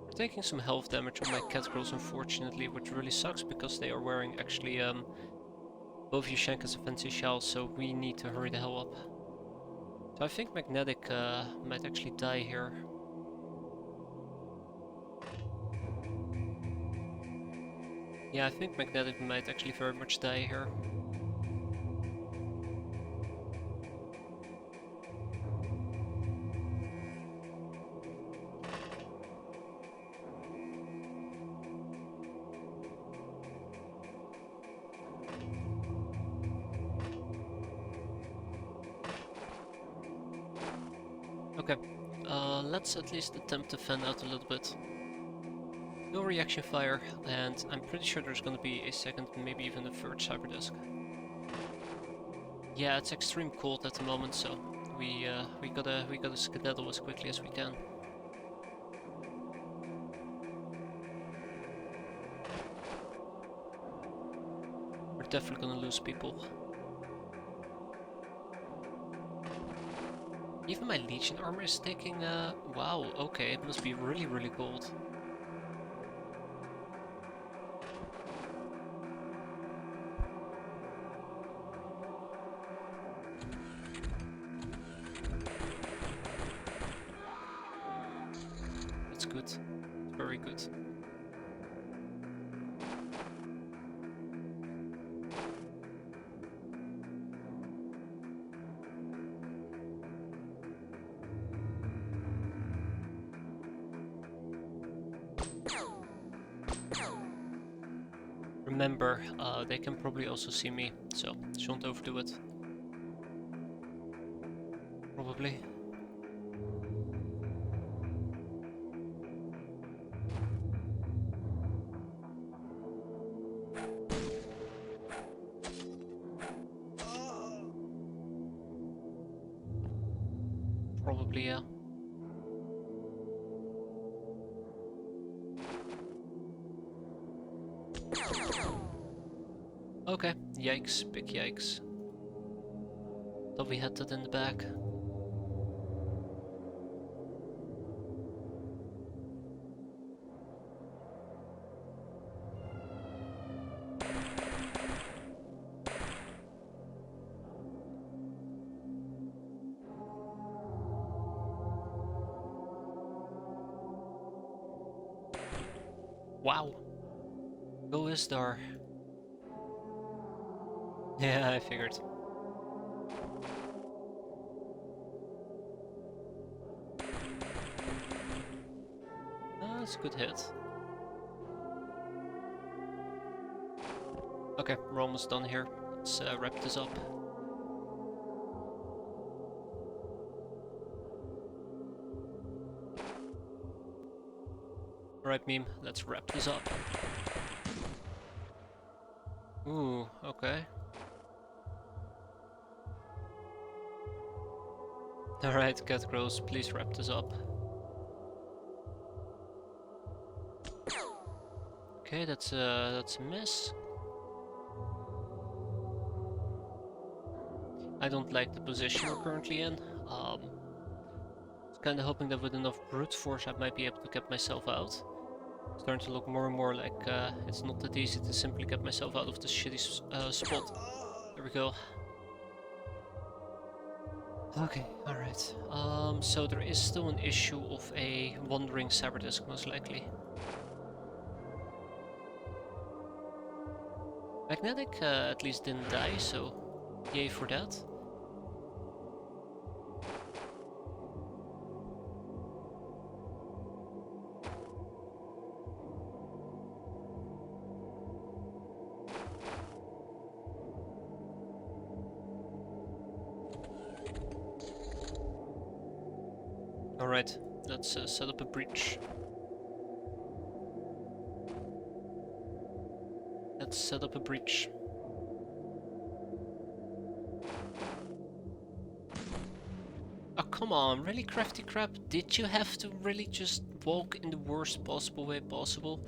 We're taking some health damage on my cat girls, unfortunately, which really sucks because they are wearing actually both Yushenka's and Fancy Shells, so we need to hurry the hell up. So I think Magnetic might actually die here. Yeah, I think Magnetic might actually very much die here. Okay, let's at least attempt to fan out a little bit. No reaction fire, and I'm pretty sure there's gonna be a second, maybe even a third cyber desk. Yeah, it's extreme cold at the moment, so we gotta skedaddle as quickly as we can. We're definitely gonna lose people. Even my Legion armor is taking, wow, okay, it must be really, really cold. That's good. Very good. Remember, they can probably also see me, so shouldn't overdo it. Probably. Probably, yeah. Okay, yikes, big yikes. Thought we had that in the back. Wow. Go Isdar. Yeah, I figured. That's a good hit. Okay, we're almost done here. Let's wrap this up. Alright, meme, let's wrap this up. Ooh, okay. Alright, Cat Gross, please wrap this up. Okay, that's a miss. I don't like the position we're currently in. I was kinda hoping that with enough brute force I might be able to get myself out. It's starting to look more and more like it's not that easy to simply get myself out of this shitty spot. There we go. Okay, alright. So there is still an issue of a wandering Cyberdisc, most likely. Magnetic at least didn't die, so yay for that. Alright, let's set up a breach. Let's set up a breach. Oh, come on, really, Crafty Crab? Did you have to really just walk in the worst possible way possible?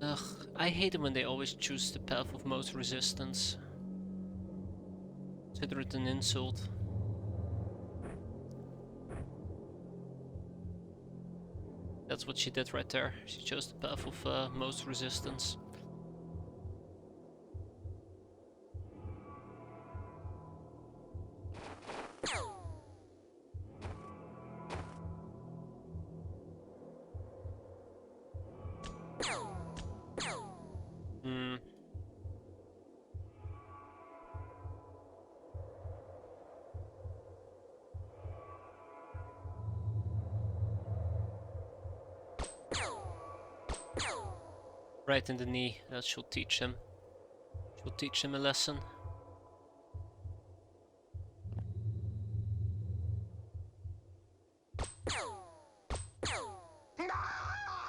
Ugh, I hate it when they always choose the path of most resistance. Consider it an insult. That's what she did right there. She chose the path of most resistance. Hmm. Right in the knee. That should teach him. Should teach him a lesson.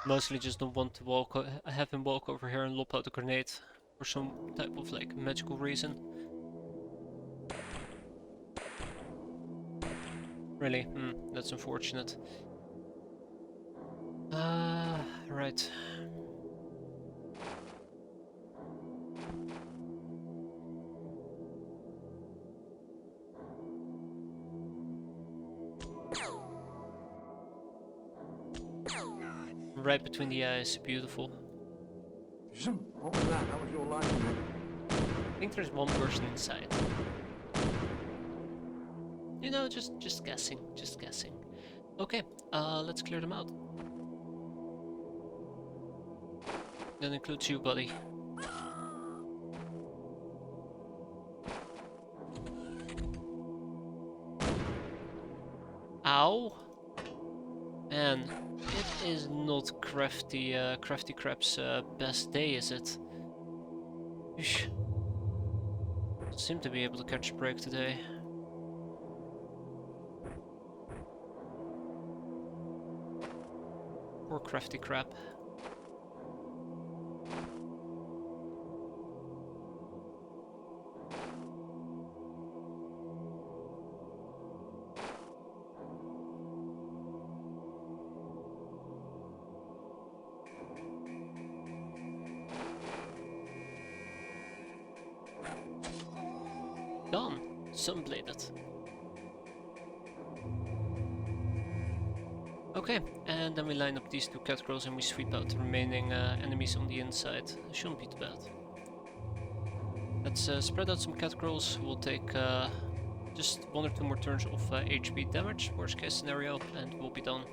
Mostly just don't want to have him walk over here and lop out a grenade for some type of like magical reason. Really? That's unfortunate. Right. Right between the eyes, beautiful. What was that? That was your line. I think there's one person inside. You know, just guessing, just guessing. Okay, let's clear them out. That includes you, buddy. Ow! Man, it is not Crafty Crab's best day, is it? Eesh. Seem to be able to catch a break today. Poor Crafty Crab. Sunbladed. Okay, and then we line up these two cat girls and we sweep out the remaining enemies on the inside. Shouldn't be too bad. Let's spread out some cat girls. We'll take just 1 or 2 more turns of HP damage, worst case scenario, and we'll be done.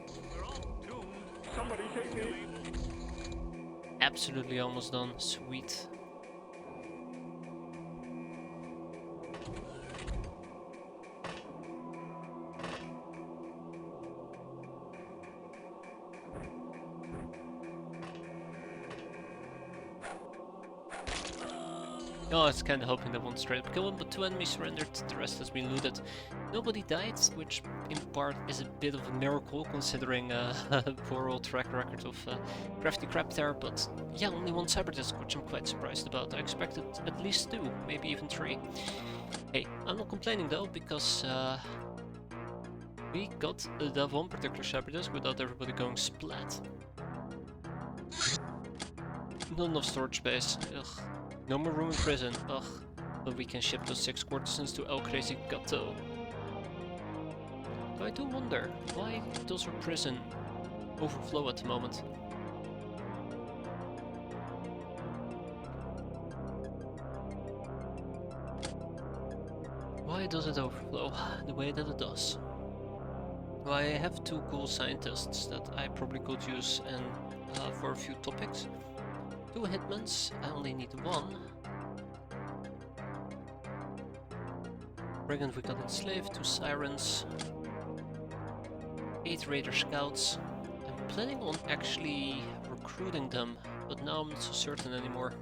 Somebody take me. Absolutely almost done. Sweet. Oh, I was kinda hoping that one straight up kill him, but 2 enemies surrendered, the rest has been looted. Nobody died, which in part is a bit of a miracle considering poor old track record of crafty crap there, but yeah, only 1 cyber-disc, which I'm quite surprised about. I expected at least 2, maybe even 3. Hey, I'm not complaining though, because we got that one particular cyber-disc without everybody going splat. Not enough storage space, ugh. No more room in prison, ugh. But we can ship those 6 courtesans to El Crazy Gato. Though I do wonder, why does our prison overflow at the moment? Why does it overflow the way that it does? Well, I have 2 cool scientists that I probably could use for a few topics. 2 hitmans, I only need 1. Brigand we got enslaved, 2 sirens, 8 raider scouts. I'm planning on actually recruiting them, but now I'm not so certain anymore.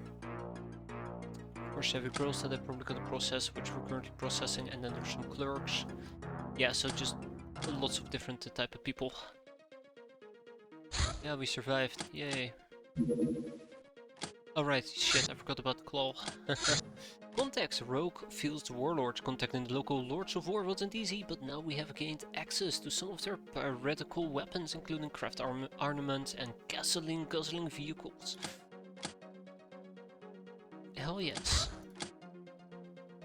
Of course, heavy girls that I probably gotta process, which we're currently processing, and then there's some clerks. Yeah, so just lots of different type of people. Yeah, we survived, yay. Alright, shit, I forgot about the claw. Contacts Rogue Fields Warlords. Contacting the local Lords of War wasn't easy, but now we have gained access to some of their piratical weapons, including craft armaments and gasoline-guzzling vehicles. Hell yes.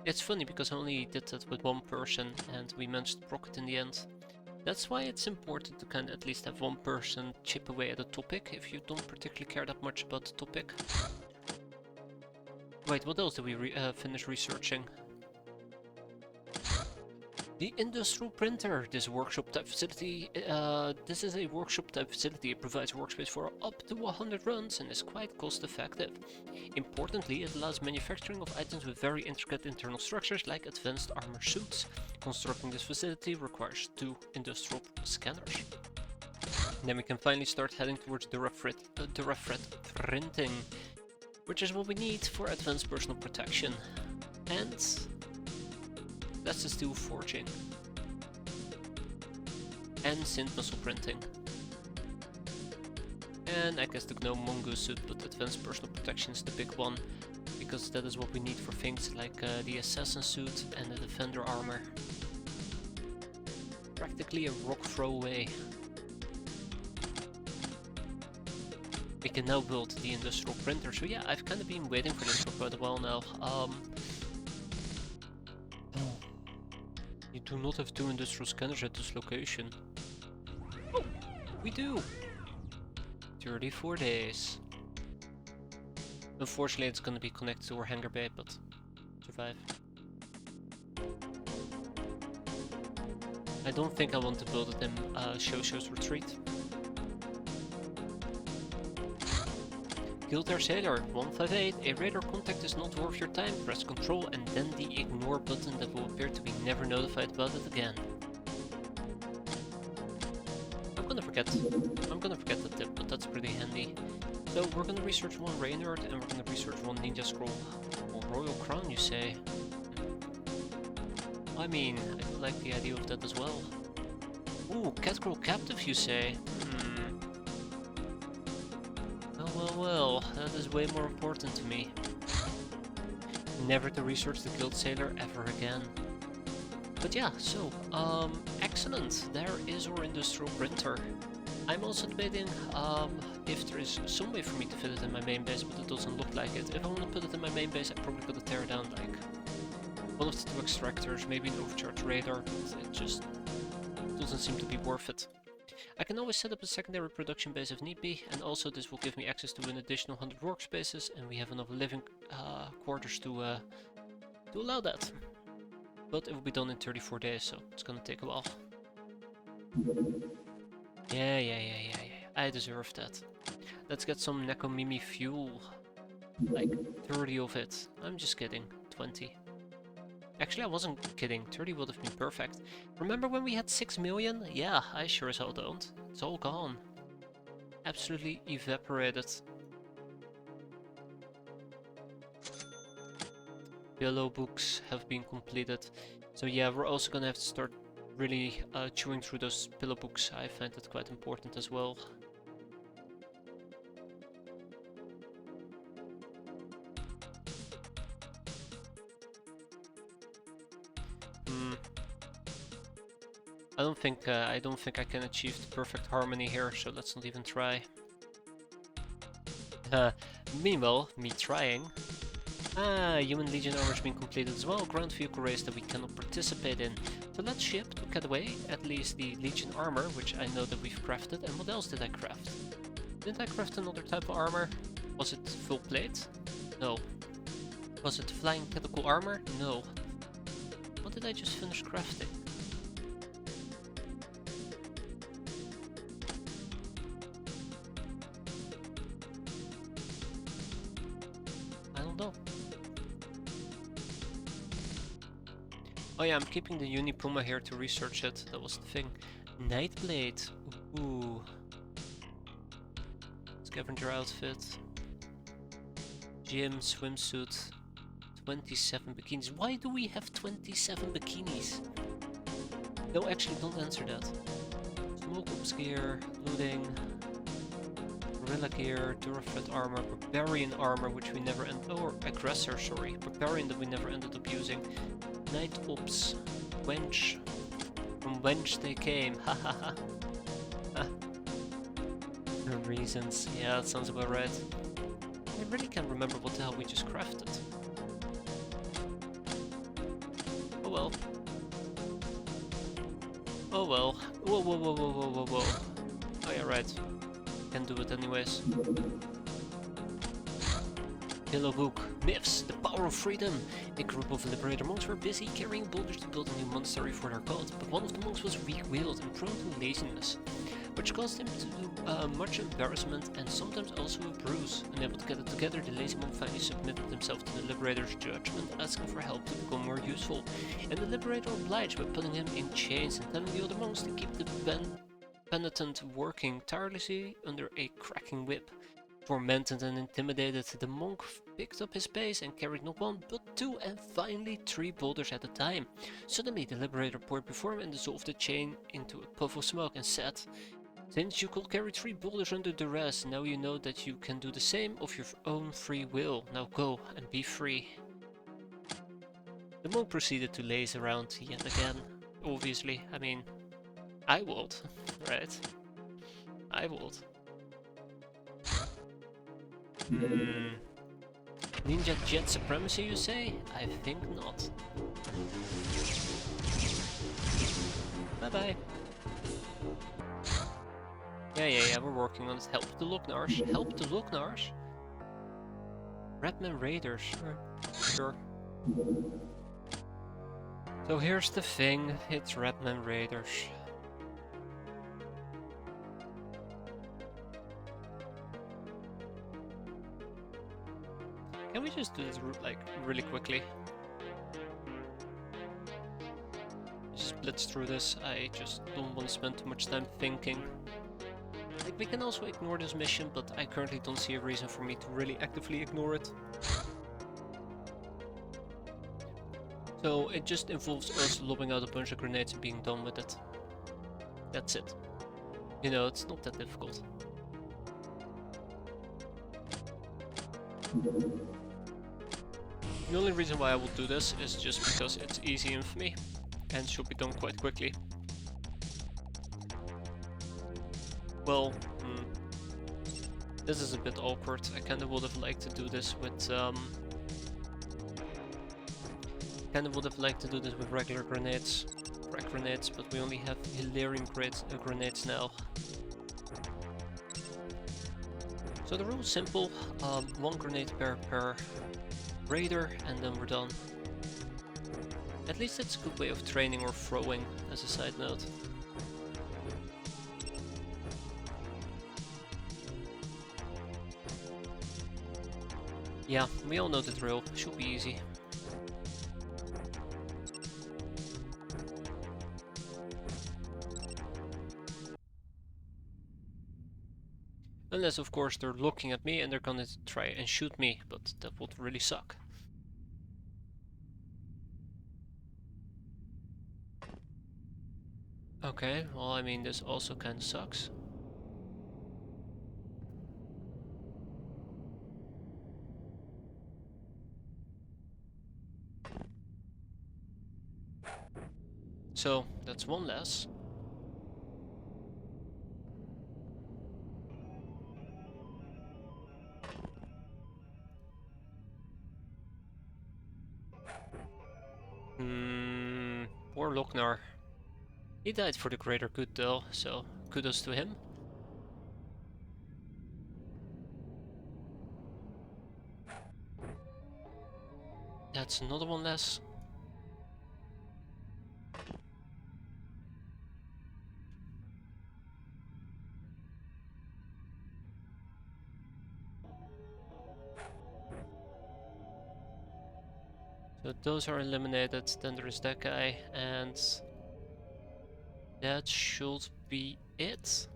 It's funny because I only did that with 1 person and we managed to proc it in the end. That's why it's important to kind of at least have 1 person chip away at a topic if you don't particularly care that much about the topic. Wait, what else did we finish researching? The industrial printer. This workshop type facility. This is a workshop type facility. It provides workspace for up to 100 runs and is quite cost effective. Importantly, it allows manufacturing of items with very intricate internal structures like advanced armor suits. Constructing this facility requires 2 industrial scanners. Then we can finally start heading towards the Durafret printing, which is what we need for advanced personal protection. And that's the steel forging. And synth muscle printing. And I guess the gnome mongoose suit, but advanced personal protection is the big one, because that is what we need for things like the assassin suit and the defender armor. Practically a rock throwaway. We can now build the industrial printer, so yeah, I've kind of been waiting for this for quite a while now. You do not have 2 industrial scanners at this location. Oh, we do! 34 days. Unfortunately, it's gonna be connected to our hangar bay, but survive. I don't think I want to build it in Shosho's retreat. Guild Air Sailor 158. A radar contact is not worth your time. Press Control and then the ignore button that will appear to be never notified about it again. I'm gonna forget the tip, but that's pretty handy. So we're gonna research 1 Reynard and we're gonna research 1 Ninja Scroll. Or Royal Crown, you say? I mean, I like the idea of that as well. Ooh, Catgirl Captive, you say? Well, that is way more important to me. Never to research the Guild Sailor ever again. But yeah, so, excellent. There is our industrial printer. I'm also debating if there is some way for me to fit it in my main base, but it doesn't look like it. If I want to put it in my main base, I probably gotta tear down like one of the two extractors, maybe an overcharge radar, but it just doesn't seem to be worth it. I can always set up a secondary production base if need be, and also this will give me access to an additional 100 workspaces, and we have enough living quarters to allow that. But it will be done in 34 days, so it's gonna take a while. Yeah. I deserve that. Let's get some Gimme fuel. Like 30 of it. I'm just kidding. 20. Actually, I wasn't kidding. 30 would have been perfect. Remember when we had 6 million? Yeah, I sure as hell don't. It's all gone. Absolutely evaporated. Pillow books have been completed. So yeah, we're also gonna have to start really chewing through those pillow books. I find that quite important as well. I don't think I can achieve the perfect harmony here, so let's not even try. Meanwhile, me trying. Human Legion armor has been completed as well. Ground vehicle race that we cannot participate in. So let's ship to Cataway at least the Legion armor, which I know that we've crafted. And what else did I craft? Didn't I craft another type of armor? Was it full plate? No. Was it flying tactical armor? No. What did I just finish crafting? I don't know. Oh yeah, I'm keeping the Unipuma here to research it. That was the thing. Nightblade. Ooh. Scavenger outfit. Gym swimsuit. 27 bikinis. Why do we have 27 bikinis? No, actually, don't answer that. Smoke ops gear, looting, gorilla gear, Durafred armor, barbarian armor, which we never or aggressor, sorry, barbarian that we never ended up using. Night ops, wench. From wench they came, hahaha. The reasons, yeah, that sounds about right. I really can't remember what the hell we just crafted. Oh well. Oh well. Whoa. Oh yeah, right. Can do it anyways. Pillow book. Myths. The power of freedom. A group of liberator monks were busy carrying boulders to build a new monastery for their god, but one of the monks was weak-willed and prone to laziness, which caused him to do much embarrassment and sometimes also a bruise. Unable to get it together, the lazy monk finally submitted himself to the liberator's judgment, asking for help to become more useful, and the liberator obliged by putting him in chains and telling the other monks to keep the penitent working tirelessly under a cracking whip. Tormented and intimidated, the monk picked up his pace and carried not one, but 2 and finally 3 boulders at a time. Suddenly the liberator poured before him and dissolved the chain into a puff of smoke and said, "Since you could carry 3 boulders under duress, now you know that you can do the same of your own free will. Now go and be free." The monk proceeded to laze around yet again. Obviously, I mean, I would, right? I would. Ninja jet supremacy, you say? I think not. Bye-bye. Yeah, we're working on it. Help the Locknars. Help the Locknars? Redman Raiders. Sure. So here's the thing. It's Redman Raiders. Can we just do this route like really quickly? Just blitz through this. I just don't want to spend too much time thinking. Like, we can also ignore this mission, but I currently don't see a reason for me to really actively ignore it. So it just involves us lobbing out a bunch of grenades and being done with it. That's it. You know, it's not that difficult. The only reason why I will do this is just because it's easy infamy and should be done quite quickly. Well, this is a bit awkward. I kinda would have liked to do this with Kinda would have liked to do this with regular grenades, frag grenades, but we only have Hilarium grenades now. So the rule is simple, one grenade per raider, and then we're done. At least it's a good way of training or throwing, as a side note. Yeah, we all know the drill, should be easy. Unless of course they're looking at me and they're gonna try and shoot me, but that would really suck. Okay, well I mean this also kinda sucks. So, that's one less. Poor Loknar. He died for the greater good though, so kudos to him. That's another one less. So those are eliminated, then there is that guy, and that should be it.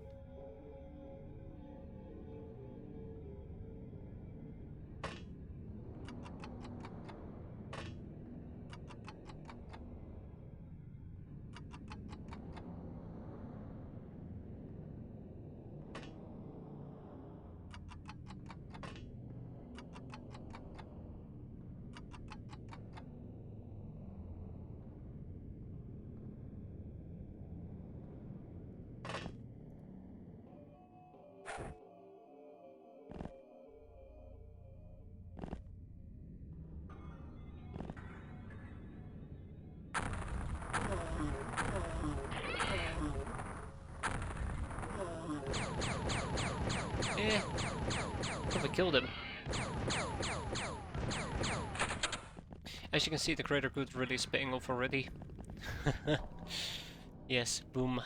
Eh, probably killed him. As you can see, the greater good really is paying off already. Yes, boom.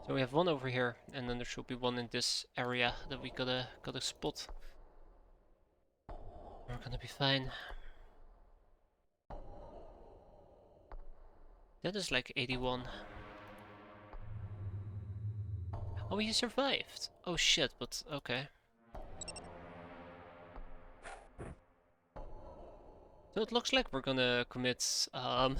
So we have one over here, and then there should be one in this area that we gotta spot. We're gonna be fine. That is like 81. Oh, he survived! Oh shit, but okay. So it looks like we're gonna commit a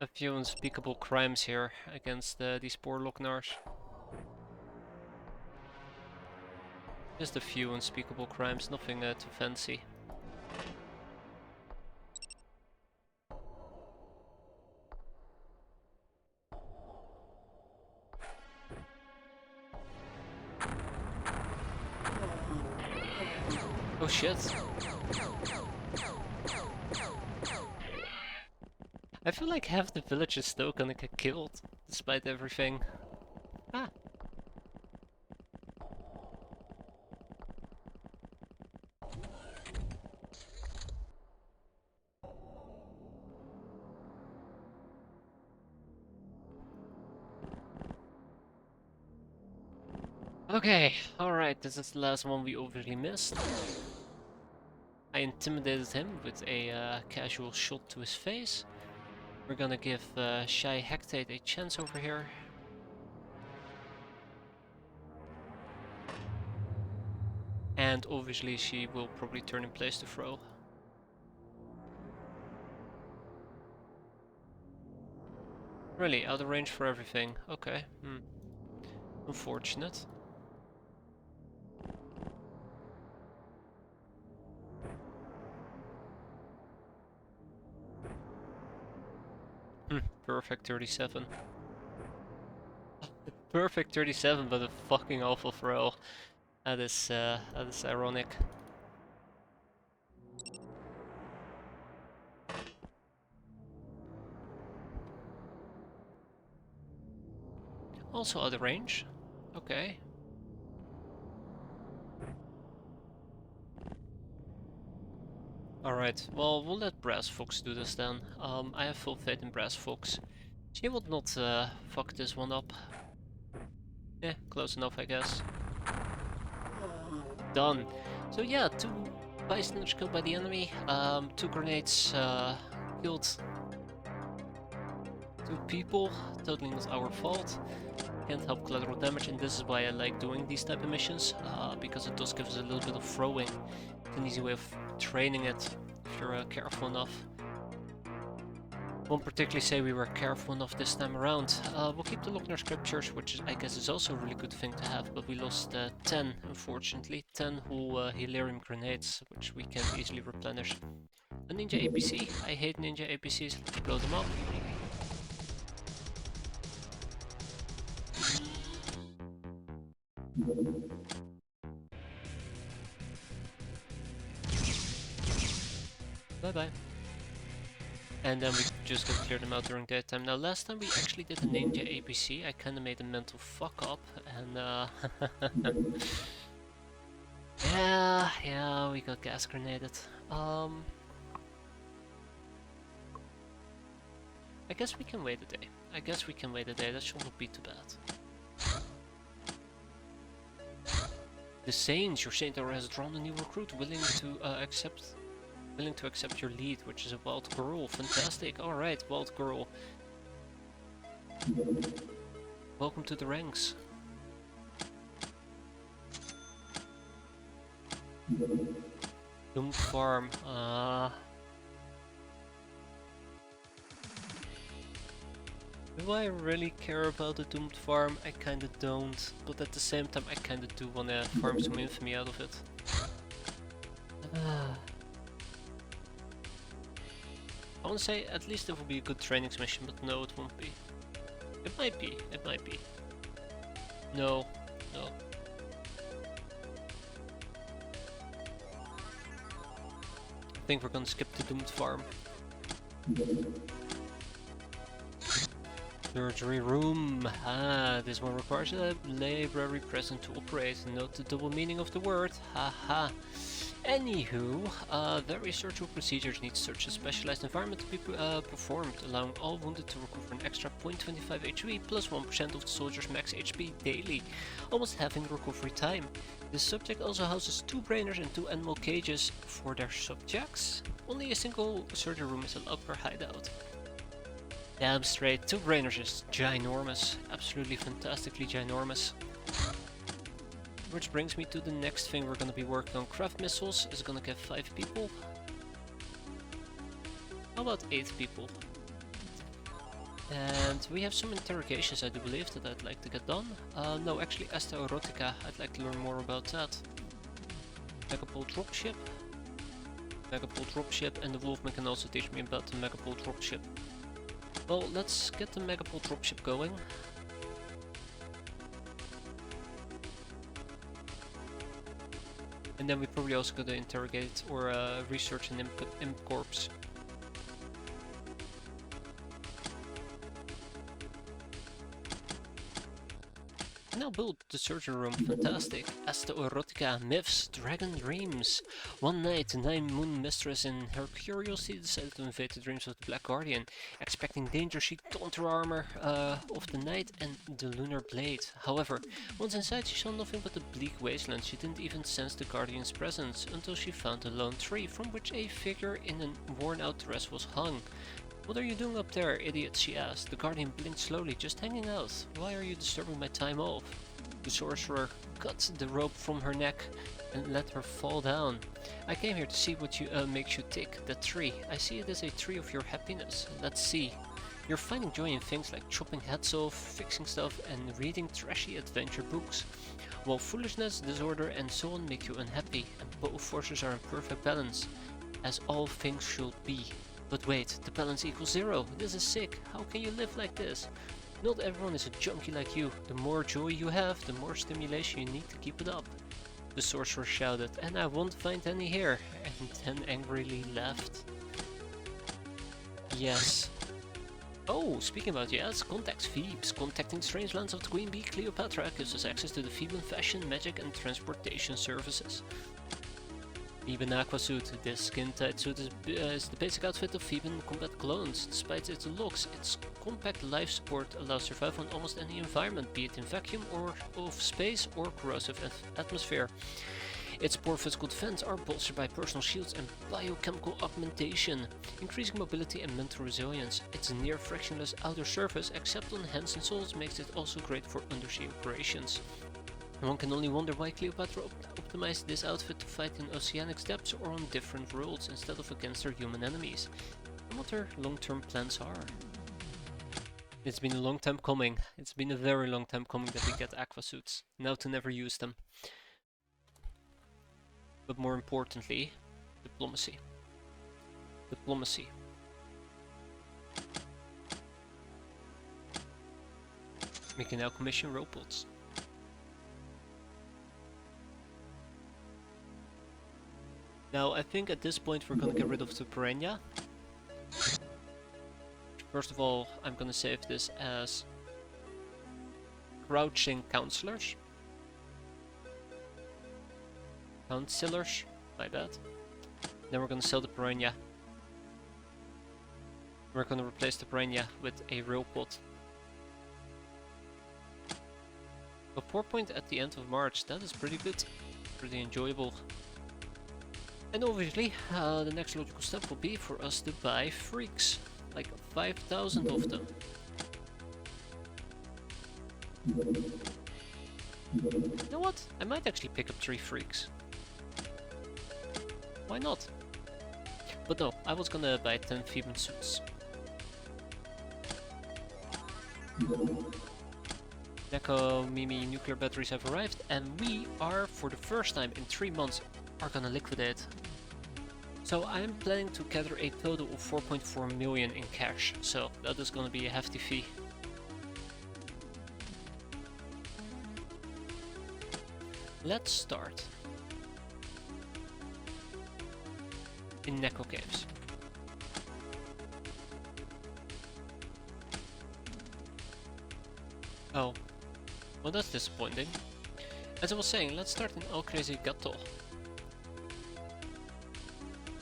few unspeakable crimes here against these poor Loknars. Just a few unspeakable crimes, nothing too fancy. Oh shit. I feel like half the village is still gonna get killed, despite everything. Ah. Okay, alright, this is the last one we obviously missed. I intimidated him with a casual shot to his face. We're gonna give Shy Hectate a chance over here. And obviously she will probably turn in place to throw. Really, out of range for everything. Okay, unfortunate. Perfect 37. Perfect 37, but a fucking awful throw. That is ironic. Also out of range. Okay. Alright, well, we'll let Brass Fox do this then. I have full faith in Brass Fox. She would not fuck this one up. Yeah, close enough, I guess. Done. So yeah, 2 bystanders killed by the enemy, 2 grenades killed 2 people, totally not our fault. Can't help collateral damage, and this is why I like doing these type of missions, because it does give us a little bit of throwing. It's an easy way of training it, if you're careful enough. Won't particularly say we were careful enough this time around. We'll keep the Lochner scriptures, which I guess is also a really good thing to have, but we lost 10, unfortunately. 10 whole Hilarium grenades, which we can't easily replenish. A Ninja APC. I hate Ninja APCs. Let's blow them up. Bye-bye. And then we just gonna clear them out during daytime. Now, last time we actually did a Ninja APC, I kinda made a mental fuck up, and yeah, we got gas grenaded. I guess we can wait a day. That should not be too bad. The Saints, your Saint Aura has drawn a new recruit willing to accept your lead, which is a wild girl. Fantastic. Alright, wild girl. Welcome to the ranks. Doomed Farm. Do I really care about the Doomed Farm? I kinda don't, but at the same time I kinda do wanna farm some infamy out of it. I wanna say at least it will be a good training mission, but no, it won't be. It might be. No. I think we're gonna skip the Doomed Farm. Surgery room. This one requires a library present to operate. Note the double meaning of the word. Haha. Anywho, various surgical procedures need such a specialized environment to be performed, allowing all wounded to recover an extra 0.25 HP plus 1% of the soldier's max HP daily, almost halving recovery time. This subject also houses 2 brainers and 2 animal cages for their subjects. Only a single surgery room is allowed per hideout. Damn straight, 2 brainers is ginormous, absolutely fantastically ginormous. Which brings me to the next thing we're gonna be working on. Craft missiles is gonna get 5 people. How about 8 people? And we have some interrogations, I do believe, that I'd like to get done. No, actually, Asta Erotica, I'd like to learn more about that. Megapole dropship. Megapole dropship, and the Wolfman can also teach me about the Megapole dropship. Well, let's get the Megapole dropship going. And then we probably also gotta interrogate or research an imp corpse. Now build the surgery room. Fantastic. Asta Erotica, myths, dragon dreams. One night, the 9-moon mistress in her curiosity decided to invade the dreams of the Black Guardian. Expecting danger, she donned her armor of the night and the lunar blade. However, once inside, she saw nothing but a bleak wasteland. She didn't even sense the Guardian's presence until she found a lone tree from which a figure in a worn-out dress was hung. "What are you doing up there, idiot?" she asked. The Guardian blinked slowly. "Just hanging out. Why are you disturbing my time off?" The sorcerer cut the rope from her neck and let her fall down. "I came here to see what makes you tick. That tree. I see it as a tree of your happiness. Let's see. You're finding joy in things like chopping heads off, fixing stuff, and reading trashy adventure books. While foolishness, disorder, and so on make you unhappy, and both forces are in perfect balance, as all things should be. But wait, the balance equals 0. This is sick. How can you live like this? Not everyone is a junkie like you. The more joy you have, the more stimulation you need to keep it up. The sorcerer shouted, and I won't find any here, and then angrily left. Yes. Oh, speaking about yes, contacts Phoebes. Contacting strange lands of the Queen Bee Cleopatra gives us access to the Theban fashion, magic and transportation services. Theban Aqua Suit. This skin-tight suit is the basic outfit of Theban combat clones. Despite its looks, its compact life support allows survival in almost any environment, be it in vacuum or of space or corrosive atmosphere. Its poor physical defense are bolstered by personal shields and biochemical augmentation, increasing mobility and mental resilience. Its near frictionless outer surface, except on hands and soles, makes it also great for undersea operations. One can only wonder why Cleopatra optimized this outfit to fight in oceanic depths or on different worlds instead of against her human enemies, and what her long-term plans are. It's been a long time coming. It's been a very long time coming that we get aqua suits. Now to never use them. But more importantly, diplomacy. Diplomacy. We can now commission robots. Now I think at this point we're gonna get rid of the piranha. First of all, I'm gonna save this as crouching counselors. Councillors, my bad. Then we're gonna sell the piranha. We're gonna replace the piranha with a robot. A 4 point at the end of March, that is pretty good. Pretty enjoyable. And obviously, the next logical step will be for us to buy freaks. Like 5,000 of them. You know what? I might actually pick up 3 freaks. Why not? But no, I was gonna buy 10 Theban suits. Neko Mimi nuclear batteries have arrived, and we are, for the first time in 3 months, are gonna liquidate. So I'm planning to gather a total of 4.4 million in cash, so that is gonna be a hefty fee. Let's start in Neko Caves. Oh, well that's disappointing. As I was saying, let's start in El Crazy Gato.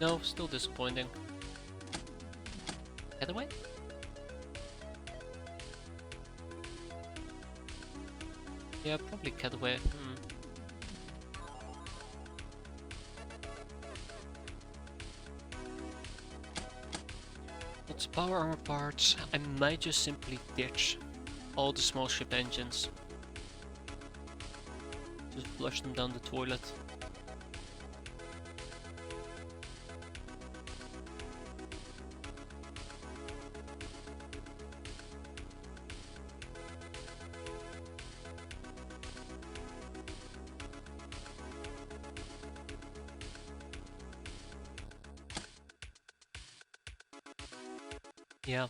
No, still disappointing. Getaway? Yeah, probably Getaway. Lots of power armor parts. I might just simply ditch all the small ship engines. Just flush them down the toilet. Yeah.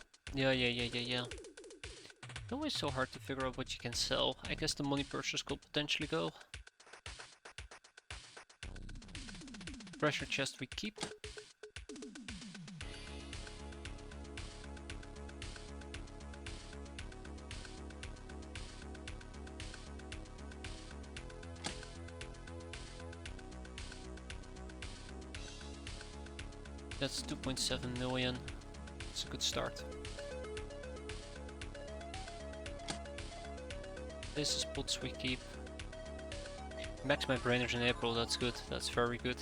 It's always so hard to figure out what you can sell. I guess the money purchase could potentially go. Pressure chest we keep. That's 2.7 million. It's a good start. This is pots we keep. Max my brainers in April, that's good. That's very good.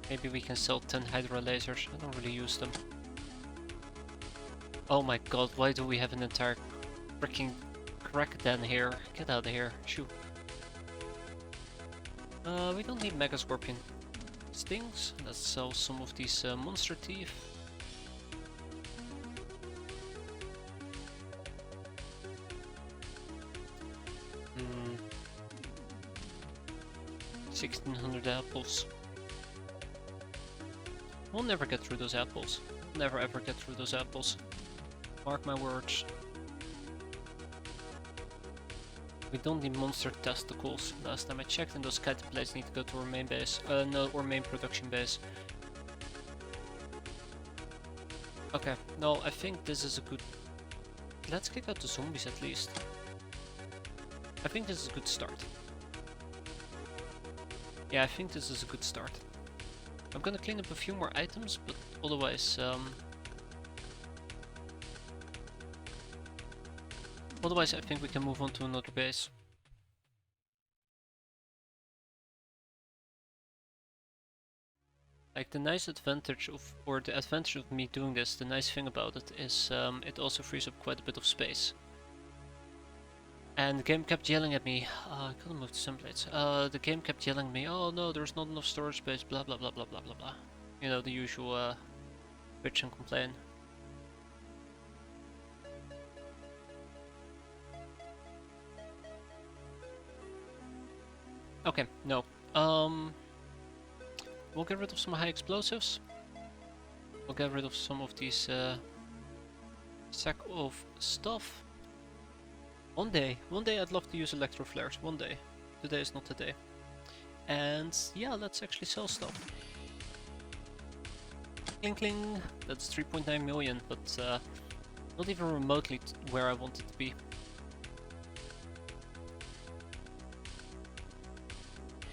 Maybe we can sell 10 Hydra lasers. I don't really use them. Oh my god, why do we have an entire freaking crack den here? Get out of here. Shoo. We don't need Mega Scorpion stings. Let's sell some of these monster teeth. Hmm. 1600 apples. We'll never get through those apples. Never ever get through those apples. Mark my words. We don't need monster testicles. Last time I checked, and those caterpillars need to go to our main base. No, our main production base. Okay, no, I think this is a good... Let's kick out the zombies at least. I think this is a good start. Yeah, I think this is a good start. I'm gonna clean up a few more items, but otherwise... Otherwise, I think we can move on to another base. Like the nice advantage of, or the advantage of me doing this, the nice thing about it is it also frees up quite a bit of space. And the game kept yelling at me, I couldn't move the templates. The game kept yelling at me, oh no, there's not enough storage space, blah blah blah blah blah blah blah. You know, the usual bitch and complain. Okay, no. We'll get rid of some high explosives. We'll get rid of some of these sack of stuff. One day I'd love to use electro flares. One day. Today is not the day. And yeah, let's actually sell stuff. Cling cling. That's 3.9 million, but not even remotely where I want it to be.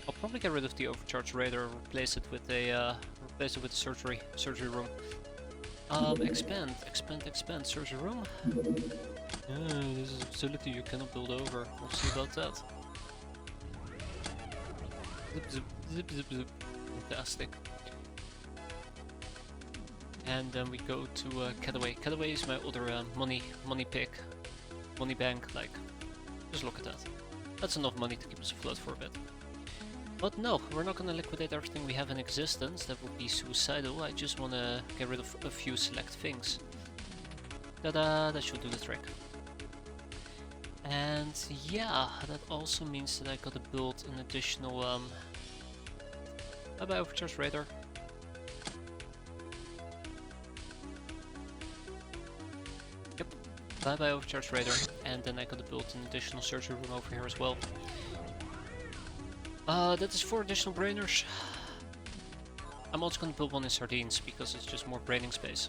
I'll probably get rid of the overcharged radar, replace it with a surgery room. Expand surgery room. This is a facility you cannot build over. We'll see about that. Zip zip zip. Fantastic. And then we go to Cataway. Cataway is my other money pick, money bank. Like, just look at that. That's enough money to keep us afloat for a bit. But no, we're not gonna liquidate everything we have in existence. That would be suicidal. I just wanna get rid of a few select things. Ta-da! That should do the trick. And yeah, that also means that I gotta build an additional bye-bye overcharged radar. Yep, bye-bye overcharged radar. And then I gotta build an additional surgery room over here as well. That is 4 additional brainers. I'm also gonna build one in sardines because it's just more braining space.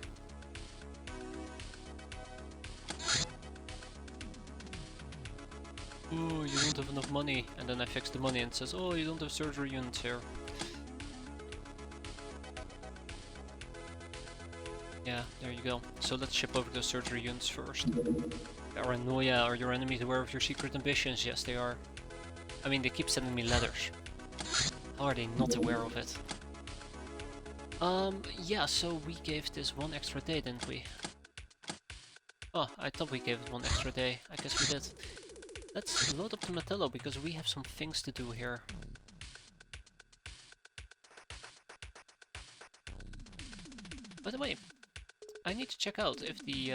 Oh, you don't have enough money. And then I fix the money and it says, oh, you don't have surgery units here. Yeah, there you go. So let's ship over those surgery units first. Paranoia, are your enemies aware of your secret ambitions? Yes, they are. I mean, they keep sending me letters. How are they not aware of it? Yeah, so we gave this 1 extra day, didn't we? Oh, I thought we gave it 1 extra day. I guess we did. Let's load up the Matello, because we have some things to do here. By the way, I need to check out if the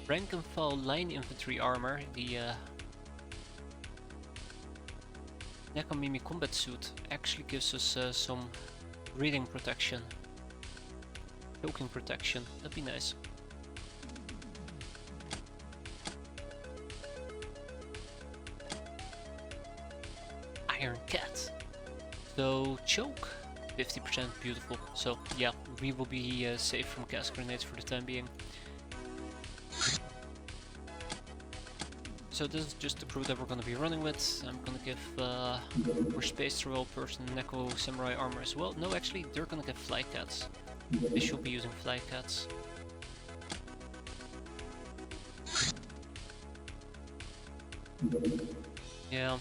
rank and file line infantry armor, the Nekomimi combat suit, actually gives us some breathing protection, choking protection. That'd be nice. Iron Cat. So choke, 50%, beautiful. So yeah, we will be safe from gas grenades for the time being. So this is just the crew that we're going to be running with. I'm going to give our space royal person Neko samurai armor as well. No, actually, they're going to get fly cats. They should be using fly cats. Yeah.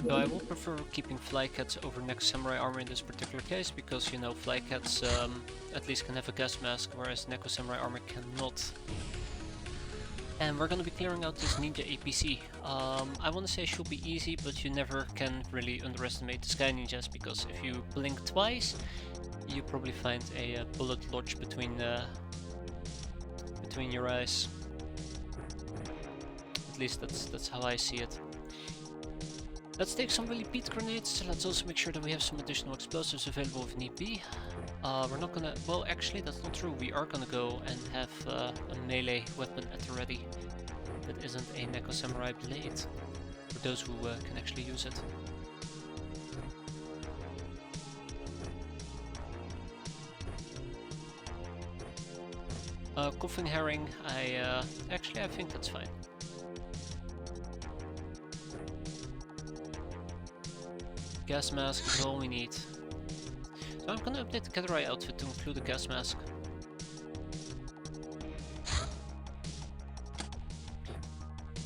So I will prefer keeping fly cats over Neko samurai armor in this particular case, because, you know, fly cats at least can have a gas mask, whereas Neko samurai armor cannot. And we're gonna be clearing out this ninja APC. I wanna say it should be easy, but you never can really underestimate the sky ninjas, because if you blink twice, you probably find a bullet lodged between your eyes. At least that's how I see it. Let's take some really beat grenades. Let's also make sure that we have some additional explosives available if need be. We're not gonna... Well, actually, that's not true. We are gonna go and have a melee weapon at the ready. That isn't a Neko Samurai blade. For those who can actually use it. Coughing herring, I think that's fine. Gas mask is all we need. So I'm gonna update the Catterai outfit to include a gas mask.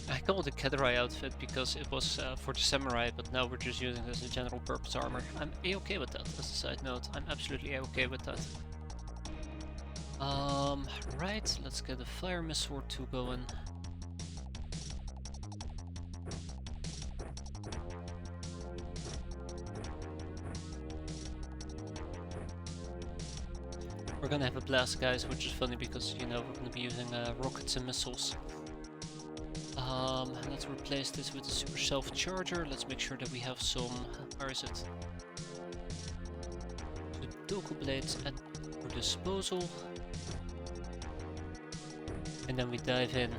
I call it the Catterai outfit because it was for the samurai, but now we're just using it as a general purpose armor. I'm a-okay with that, as a side note. I'm absolutely a-okay with that. Right, let's get a fire missile or two going. We're gonna have a blast, guys, which is funny because, you know, we're gonna be using rockets and missiles. Let's replace this with a super self-charger. Let's make sure that we have some... Where is it? The Doku blades at our disposal. And then we dive in.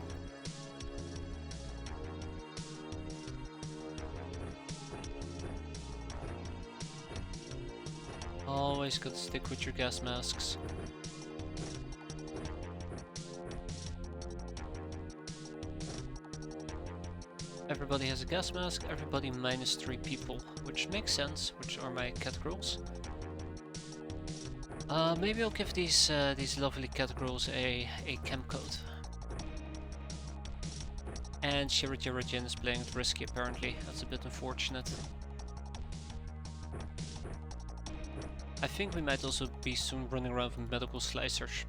Always gotta stick with your gas masks. Everybody has a gas mask, everybody minus 3 people, which makes sense, which are my cat girls. Maybe I'll give these lovely cat girls a chem code. And Shirajirajin is playing it risky apparently, that's a bit unfortunate. I think we might also be soon running around with medical slicers.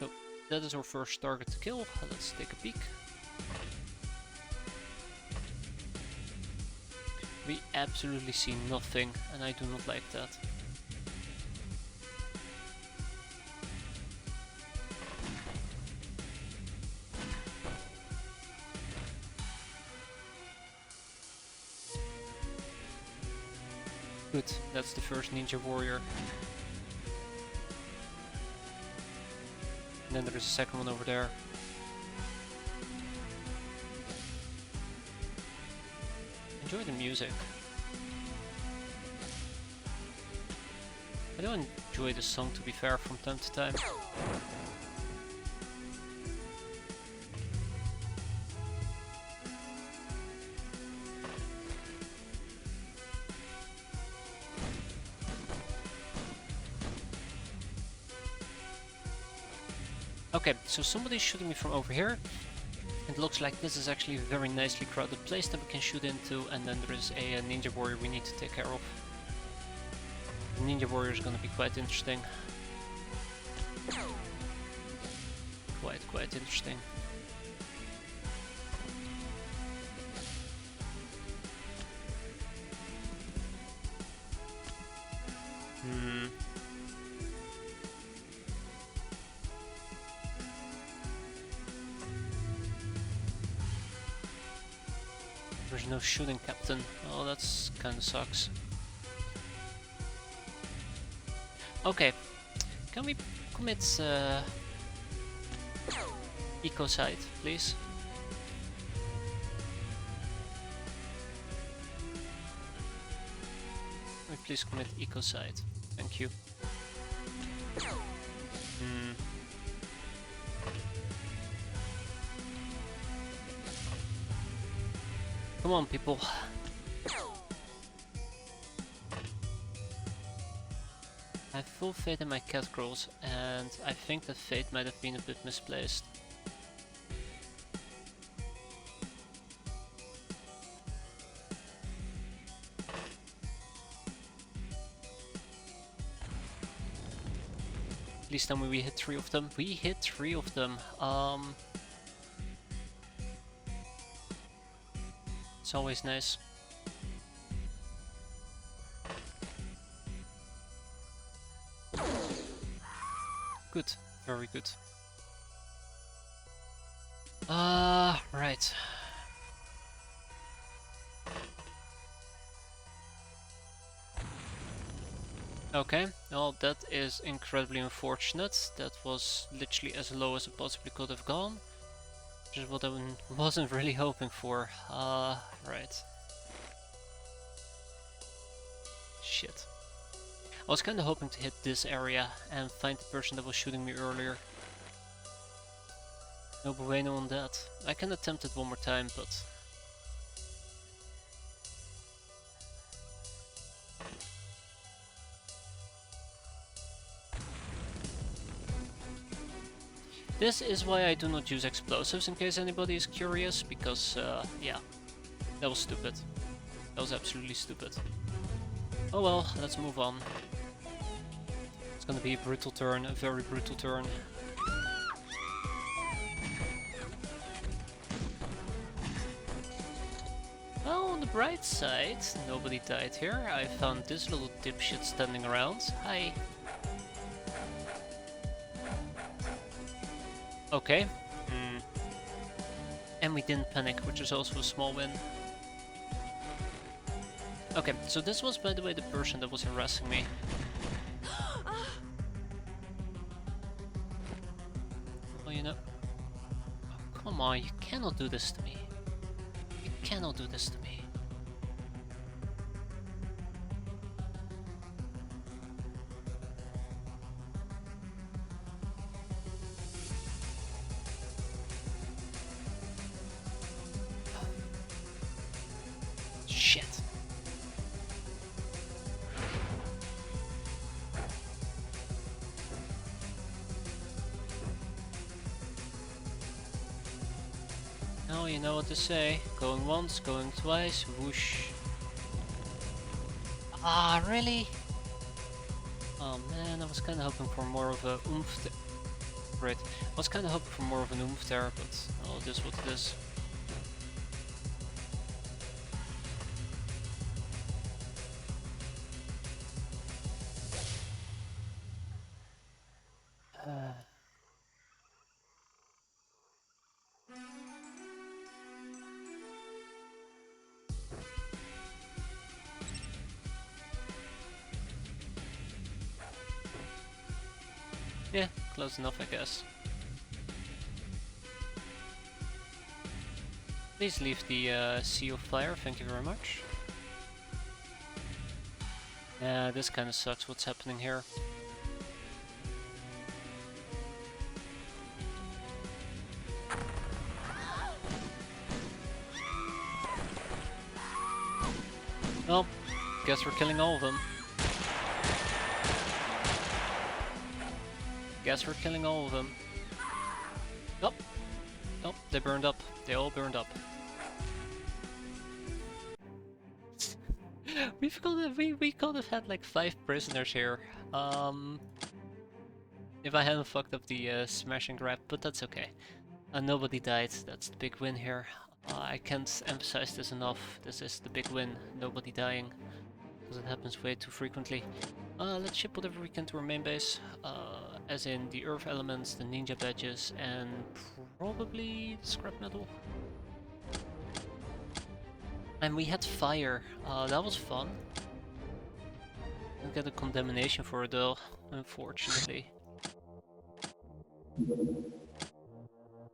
So, that is our first target to kill. Let's take a peek. We absolutely see nothing, and I do not like that. Good, that's the first ninja warrior. And then there is a second one over there. Enjoy the music. I do enjoy the song, to be fair, from time to time. Okay, so somebody's shooting me from over here. It looks like this is actually a very nicely crowded place that we can shoot into, and then there is a ninja warrior we need to take care of. The ninja warrior is going to be quite interesting. Quite interesting. There's no shooting captain. Oh, that's kinda sucks. Okay, can we commit ecocide, please? Can we please commit ecocide? Thank you. Come on, people. I have full faith in my cat girls, and I think that fate might have been a bit misplaced. At least then we hit 3 of them. We hit 3 of them. It's always nice. Good, very good. Right. Okay, well that is incredibly unfortunate. That was literally as low as it possibly could have gone. Which is what I wasn't really hoping for. Right. Shit. I was kinda hoping to hit this area and find the person that was shooting me earlier. No bueno on that. I can attempt it one more time, but... This is why I do not use explosives, in case anybody is curious, because, yeah, that was stupid. That was absolutely stupid. Oh well, let's move on. It's gonna be a brutal turn, a very brutal turn. Well, on the bright side, nobody died here. I found this little dipshit standing around. Hi. Okay. And we didn't panic, which is also a small win. Okay, so this was, by the way, the person that was harassing me. Well, you know... Oh, come on, you cannot do this to me. You cannot do this to me. Shit. Now you know what to say. Going once, going twice, whoosh. Ah, really? Oh man, I was kinda hoping for more of a oomph. Right, I was kinda hoping for more of an oomph there, but oh, this is what it is. Yeah, close enough, I guess. Please leave the sea of fire, thank you very much. Yeah, this kinda sucks what's happening here. Well, guess we're killing all of them. Guess we're killing all of them. Nope. Nope, they burned up. They all burned up. we could have had like 5 prisoners here. If I hadn't fucked up the smash and grab, but that's okay. Nobody died, that's the big win here. I can't emphasize this enough. This is the big win, nobody dying. Because it happens way too frequently. Let's ship whatever we can to our main base. As in the earth elements, the ninja badges, and probably the scrap metal. And we had fire. That was fun. Didn't get a condemnation for it though, unfortunately.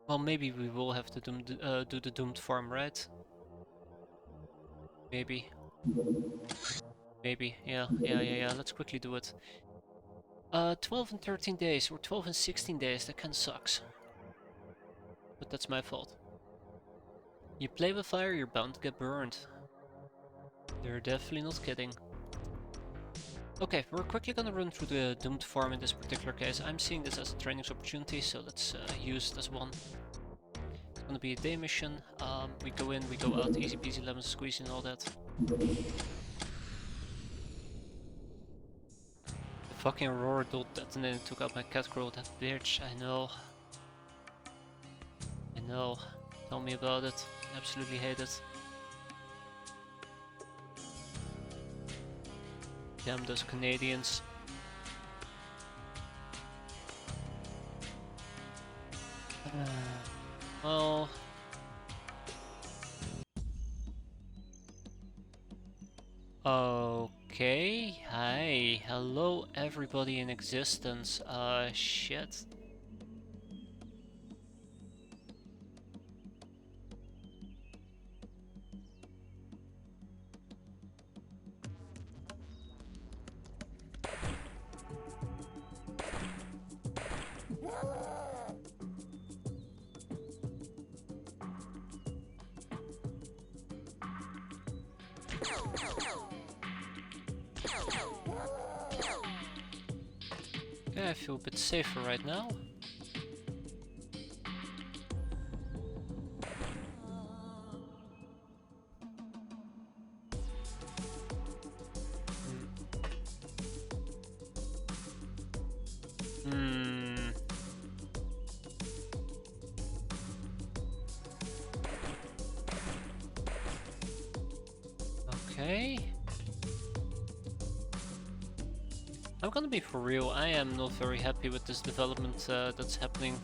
Well, maybe we will have to do the doomed farm, right? Maybe. Maybe, yeah, let's quickly do it. 12 and 13 days, or 12 and 16 days, that kinda sucks. But that's my fault. You play with fire, you're bound to get burned. They're definitely not kidding. Okay, we're quickly gonna run through the doomed farm in this particular case. I'm seeing this as a training opportunity, so let's use it as one. It's gonna be a day mission. We go in, we go out, easy peasy lemon squeezy and all that. The fucking Aurora dot detonator took out my cat girl, that bitch, I know. I know. Tell me about it. I absolutely hate it. Damn those Canadians. Well... Okay, hi, hello everybody in existence. Shit. Okay, I feel a bit safer right now. Hmm. Okay. I'm gonna be for real, I am not very happy with this development that's happening.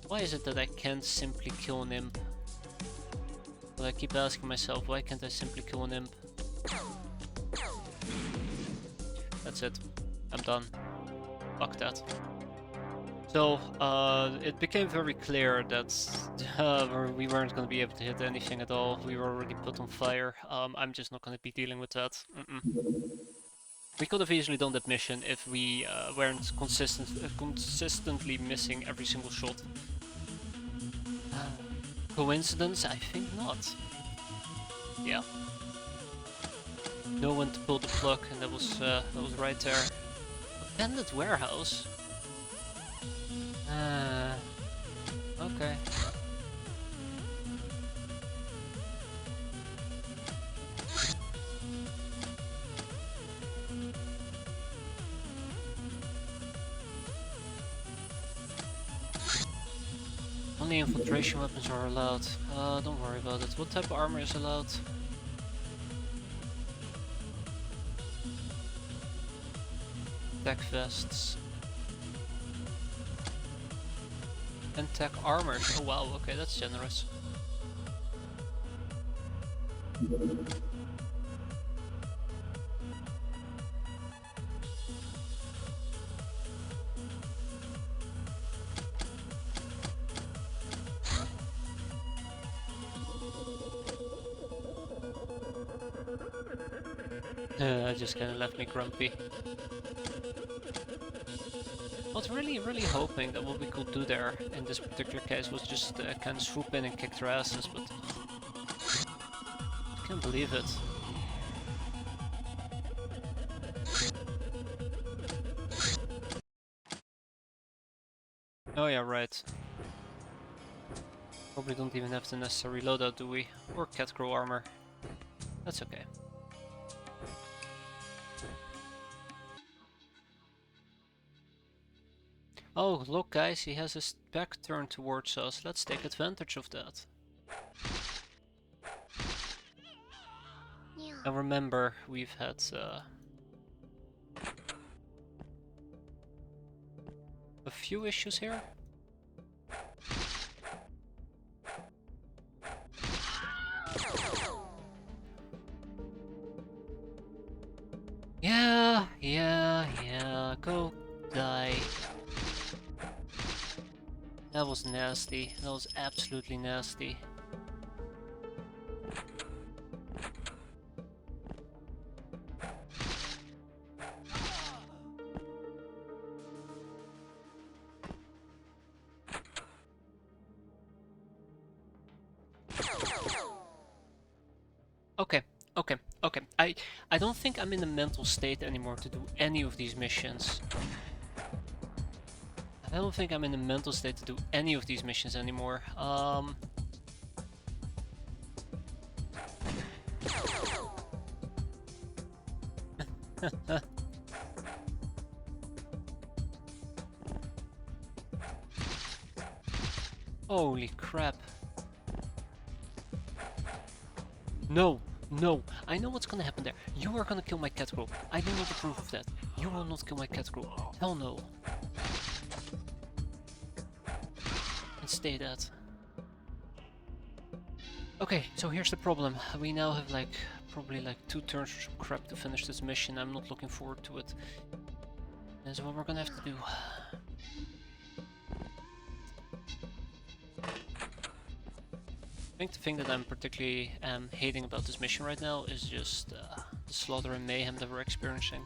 Why is it that I can't simply kill an imp? But I keep asking myself, why can't I simply kill an imp? That's it. I'm done. Fuck that. So, it became very clear that we weren't going to be able to hit anything at all. We were already put on fire. I'm just not going to be dealing with that. We could have easily done that mission if we weren't consistently missing every single shot. Coincidence? I think not. Yeah. No one to pull the plug, and that was right there. Abandoned warehouse. Okay. Only infiltration weapons are allowed. Don't worry about it. What type of armor is allowed? Tech vests. And tech armors. Oh wow, okay, that's generous. That just kinda left me grumpy. I was really hoping that what we could do there in this particular case was just kind of swoop in and kick their asses, but I can't believe it. Oh yeah, right. Probably don't even have the necessary loadout, do we? Or catcrow armor. That's okay. Oh, look guys, he has his back turned towards us. Let's take advantage of that. And remember, we've had a few issues here. Yeah, go die. That was nasty. That was absolutely nasty. Okay. I don't think I'm in the mental state anymore to do any of these missions. I don't think I'm in the mental state to do any of these missions anymore. Holy crap. No, I know what's gonna happen there. You are gonna kill my catcrow. I do not approve of that. You will not kill my catcrow. Hell no. And stay that. Okay, so here's the problem. We now have like probably like 2 turns of crap to finish this mission. I'm not looking forward to it. That's what we're gonna have to do. I think the thing that I'm particularly hating about this mission right now is just the slaughter and mayhem that we're experiencing.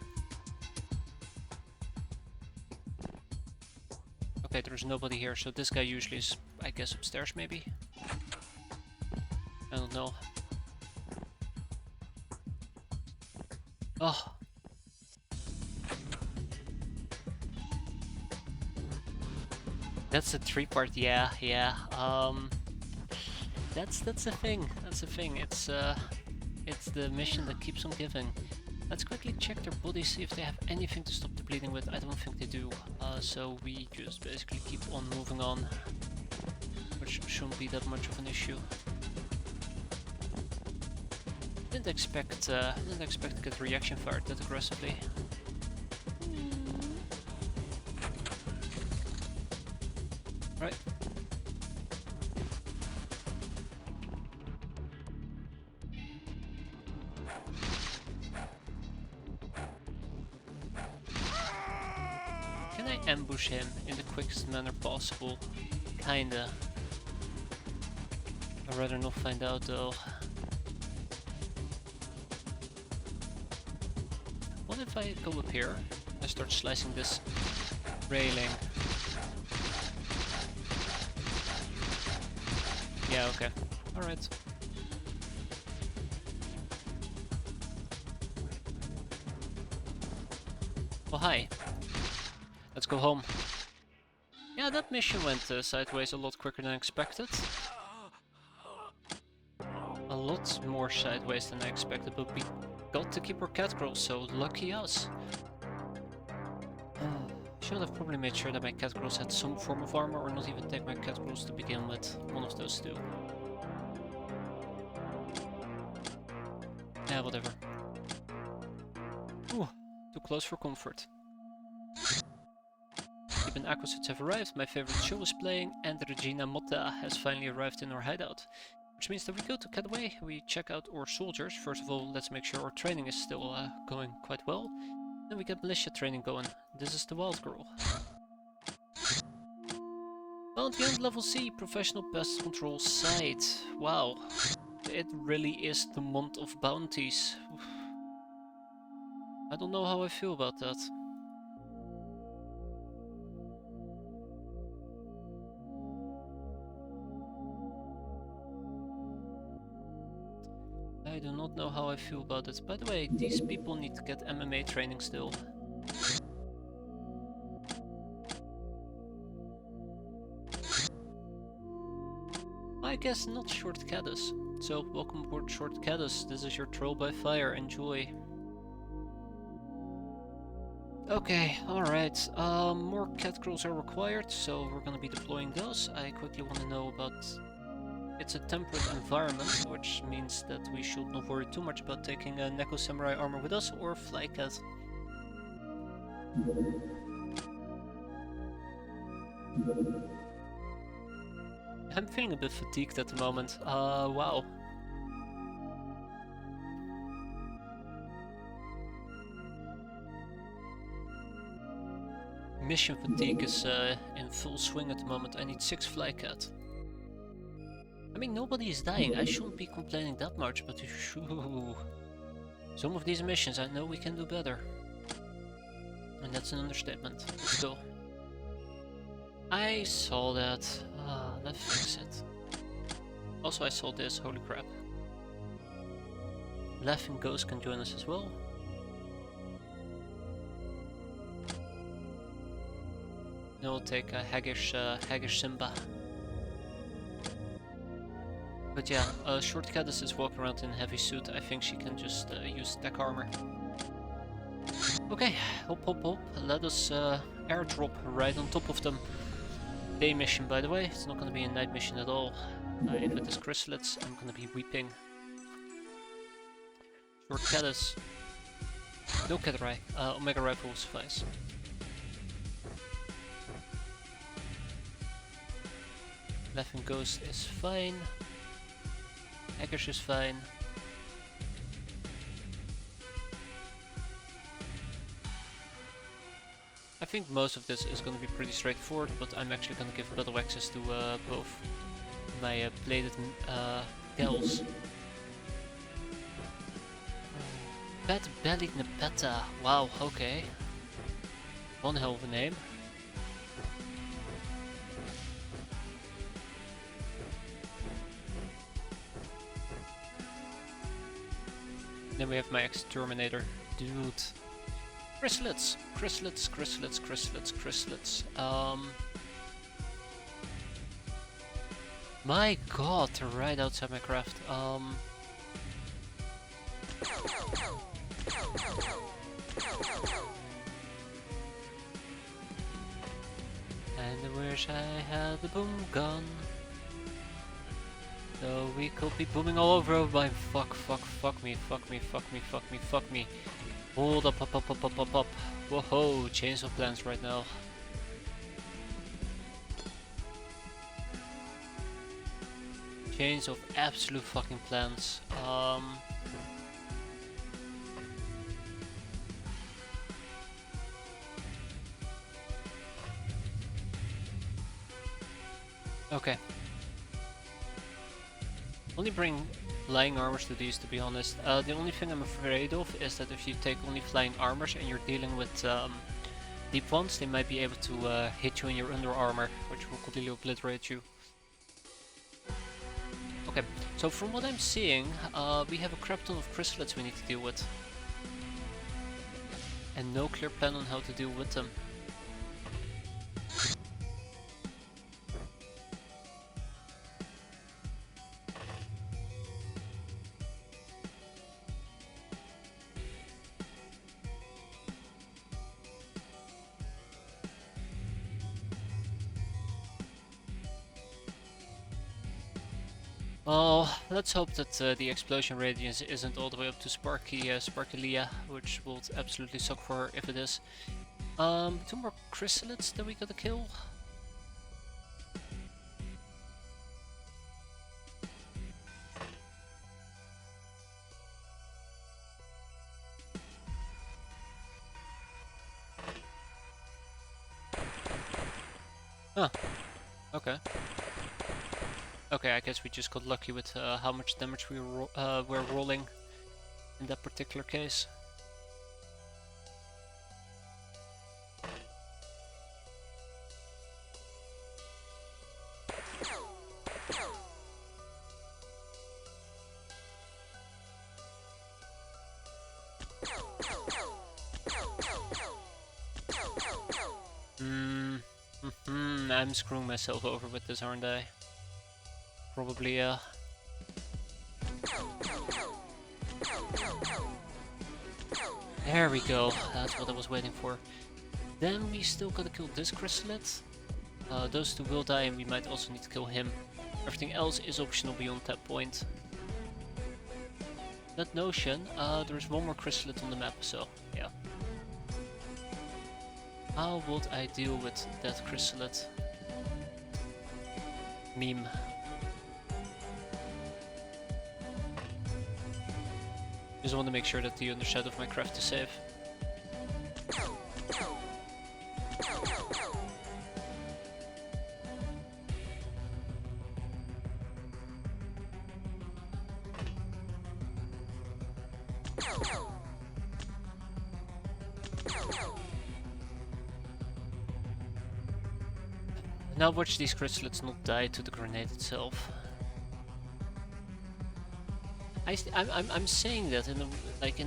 Okay, there's nobody here, so this guy usually is, I guess, upstairs maybe? I don't know. Oh! That's a 3-part, yeah. That's a thing. That's a thing. It's the mission that keeps on giving. Let's quickly check their bodies, see if they have anything to stop the bleeding with. I don't think they do. So we just basically keep on moving on, which shouldn't be that much of an issue. Didn't expect to get reaction fired that aggressively. Right. Can I ambush him in the quickest manner possible? Kinda. I'd rather not find out though. What if I go up here and start slicing this railing? Yeah, okay. Alright. Oh, hi. Let's go home. Yeah, that mission went sideways a lot quicker than expected. A lot more sideways than I expected, but we got to keep our cat girl, so lucky us. Should have probably made sure that my cat girls had some form of armor, or not even take my cat girls to begin with. One of those two. Yeah, whatever. Ooh, too close for comfort. Even Aquasets have arrived, my favorite show is playing, and Regina Motta has finally arrived in our hideout. Which means that we go to Cataway, we check out our soldiers. First of all, let's make sure our training is still going quite well. Then we get militia training going. This is the Wild Girl. Bounty Hunt level C, professional pest control site. Wow, it really is the month of bounties. I don't know how I feel about that. I do not know how I feel about it. By the way, these people need to get MMA training still. I guess not Short Caddis. So, welcome aboard Short Caddis. This is your Troll by Fire. Enjoy. Okay, alright. More cat girls are required, so we're gonna be deploying those. I quickly want to know about... It's a temperate environment, which means that we should not worry too much about taking a Neko Samurai armor with us or Flycat. I'm feeling a bit fatigued at the moment. Wow. Mission fatigue is in full swing at the moment. I need 6 Flycat. I mean, nobody is dying. I shouldn't be complaining that much, but shoo. Some of these missions, I know we can do better. And that's an understatement. Let's go. I saw that. Let's fix it. Also, I saw this. Holy crap. Laughing Ghost can join us as well. No, we'll take a Haggish Simba. But yeah, Short Caddis is walking around in a heavy suit. I think she can just use tech armor. Okay, hop. Let us airdrop right on top of them. Day mission, by the way. It's not gonna be a night mission at all. If it is chrysalids, I'm gonna be weeping. Short Caddis. No Catterai. Omega Rifle will suffice. Laughing Ghost is fine. Eggish is fine. I think most of this is going to be pretty straightforward, but I'm actually going to give battle access to both my plated gals. Fat-bellied Nepeta. Wow, okay. One hell of a name. Then we have my exterminator. Dude. Chrysalids. Chrysalids. My god, they're right outside my craft. And I wish I had the boom gun. So we could be booming all over my fuck me. Hold up. Whoa, change of plans right now. Change of absolute fucking plans. Okay. Only bring flying armors to these, to be honest. The only thing I'm afraid of is that if you take only flying armors and you're dealing with deep ones, they might be able to hit you in your under armor, which will completely obliterate you. Okay, so from what I'm seeing, we have a crap ton of chrysalids we need to deal with. And no clear plan on how to deal with them. Well, let's hope that the explosion radius isn't all the way up to Sparkylia, which will absolutely suck for her if it is. 2 more chrysalids that we gotta kill. Huh. Okay. Okay, I guess we just got lucky with how much damage we were rolling in that particular case. I'm screwing myself over with this, aren't I? Probably, yeah. There we go, that's what I was waiting for. Then we still gotta kill this chrysalid. Those 2 will die and we might also need to kill him. Everything else is optional beyond that point. That notion, there's 1 more chrysalid on the map, so yeah. How would I deal with that chrysalid? Meme. Just want to make sure that the underside of my craft is safe. Now watch these chrysalids not die to the grenade itself. I'm saying that in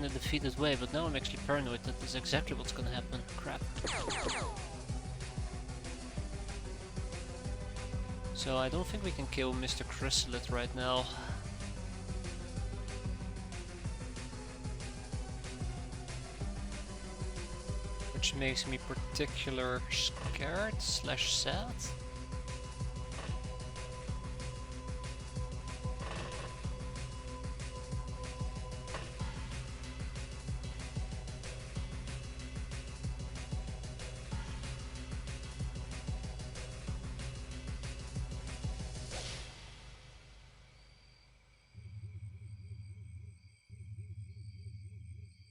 a defeated way, but now I'm actually paranoid that this is exactly what's gonna happen. Crap. So I don't think we can kill Mr. Chrysalid right now. Which makes me particularly scared / sad.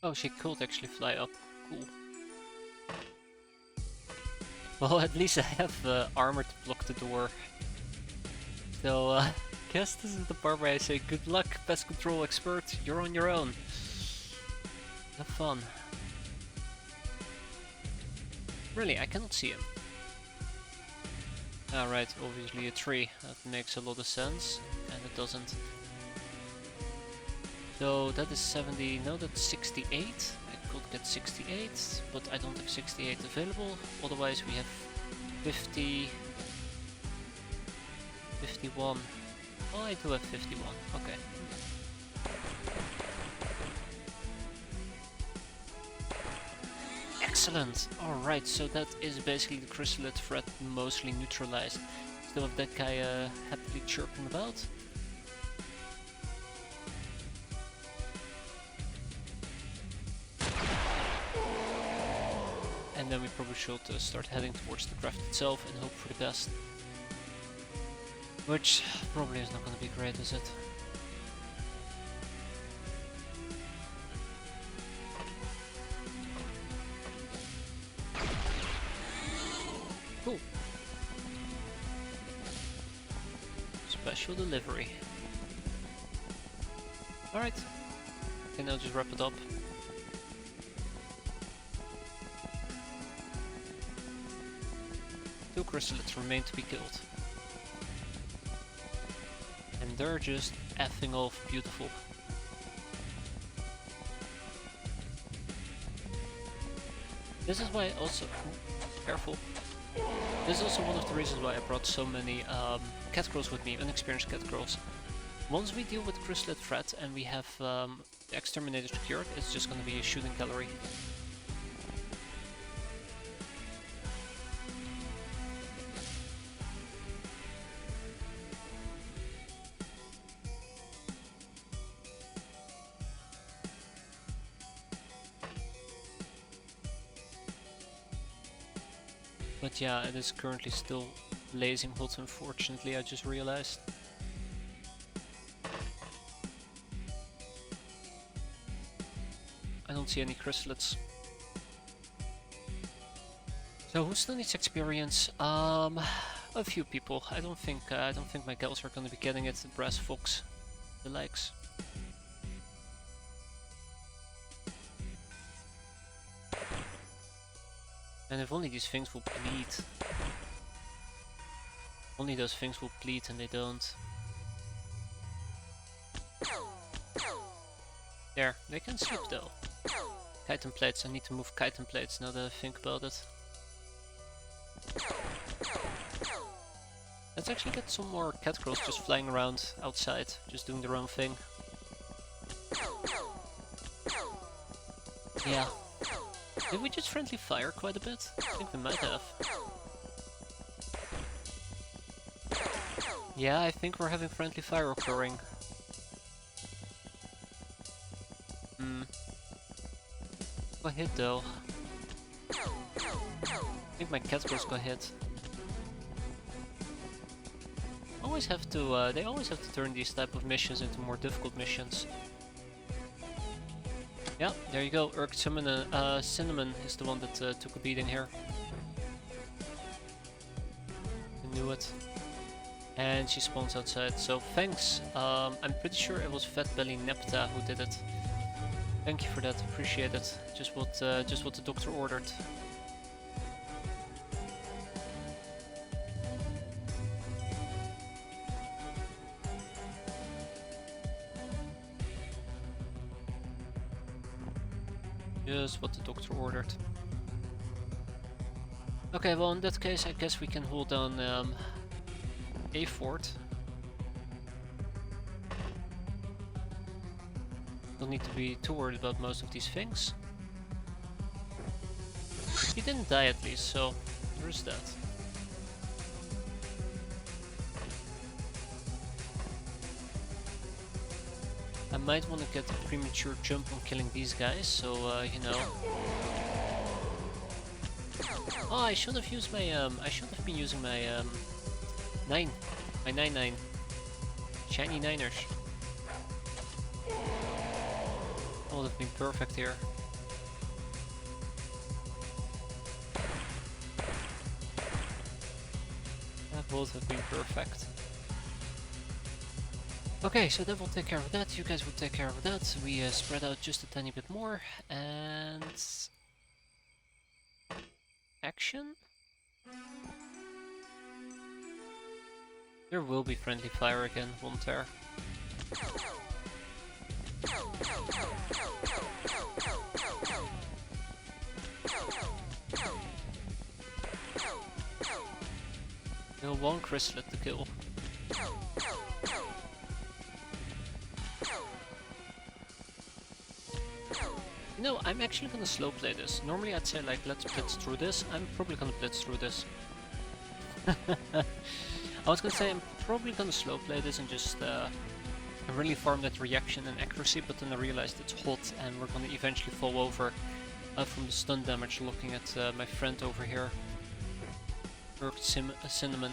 Oh, she could actually fly up. Cool. Well, at least I have armor to block the door. So, guess this is the part where I say good luck, pest control expert, you're on your own. Have fun. Really, I cannot see him. Alright, obviously a tree. That makes a lot of sense. And it doesn't. So that is 70, no that's 68. I could get 68, but I don't have 68 available. Otherwise we have 50... 51. Oh, I do have 51, okay. Excellent! Alright, so that is basically the chrysalid threat mostly neutralized. Still have that guy happily chirping about. And then we probably should start heading towards the craft itself and hope for the best. Which probably is not going to be great, is it? Cool. Special delivery. Alright. Okay, now just wrap it up. Two chrysalids remain to be killed. And they're just effing off beautiful. This is why also... careful. This is also one of the reasons why I brought so many cat girls with me, unexperienced cat girls. Once we deal with the chrysalid threat and we have the exterminator secured, it's just going to be a shooting gallery. But yeah, it is currently still blazing hot, unfortunately, I just realized. I don't see any chrysalids. So who still needs experience? A few people. I don't think my gals are gonna be getting it. The brass fox, the likes. And if only these things will bleed. Only those things will bleed and they don't. There, they can sleep though. Chitin plates, I need to move chitin plates now that I think about it. Let's actually get some more cat girls just flying around outside, just doing their own thing. Yeah. Did we just friendly fire quite a bit? I think we might have. Yeah, I think we're having friendly fire occurring. Got hit though. I think my cat girls got hit. Always have to, they always have to turn these type of missions into more difficult missions. Yeah, there you go. Cinnamon is the one that took a beating here. I knew it. And she spawns outside, so thanks. I'm pretty sure it was Fat Belly Nepta who did it. Thank you for that, appreciate it. Just what the doctor ordered. Just what the doctor ordered. Okay, well in that case I guess we can hold down a fort. Don't need to be too worried about most of these things. He didn't die at least, so there's that. I might want to get a premature jump on killing these guys, so you know. Oh, I should have used my I should have been using my 9-9 shiny niners. That would have been perfect here. That would have been perfect. Okay, so that will take care of that. You guys will take care of that. We spread out just a tiny bit more. And... action? There will be friendly fire again, won't there? No, one chrysalis to kill. No, I'm actually gonna slow play this. Normally I'd say like, let's blitz through this. I'm probably gonna blitz through this. I was gonna say I'm probably gonna slow play this and just really farm that reaction and accuracy, but then I realized it's hot and we're gonna eventually fall over from the stun damage looking at my friend over here. Cinnamon.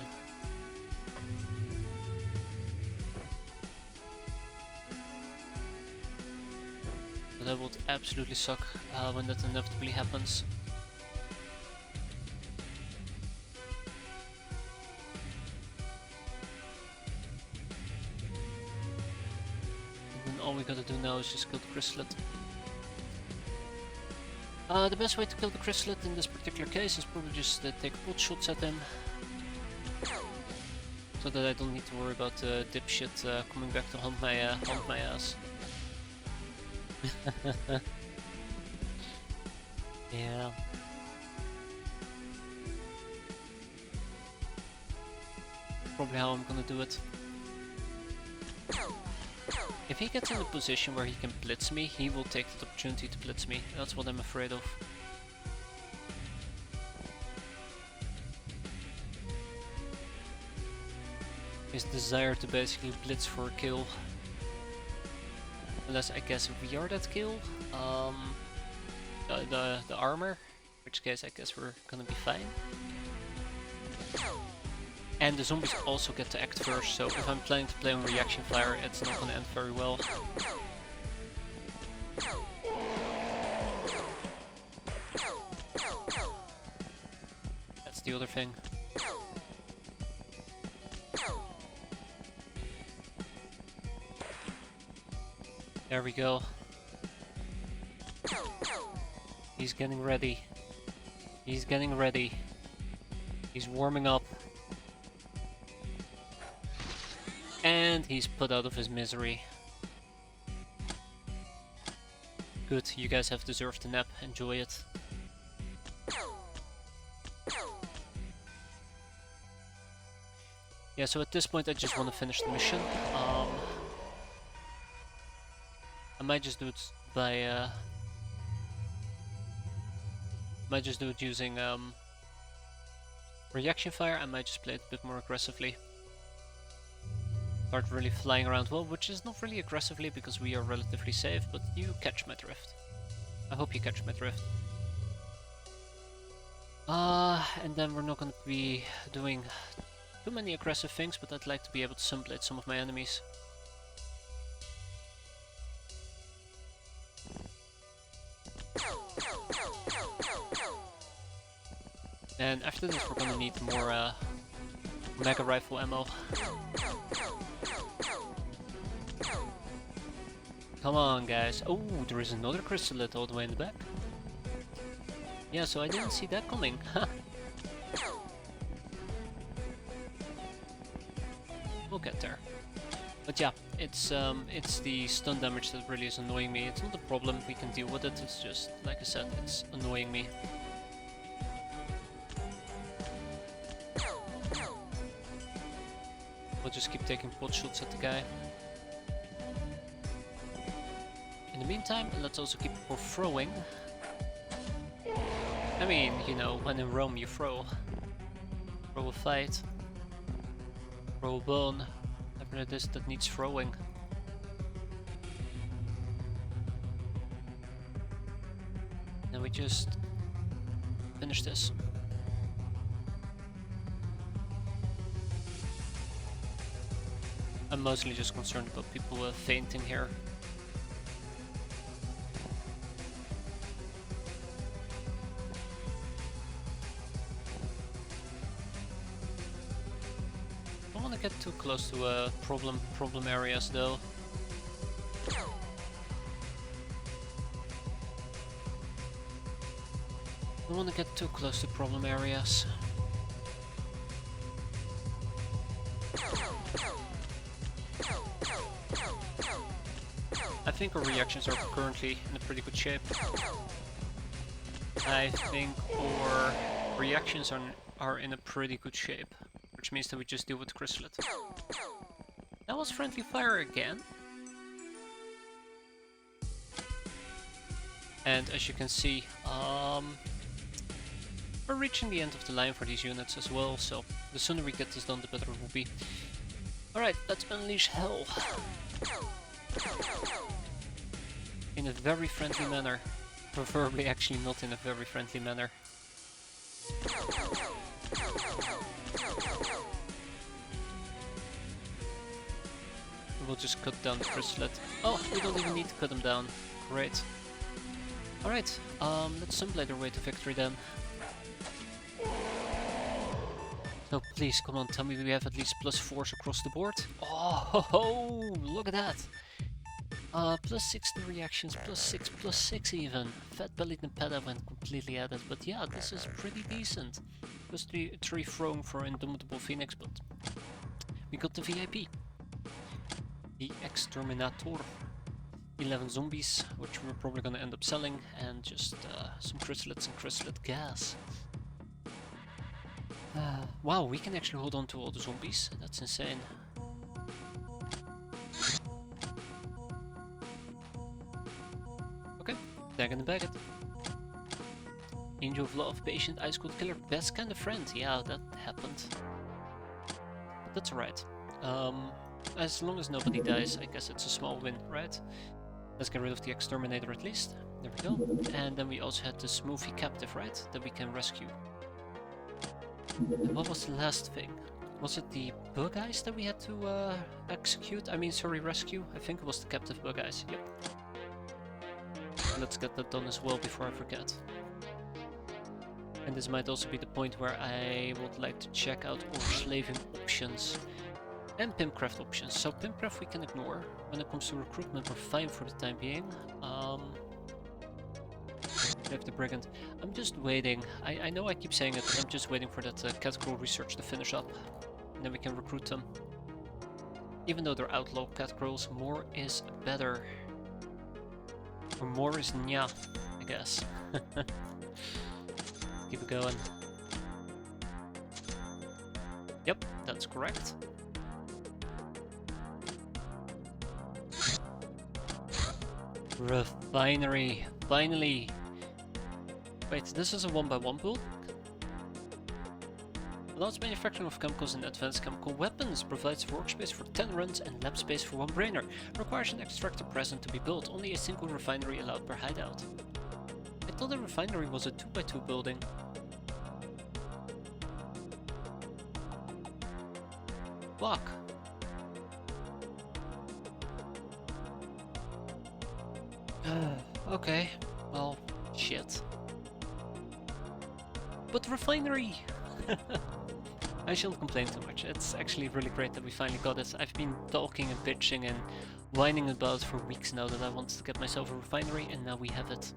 But that would absolutely suck when that inevitably happens. And then all we gotta do now is just kill the chrysalis. The best way to kill the chrysalis in this particular case is probably just take pot shots at him. So that I don't need to worry about dipshit coming back to hunt my ass. Yeah. Probably how I'm gonna do it. If he gets in a position where he can blitz me, he will take that opportunity to blitz me. That's what I'm afraid of. His desire to basically blitz for a kill. Unless I guess we are that kill. The armor. In which case I guess we're gonna be fine. And the zombies also get to act first, so if I'm planning to play on reaction fire, it's not gonna end very well. That's the other thing. There we go. He's getting ready. He's getting ready. He's warming up. And he's put out of his misery. Good, you guys have deserved a nap. Enjoy it. Yeah, so at this point I just want to finish the mission. I might just do it by might just do it using reaction fire. I might just play it a bit more aggressively. Start really flying around, well, which is not really aggressively because we are relatively safe, but you catch my drift. I hope you catch my drift. And then we're not going to be doing too many aggressive things, but I'd like to be able to sunblade some of my enemies. And after this we're gonna need more mega rifle ammo. Come on guys. Oh, there is another chrysalis all the way in the back. Yeah, so I didn't see that coming. We'll get there. But yeah, it's the stun damage that really is annoying me. It's not a problem, we can deal with it, it's just, like I said, it's annoying me. We'll just keep taking pot shots at the guy. In the meantime, let's also keep throwing. I mean, you know, when in Rome you throw. Throw a fight. Throw a bone. Whatever it is that needs throwing. Then we just finish this. I'm mostly just concerned about people fainting here. close to problem areas though. Don't want to get too close to problem areas. I think our reactions are currently in a pretty good shape. I think our reactions are in a pretty good shape, which means that we just deal with Chrysalid. That was friendly fire again. And as you can see, we're reaching the end of the line for these units as well, so the sooner we get this done, the better it will be. Alright, let's unleash hell. In a very friendly manner. Preferably actually not in a very friendly manner. We'll just cut down the Chrysalid. Oh, we don't even need to cut them down. Great. Alright, let's sunblade our way to victory then. No, please, come on, tell me we have at least +4s across the board. Oh, look at that! +6 to reactions, +6, +6 even. Fat bellied and Peta went completely at it, but yeah, this is pretty decent. +3 throwing for Indomitable Phoenix, but we got the VIP. The Exterminator. 11 zombies, which we're probably gonna end up selling, and just some Chrysalids and Chrysalid gas. Wow, we can actually hold on to all the zombies. That's insane. Okay, they're gonna bag it. Angel of Love, Patient, Ice Cold Killer, best kind of friend. Yeah, that happened. But that's alright. As long as nobody dies, I guess it's a small win, right? Let's get rid of the Exterminator at least. There we go. And then we also had the Smoothie Captive, right? That we can rescue. And what was the last thing? Was it the Bug Eyes that we had to execute? I mean, sorry, rescue? I think it was the Captive Bug Eyes, yep. Let's get that done as well before I forget. And this might also be the point where I would like to check out our slaving options. And Pimpcraft options. So Pimpcraft we can ignore. When it comes to recruitment, we're fine for the time being. We have the Brigand. I'm just waiting. I know I keep saying it, but I'm just waiting for that Catcrow research to finish up. And then we can recruit them. Even though they're outlaw Catcrows, more is better. Or more is nya, I guess. Keep it going. Yep, that's correct. Refinery, finally! Wait, this is a 1x1 build? Allows manufacturing of chemicals and advanced chemical weapons, provides workspace for 10 runs and lab space for 1 brainer, requires an extractor present to be built, only a single refinery allowed per hideout. I thought the refinery was a 2x2 building. Fuck. Okay, well, shit. But refinery! I shouldn't complain too much. It's actually really great that we finally got it. I've been talking and bitching and whining about for weeks now that I wanted to get myself a refinery, and now we have it.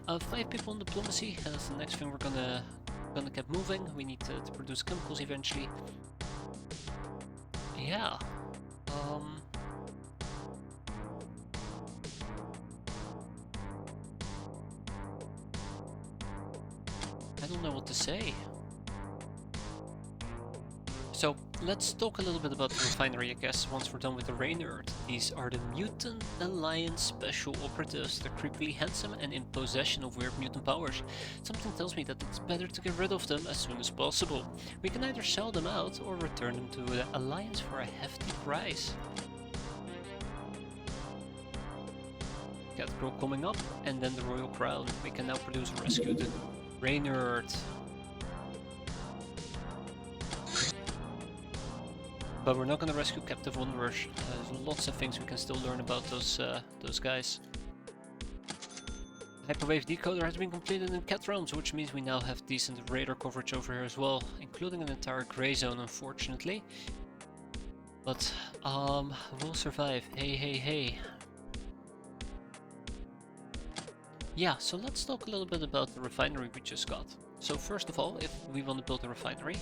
5 people in diplomacy. That's the next thing we're gonna get moving. We need to produce chemicals eventually. Yeah. I don't know what to say. So, let's talk a little bit about the refinery, I guess, once we're done with the Reynard. These are the Mutant Alliance Special Operatives. They're creepily handsome and in possession of weird mutant powers. Something tells me that it's better to get rid of them as soon as possible. We can either sell them out or return them to the Alliance for a hefty price. Catcrow coming up, and then the Royal Crown. We can now produce and rescue the Reynard. But we're not going to rescue Captive Wanderers. There's lots of things we can still learn about those guys. Hyperwave decoder has been completed in Cat Realms, which means we now have decent radar coverage over here as well, including an entire grey zone, unfortunately. But, we'll survive. Hey, hey, hey. Yeah, so let's talk a little bit about the refinery we just got. So first of all, if we want to build a refinery,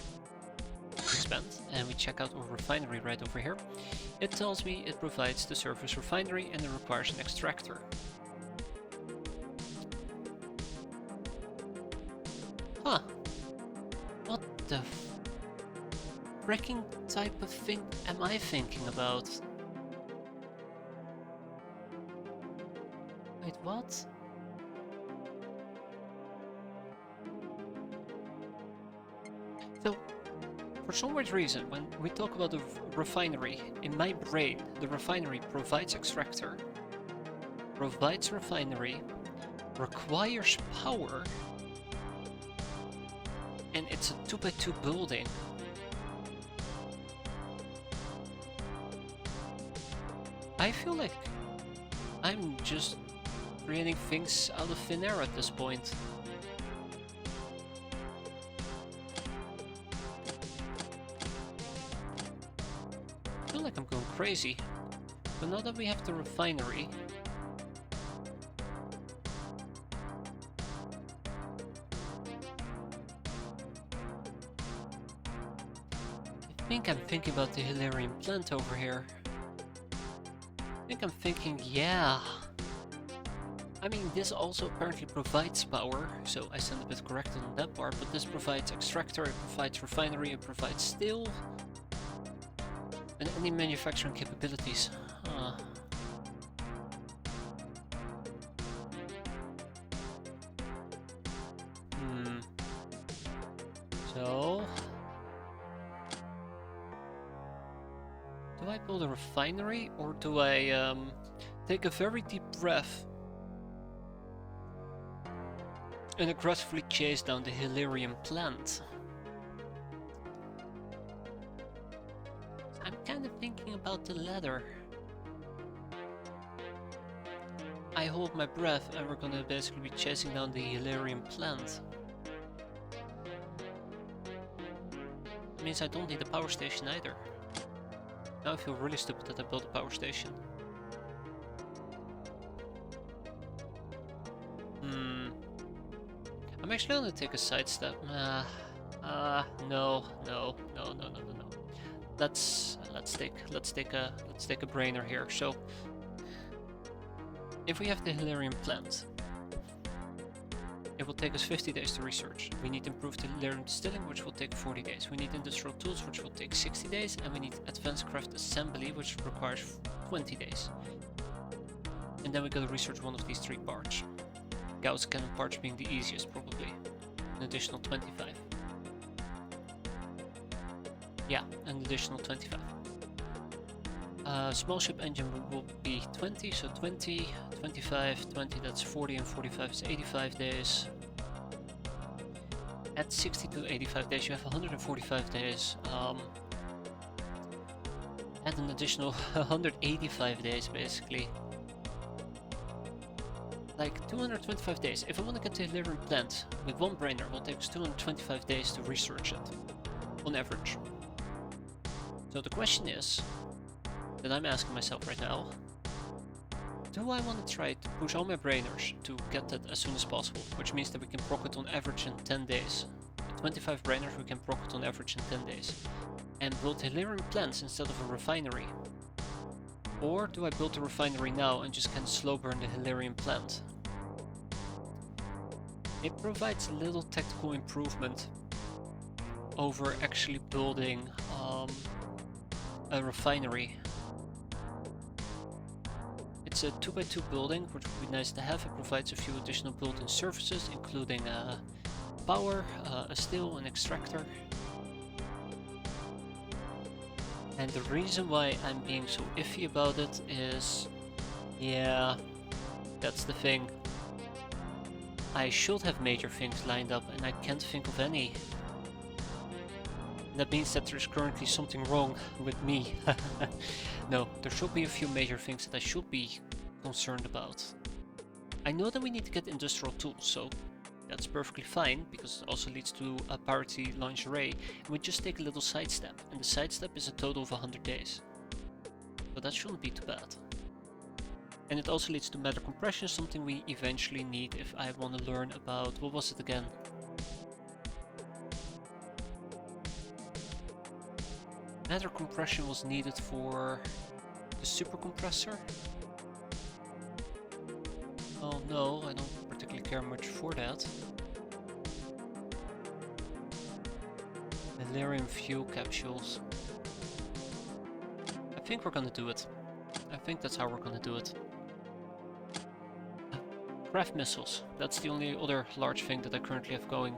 we expand and we check out our refinery right over here. It tells me it provides the surface refinery and it requires an extractor. Huh. What the fricking type of thing am I thinking about? Wait, what? So, for some weird reason, when we talk about the refinery, in my brain, the refinery provides extractor, provides refinery, requires power, and it's a 2x2 building. I feel like I'm just creating things out of thin air at this point. I feel like I'm going crazy. But now that we have the refinery, I think I'm thinking about the Hilarion plant over here. I think I'm thinking, yeah. I mean, this also apparently provides power, so I stand a bit corrected on that part, but this provides extractor, it provides refinery, it provides steel, and any manufacturing capabilities. So... do I build a refinery, or do I take a very deep breath and aggressively chase down the Hilarion plant? I'm kind of thinking about the latter. I hold my breath and we're gonna basically be chasing down the Hilarion plant. It means I don't need a power station either. Now I feel really stupid that I built a power station. I'm actually gonna take a sidestep. No. Let's take a brainer here. So, if we have the Hilarion plant, it will take us 50 days to research. We need improved Hilarion distilling, which will take 40 days. We need industrial tools, which will take 60 days, and we need advanced craft assembly, which requires 20 days. And then we gotta research one of these 3 parts. Gauss cannon parts being the easiest, probably. An additional 25. Yeah, an additional 25. Small ship engine will be 20, so 20, 25, 20, that's 40, and 45 is 85 days. At 60 to 85 days, you have 145 days. Add an additional 185 days, basically. Like 225 days. If I want to get the Hilarion plant with one brainer, it will take us 225 days to research it, on average. So the question is, that I'm asking myself right now, do I want to try to push all my brainers to get that as soon as possible, which means that we can proc it on average in 10 days. With 25 brainers we can proc it on average in 10 days. And build Hilarion plants instead of a refinery. Or do I build a refinery now and just kind of slow burn the Hilarion plant? It provides a little tactical improvement over actually building a refinery. It's a 2x2 building, which would be nice to have. It provides a few additional built-in services, including power, a steel, an extractor. And the reason why I'm being so iffy about it is, yeah, that's the thing. I should have major things lined up and I can't think of any. That means that there's currently something wrong with me. No, there should be a few major things that I should be concerned about. I know that we need to get industrial tools, so that's perfectly fine, because it also leads to a parity lingerie. And we just take a little sidestep, and the sidestep is a total of 100 days. So that shouldn't be too bad. And it also leads to matter compression, something we eventually need if I want to learn about, what was it again? Matter compression was needed for the super compressor. Oh no, I don't particularly care much for that. Delirium fuel capsules. I think we're gonna do it. I think that's how we're gonna do it. Craft missiles. That's the only other large thing that I currently have going.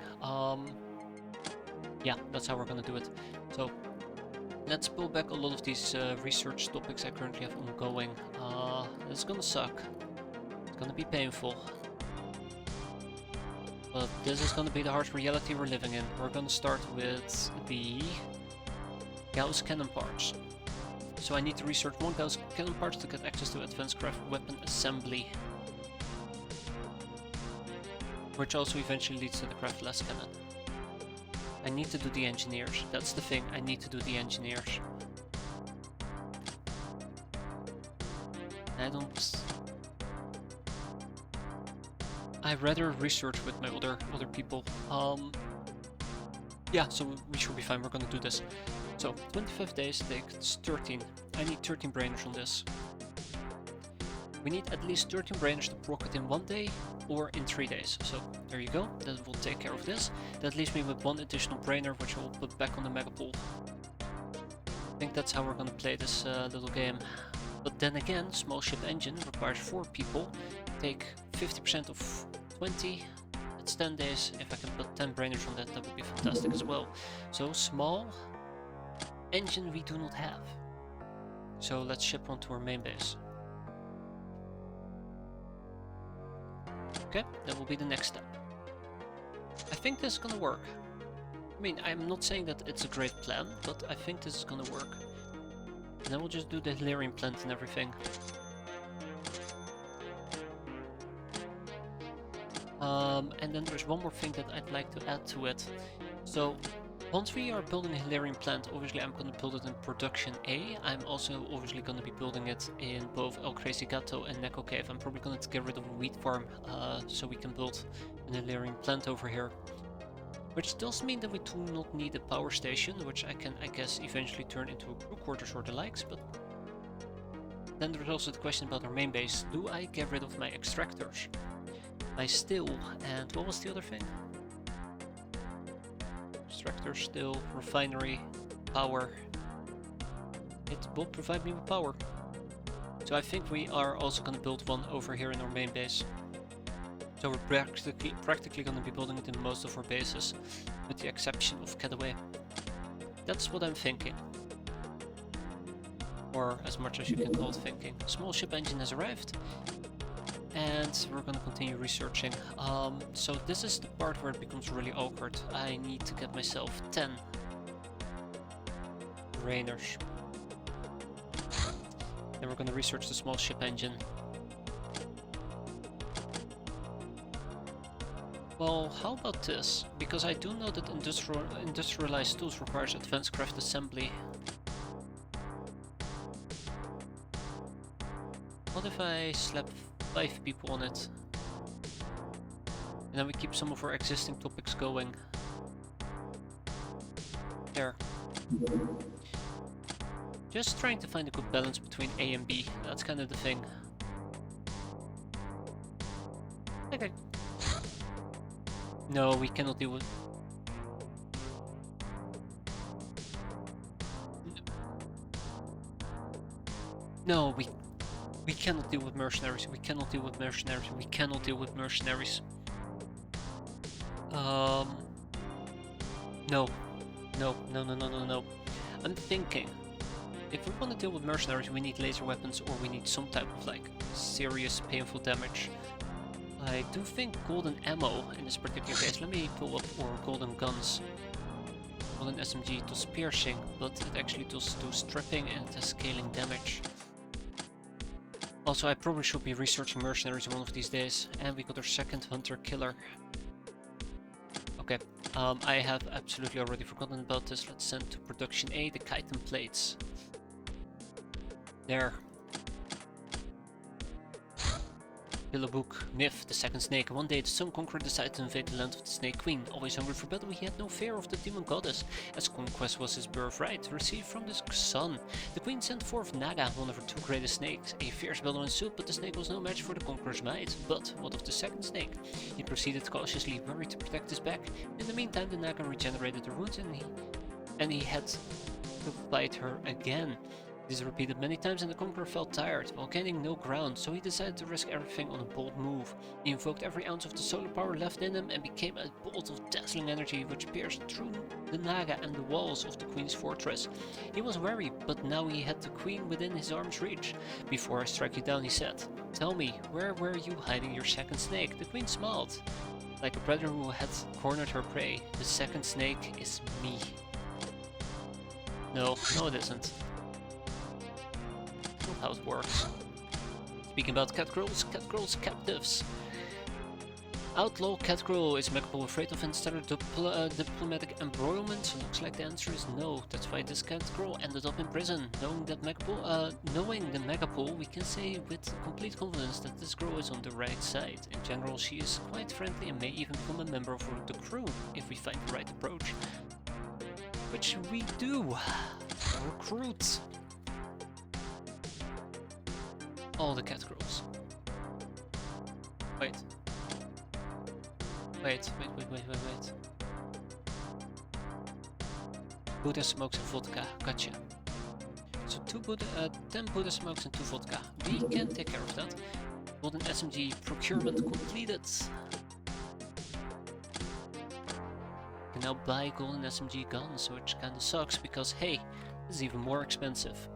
Yeah, that's how we're gonna do it. So let's pull back a lot of these research topics I currently have ongoing. It's gonna suck. It's gonna be painful. But this is gonna be the harsh reality we're living in. We're gonna start with the Gauss cannon parts. So I need to research one Gauss cannon parts to get access to advanced craft weapon assembly. Which also eventually leads to the craftless cannon. I need to do the engineers. That's the thing, I need to do the engineers. I don't... I'd rather research with my other people. Yeah, so we should be fine, we're gonna do this. So, 25 days takes 13. I need 13 brainers on this. We need at least 13 brainers to proc it in 1 day or in 3 days. So, there you go, that will take care of this. That leaves me with 1 additional brainer, which I will put back on the mega pool. I think that's how we're gonna play this little game. But then again, small ship engine requires 4 people. Take 50% of 20, that's 10 days. If I can put 10 brainers on that, that would be fantastic as well. So small engine we do not have. So let's ship one to our main base. Okay, that will be the next step. I think this is gonna work. I mean, I'm not saying that it's a great plan, but I think this is gonna work. And then we'll just do the Hilarion plant and everything. And then there's one more thing that I'd like to add to it. So, once we are building a Hilarion plant, obviously I'm going to build it in production A. I'm also obviously going to be building it in both El Crazy Gato and Neko Cave. I'm probably going to get rid of a wheat farm so we can build an Hilarion plant over here. Which does mean that we do not need a power station, which I can, I guess, eventually turn into a crew quarters or the likes, but... Then there's also the question about our main base. Do I get rid of my extractors? My still, and what was the other thing? Extractor, still, refinery, power. It will provide me with power. So I think we are also going to build one over here in our main base. So we're practically going to be building it in most of our bases, with the exception of Cataway. That's what I'm thinking. Or as much as you can call it thinking. Small ship engine has arrived. And we're gonna continue researching. So this is the part where it becomes really awkward. I need to get myself 10 rainers. Then we're gonna research the small ship engine. Well, how about this? Because I do know that industrialized tools requires advanced craft assembly. What if I slap 5 people on it? And then we keep some of our existing topics going. There. Just trying to find a good balance between A and B. That's kind of the thing. Okay. No, we cannot deal with... No, we cannot deal with mercenaries. We cannot deal with mercenaries. We cannot deal with mercenaries. No. No. No, no, no, no, no. I'm thinking, if we want to deal with mercenaries, we need laser weapons or we need some type of like serious painful damage. I do think golden ammo in this particular case. Let me pull up our golden guns. Golden SMG does piercing, but it actually does do stripping and it has scaling damage. Also, I probably should be researching mercenaries one of these days. And we got our second hunter killer. Okay, I have absolutely already forgotten about this. Let's send to production A the chitin plates. There. Book Myth, the second snake. One day the Sun Conqueror decided to invade the land of the Snake Queen. Always hungry for battle, he had no fear of the demon goddess, as conquest was his birthright, received from the sun. The queen sent forth Naga, one of her two greatest snakes. A fierce battle ensued, but the snake was no match for the conqueror's might. But what of the second snake? He proceeded cautiously, worried to protect his back. In the meantime, the Naga regenerated her wounds and he had to fight her again. This repeated many times and the conqueror felt tired, while gaining no ground, so he decided to risk everything on a bold move. He invoked every ounce of the solar power left in him and became a bolt of dazzling energy which pierced through the Naga and the walls of the queen's fortress. He was wary, but now he had the queen within his arm's reach. Before I strike you down, he said, "Tell me, where were you hiding your second snake?" The queen smiled, like a predator who had cornered her prey. The second snake is me. No, it isn't. How it works. Speaking about catgirls captives. Outlaw catgirl, is Megapol afraid of interstellar diplomatic embroilment? Looks like the answer is no. That's why this catgirl ended up in prison. Knowing the Megapol, we can say with complete confidence that this girl is on the right side. In general, she is quite friendly and may even become a member of the crew if we find the right approach. Which we do. Recruit all the catgirls. Wait. Buddha smokes and vodka. Gotcha. So 10 Buddha smokes and 2 vodka. We can take care of that. Golden SMG procurement completed. Can now buy golden SMG guns, which kinda sucks because hey, this is even more expensive.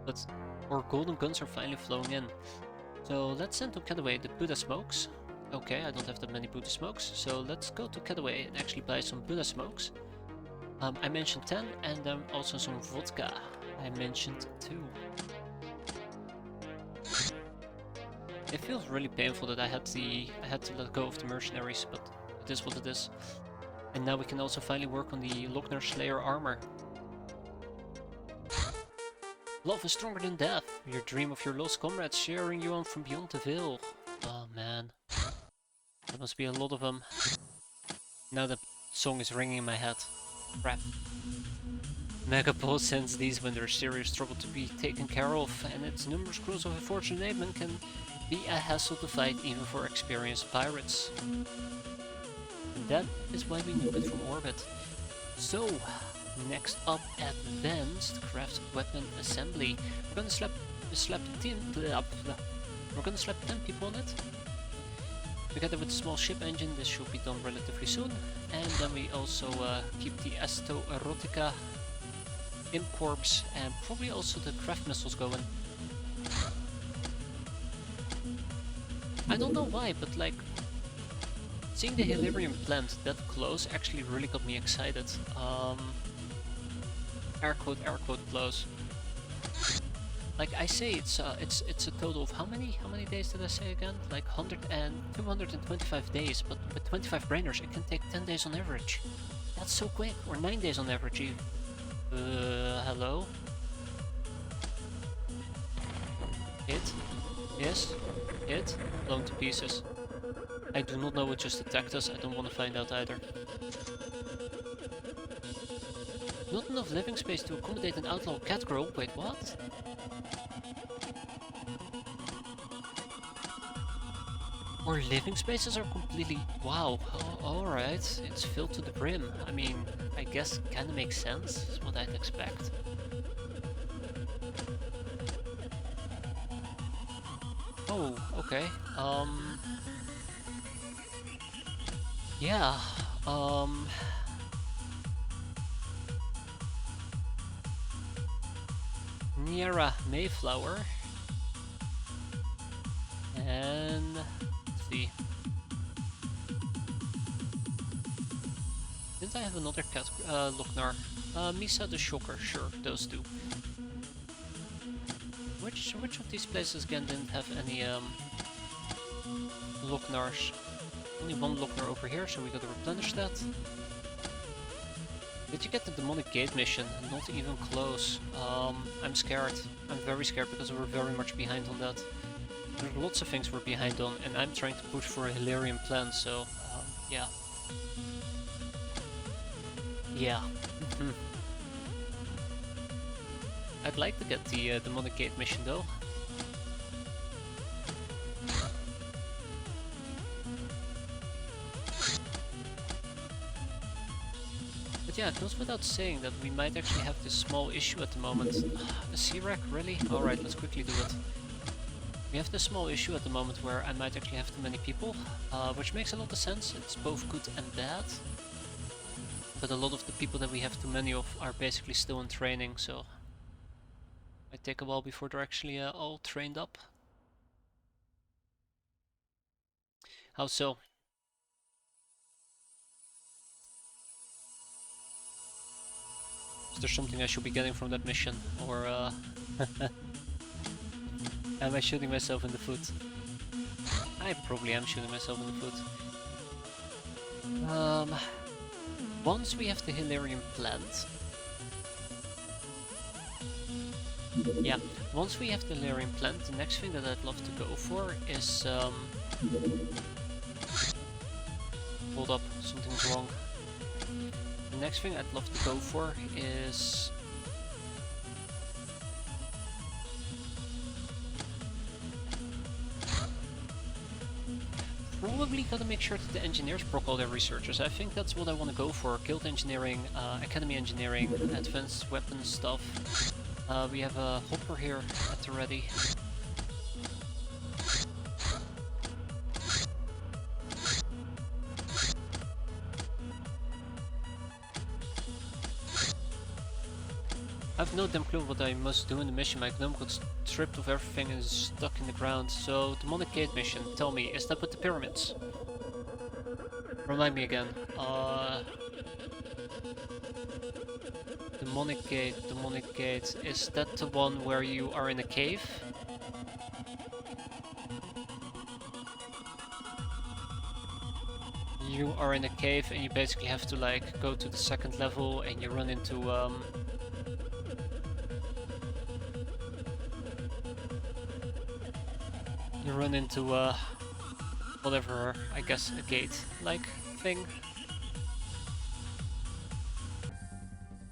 But our golden guns are finally flowing in. So let's send to Cataway the Buddha smokes. Okay, I don't have that many Buddha smokes, so let's go to Cataway and actually buy some Buddha smokes. I mentioned 10 and then also some vodka. I mentioned 2. It feels really painful that I had to let go of the mercenaries, but it is what it is. And now we can also finally work on the Lochner Slayer armor. Love is stronger than death. Your dream of your lost comrades cheering you on from beyond the veil. Oh man. There must be a lot of them. Now that song is ringing in my head. Crap. Megapol sends these when there's serious trouble to be taken care of, and its numerous crews of unfortunate aidmen can be a hassle to fight even for experienced pirates. And that is why we nuke it from orbit. So, next up, advanced craft weapon assembly. We're gonna slap 10 people on it. Together with the small ship engine, this should be done relatively soon. And then we also keep the Asto Erotica, Imcorps, and probably also the craft missiles going. I don't know why, but like, seeing the Hilarion plant that close actually really got me excited. Air quote close. Like I say, it's a total of how many days did I say again? Like 225 days, but with 25 brainers it can take 10 days on average. That's so quick, or 9 days on average even. Hello? Hit? Yes? Hit? Blown to pieces. I do not know what just attacked us, I don't want to find out either. Not enough living space to accommodate an outlaw cat girl. Wait, what? Our living spaces are completely... Wow, alright. It's filled to the brim. I mean, I guess kinda makes sense, is what I'd expect. Oh, okay. Yeah, Niera Mayflower. And... let's see. Didn't I have another cat, Lochnar? Misa the Shocker, sure, those two. Which of these places again didn't have any, Lochnars? Only one Lochnar over here, so we gotta replenish that. Did you get the demonic gate mission? Not even close. I'm scared. I'm very scared because we're very much behind on that. There are lots of things we're behind on, and I'm trying to push for a Hilarion plan, so yeah. Yeah. I'd like to get the demonic gate mission though. But yeah, it goes without saying that we might actually have this small issue at the moment. A C-Rack, really? Alright, let's quickly do it. We have this small issue at the moment where I might actually have too many people, which makes a lot of sense. It's both good and bad. But a lot of the people that we have too many of are basically still in training, so it might take a while before they're actually all trained up. How so? Is there something I should be getting from that mission, or am I shooting myself in the foot? I probably am shooting myself in the foot. Once we have the Hilarion plant... Yeah, once we have the Hilarion plant, the next thing that I'd love to go for is... Hold up, something's wrong. The next thing I'd love to go for is... Probably gotta make sure that the engineers proc all their researchers. I think that's what I want to go for. Guild engineering, academy engineering, advanced weapons stuff. We have a hopper here at the ready. I have no damn clue what I must do in the mission. My gnome got stripped of everything and is stuck in the ground. So, demonic gate mission, tell me, is that with the pyramids? Remind me again. Demonic gate, is that the one where you are in a cave? You are in a cave and you basically have to like go to the second level and you run into whatever, I guess a gate-like thing.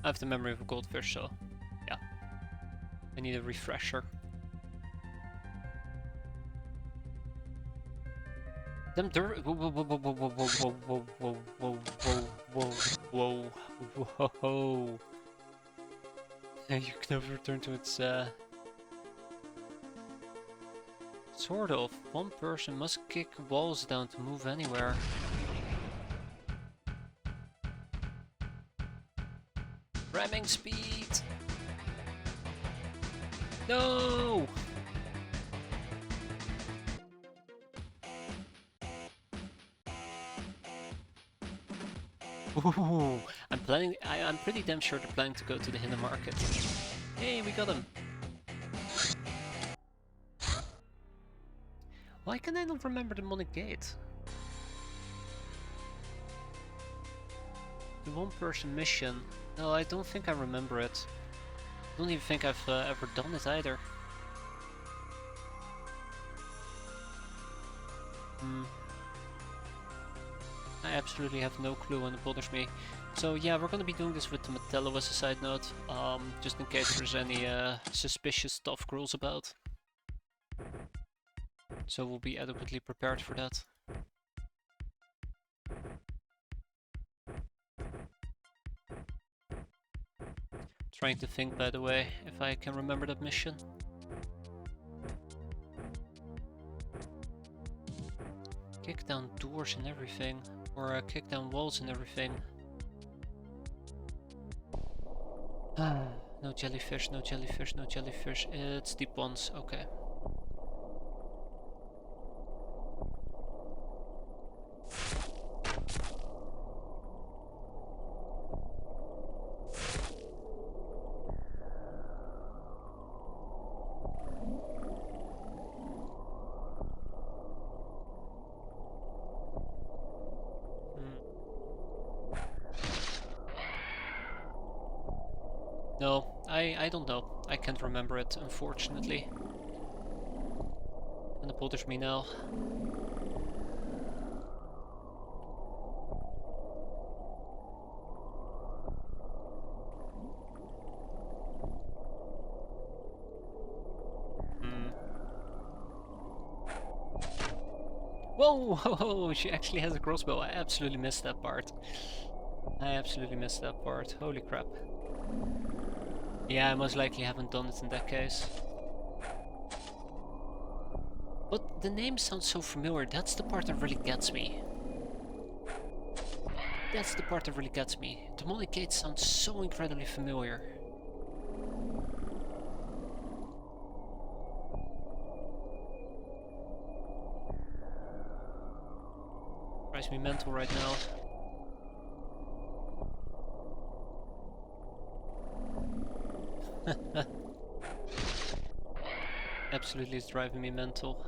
I have the memory of a goldfish, so yeah. I need a refresher. Them whoa, whoa, whoa, whoa, whoa, whoa, whoa, whoa, whoa, whoa, whoa, whoa, whoa. You can never return to its sort of. One person must kick walls down to move anywhere. Ramming speed! No! Ooh, I'm pretty damn sure they're planning to go to the hidden market. Hey, we got him! Why can I not remember the demonic gate? The one-person mission. No, I don't think I remember it. I don't even think I've ever done it either. I absolutely have no clue and it bothers me. So yeah, we're gonna be doing this with the Metello as a side note, just in case there's any suspicious stuff girls about. So we'll be adequately prepared for that. Trying to think, by the way, if I can remember that mission. Kick down doors and everything, or kick down walls and everything. No jellyfish, no jellyfish, no jellyfish. It's deep ones, okay. No, I don't know. I can't remember it, unfortunately. And it bothers me now. Hmm. Whoa, whoa, whoa, she actually has a crossbow. I absolutely missed that part. I absolutely missed that part. Holy crap. Yeah, I most likely haven't done it in that case. But the name sounds so familiar. That's the part that really gets me. That's the part that really gets me. Demonic Gate sounds so incredibly familiar. Drives me mental right now. Absolutely, it's driving me mental.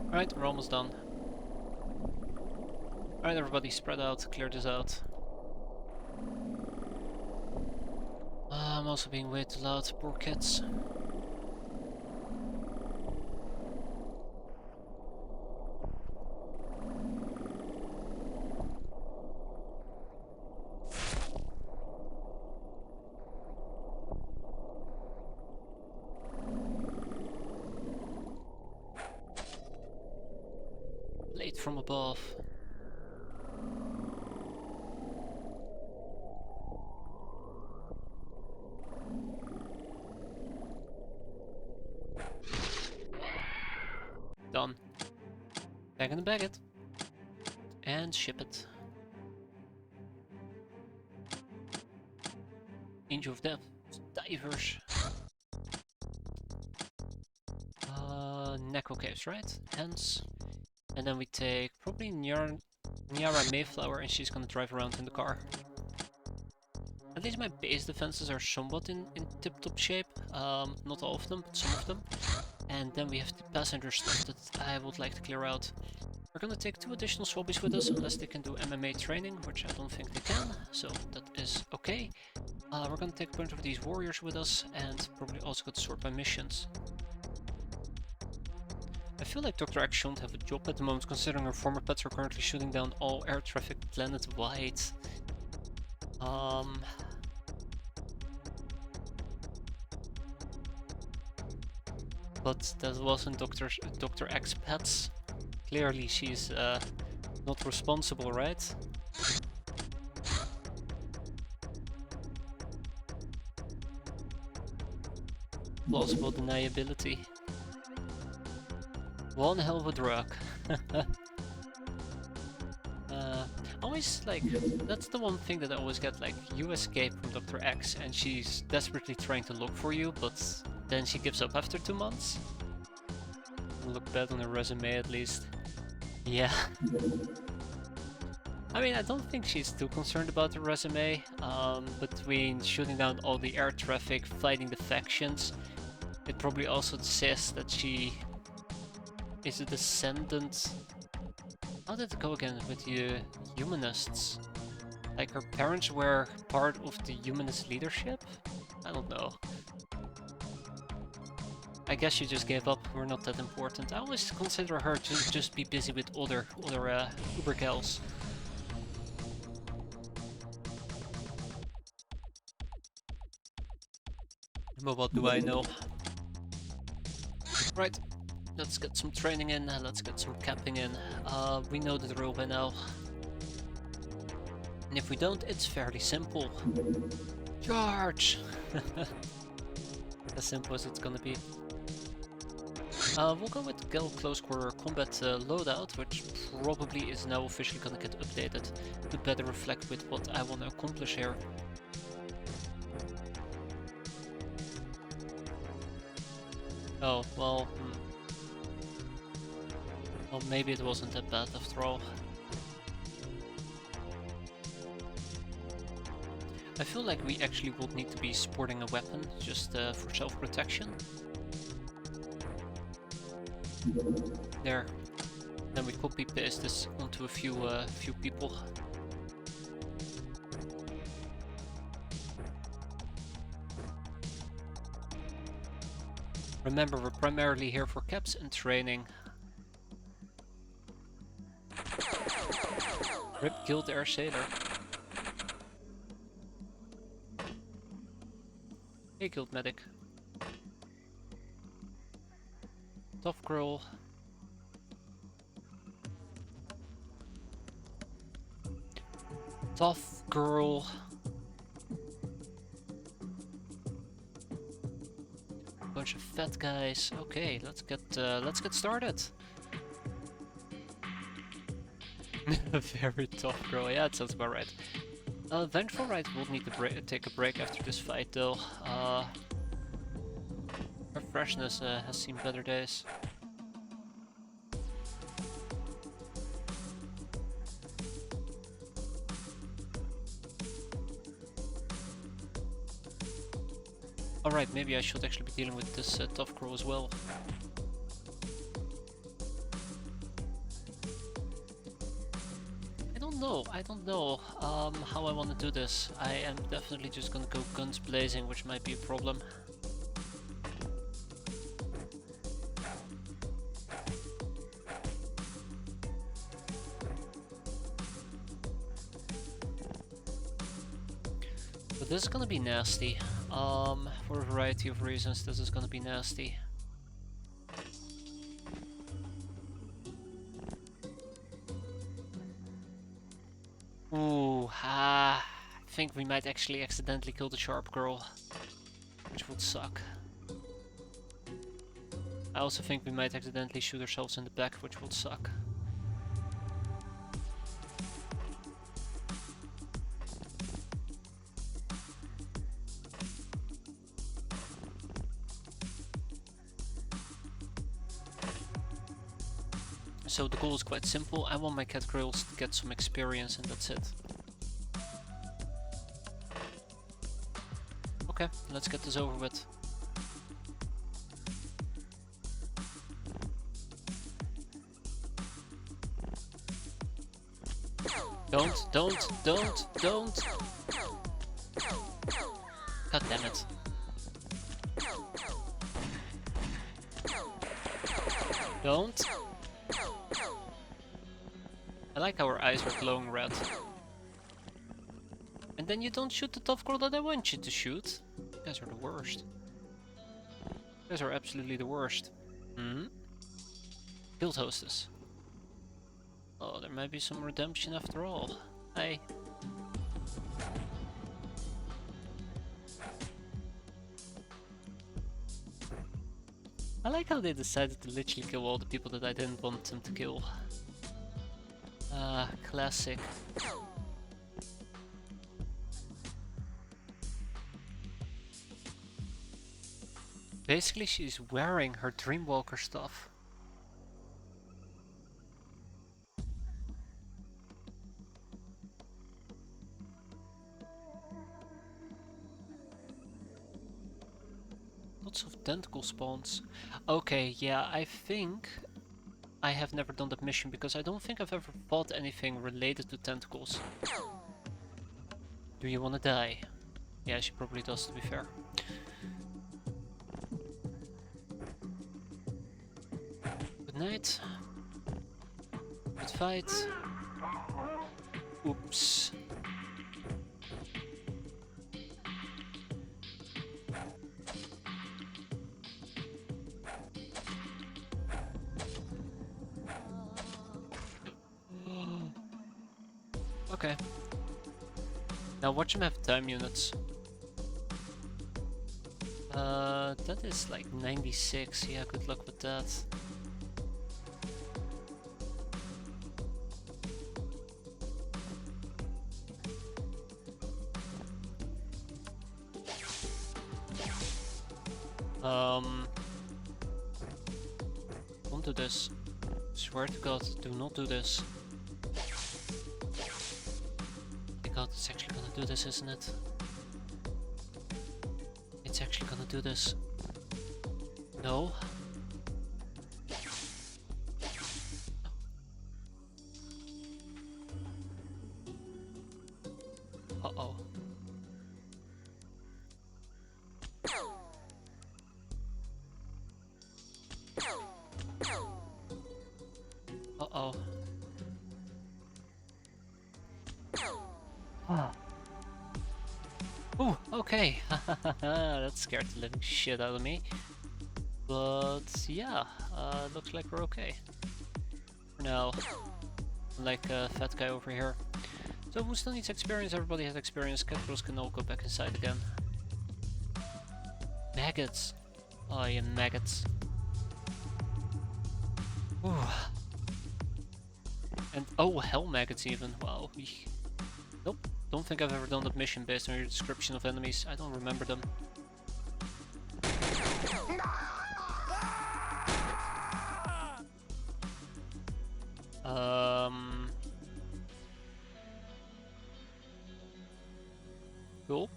Alright, we're almost done. Alright, everybody, spread out, clear this out. I'm also being way too loud, poor kids. Blade from above. Done. Back in the bag it. And ship it. Angel of Death. Divers. Necro Caves, right? Hence. And then we take probably Nyara Mayflower and she's gonna drive around in the car. At least my base defenses are somewhat in tip-top shape. Not all of them, but some of them. And then we have the passenger stuff that I would like to clear out. We're gonna take 2 additional swabbies with us, unless they can do MMA training, which I don't think they can, so that is okay. We're gonna take a bunch of these warriors with us, and probably also go to sort by missions. I feel like Dr. X shouldn't have a job at the moment, considering her former pets are currently shooting down all air traffic planet-wide. But that wasn't Dr. X pets. Clearly she's not responsible, right? Plausible deniability. One hell of a drug. Always like, that's the one thing that I always get, like, you escape from Dr. X and she's desperately trying to look for you, but then she gives up after 2 months. Look bad on her resume at least. Yeah. I mean, I don't think she's too concerned about her resume. Between shooting down all the air traffic, fighting the factions, it probably also says that she is a descendant. How did it go again with the humanists? Like her parents were part of the humanist leadership? I don't know. I guess she just gave up, we're not that important. I always consider her to just be busy with other Uber gals. But what do I know? Right, let's get some training in, let's get some camping in. We know the drill by now. And if we don't, it's fairly simple. Charge! As simple as it's gonna be. We'll go with Gal Close Quarter Combat loadout, which probably is now officially gonna get updated to better reflect with what I want to accomplish here. Oh, well, well, maybe it wasn't that bad after all. I feel like we actually would need to be sporting a weapon, just for self-protection. There. Then we copy paste this onto a few people. Remember, we're primarily here for caps and training. Rip Guild Air Sailor. Hey Guild Medic. Tough Girl. Tough Girl. Bunch of fat guys. Okay, let's get started. Very tough girl. Yeah, it sounds about right. Vengeful Right will need to take a break after this fight, though. Her freshness has seen better days. Alright, maybe I should actually be dealing with this tough girl as well. I don't know how I want to do this. I am definitely just gonna go guns blazing, which might be a problem. But this is gonna be nasty. For a variety of reasons, this is gonna be nasty. Ooh, I think we might actually accidentally kill the sharp girl, which would suck. I also think we might accidentally shoot ourselves in the back, which would suck. So the goal is quite simple. I want my cat girls to get some experience and that's it. Okay, let's get this over with. Don't! God damn it. Don't! I like how our eyes are glowing red. And then you don't shoot the tough girl that I want you to shoot. You guys are the worst. You guys are absolutely the worst. Guild hostess. Oh, there might be some redemption after all. Hey. I like how they decided to literally kill all the people that I didn't want them to kill. Classic. Basically, she's wearing her Dreamwalker stuff. Lots of tentacle spawns. Okay, yeah, I think I have never done that mission because I don't think I've ever fought anything related to tentacles. Do you want to die? Yeah, she probably does, to be fair. Good night. Good fight. Oops. Okay. Now watch him have time units. That is like 96. Yeah, good luck with that. Don't do this. Swear to God, do not do this. God, it's actually gonna do this, isn't it? It's actually gonna do this. No. Uh-oh. Uh-oh. Ah. Ooh, okay. That scared the living shit out of me. But yeah, looks like we're okay. For now. Like a fat guy over here. So who still needs experience? Everybody has experience. Capitals can all go back inside again. Maggots. Oh yeah, maggots. Ooh. And oh, hell maggots even. Wow. Nope. Don't think I've ever done that mission based on your description of enemies. I don't remember them. Gulp.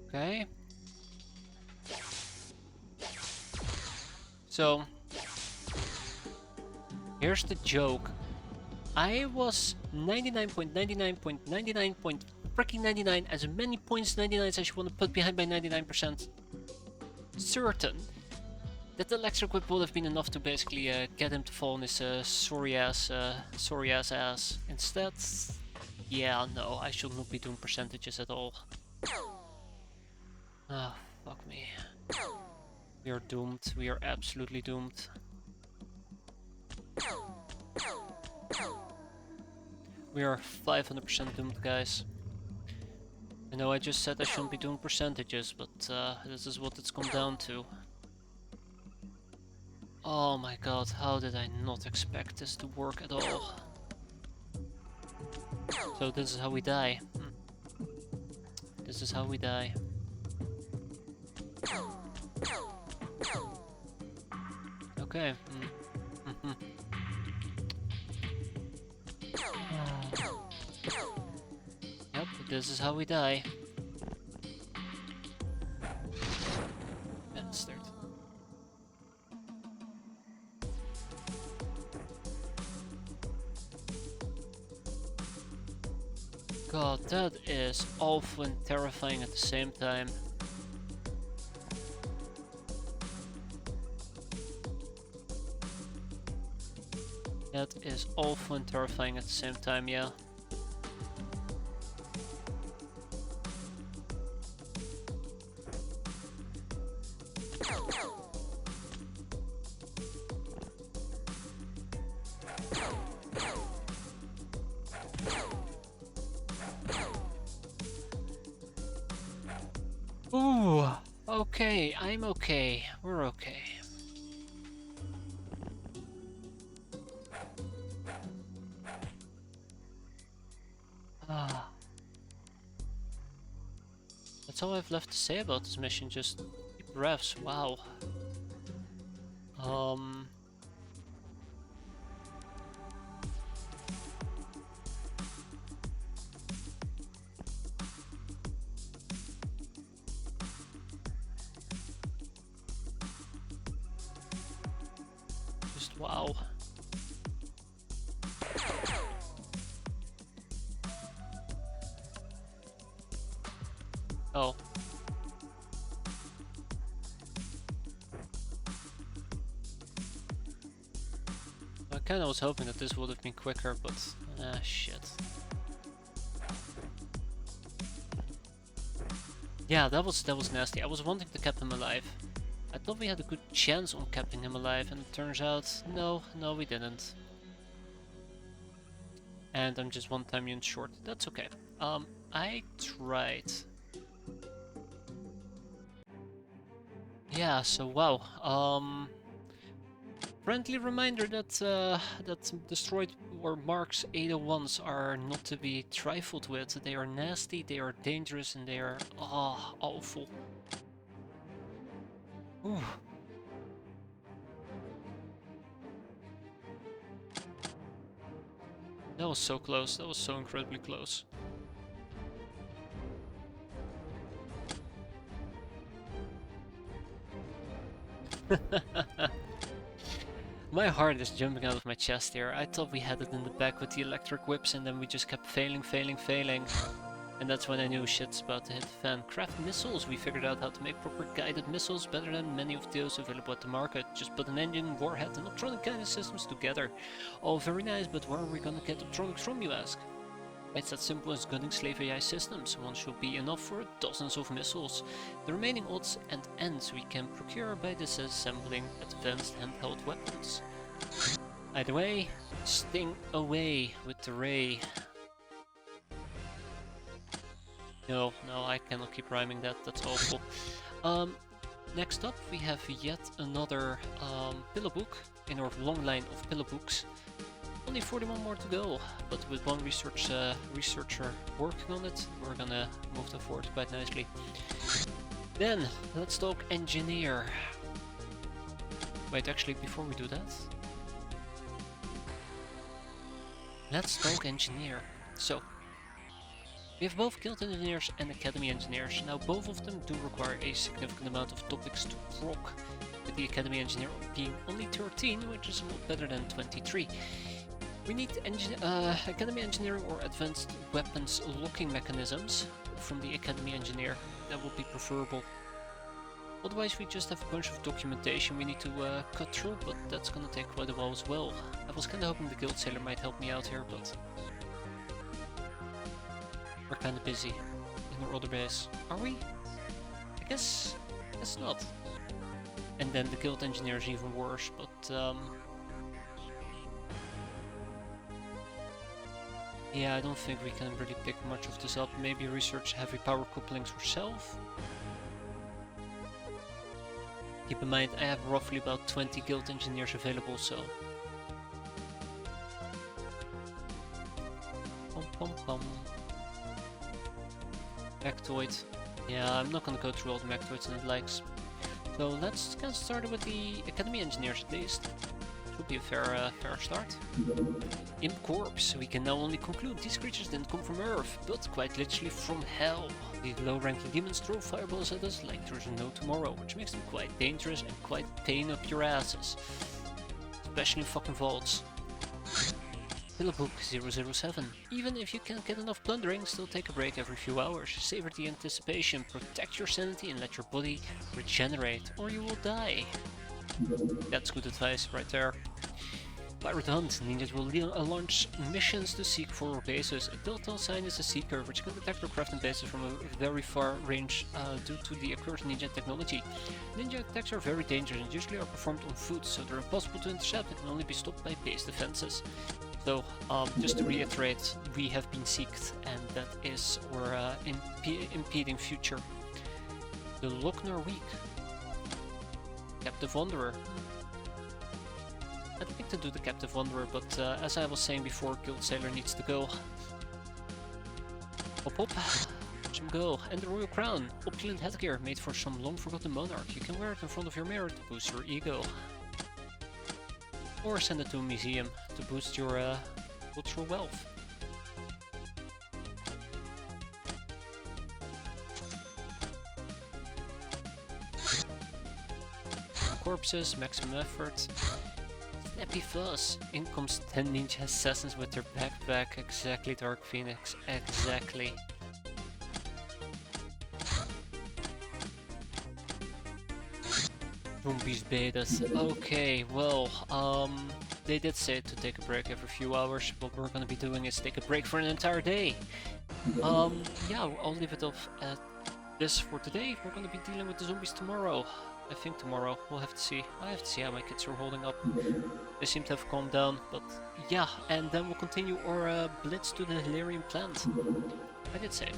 Okay. So, here's the joke. I was 99.99.99.99 as many points 99s as you want to put behind my 99% certain that the electric whip would have been enough to basically get him to fall on his sorry ass ass. Instead, yeah, no, I should not be doing percentages at all. Ah, fuck me. We are doomed. We are absolutely doomed. We are 500% doomed, guys. I know I just said I shouldn't be doing percentages, but this is what it's come down to. Oh my god, how did I not expect this to work at all? So this is how we die. This is how we die. Okay. Yep, this is how we die. Bastard. God, that is awful and terrifying at the same time. That is awful and terrifying at the same time, yeah. Ooh, okay, I'm okay. We're okay. Ah. That's all I've left to say about this mission, just deep breaths, wow. Just wow. Oh. I kinda was hoping that this would have been quicker, but shit. Yeah, that was nasty. I was wanting to keep him alive. I thought we had a good chance on keeping him alive, and it turns out, no, we didn't. And I'm just one time unit short. That's okay. I tried. Yeah, so wow. Friendly reminder that that destroyed or Mark's 801s are not to be trifled with. They are nasty, they are dangerous, and they are awful. Ooh. That was so close. That was so incredibly close. My heart is jumping out of my chest here. I thought we had it in the back with the electric whips and then we just kept failing. And that's when I knew shit's about to hit the fan. Craft missiles. We figured out how to make proper guided missiles better than many of those available at the market. Just put an engine, warhead and electronic guidance systems together. All very nice, but where are we gonna get electronics from, you ask? It's that simple as gunning slave AI systems. One should be enough for dozens of missiles. The remaining odds and ends we can procure by disassembling advanced handheld weapons. Either way, sting away with the ray. No, I cannot keep rhyming that, that's awful. Next up we have yet another pillow book in our long line of pillow books. Only 41 more to go, but with one researcher working on it, we're gonna move that forward quite nicely. Then, let's talk engineer. Wait, actually, before we do that, let's talk engineer. So, we have both guild engineers and academy engineers. Now, both of them do require a significant amount of topics to proc, with the academy engineer being only 13, which is a lot better than 23. We need academy engineering or advanced weapons locking mechanisms from the academy engineer. That would be preferable. Otherwise we just have a bunch of documentation we need to cut through, but that's gonna take quite a while as well. I was kinda hoping the guild sailor might help me out here, but we're kinda busy in our other base. Are we? I guess not. And then the guild engineer is even worse, but yeah, I don't think we can really pick much of this up. Maybe research heavy power couplings ourselves. Keep in mind, I have roughly about 20 guild engineers available, so... Mectoid. Yeah, I'm not gonna go through all the mectoids and the likes. So let's get started with the academy engineers at least. Would be a fair start. Imp Corps. We can now only conclude these creatures didn't come from Earth, but quite literally from hell. These low-ranking demons throw fireballs at us like there's no tomorrow, which makes them quite dangerous and quite pain up your asses. Especially in fucking vaults. Pillow Book 007. Even if you can't get enough plundering, still take a break every few hours. Savor the anticipation, protect your sanity and let your body regenerate, or you will die. That's good advice right there. Pirate Hunt. Ninjas will launch missions to seek for bases. A telltale sign is a seeker, which can detect or craft in bases from a very far range due to the accursed ninja technology. Ninja attacks are very dangerous and usually are performed on foot, so they're impossible to intercept and can only be stopped by base defenses. So, just to reiterate, we have been seeked, and that is our impeding future. The Lochner Week. Captive Wanderer. I'd like to do the Captive Wanderer, but as I was saying before, Guild Sailor needs to go. Hop hop, watch him go. And the Royal Crown, opulent headgear made for some long-forgotten monarch. You can wear it in front of your mirror to boost your ego. Or send it to a museum to boost your cultural wealth. Corpses, maximum effort. Snappy Fuzz. In comes 10 ninja assassins with their backpack. Exactly, Dark Phoenix. Exactly. Zombies betas. Okay, well, they did say to take a break every few hours. What we're gonna be doing is take a break for an entire day. Yeah, I'll leave it off at this for today. We're gonna be dealing with the zombies tomorrow. I think tomorrow. We'll have to see. I have to see how my kids are holding up. They seem to have calmed down, but yeah, and then we'll continue our blitz to the Hilarion plant. I did say.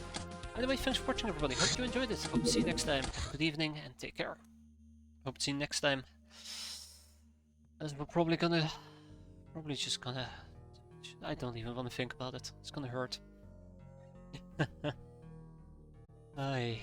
Anyway, thanks for watching everybody. Hope you enjoyed it. Hope to see you next time. Good evening and take care. Hope to see you next time. As we're probably just gonna... I don't even want to think about it. It's gonna hurt. Aye.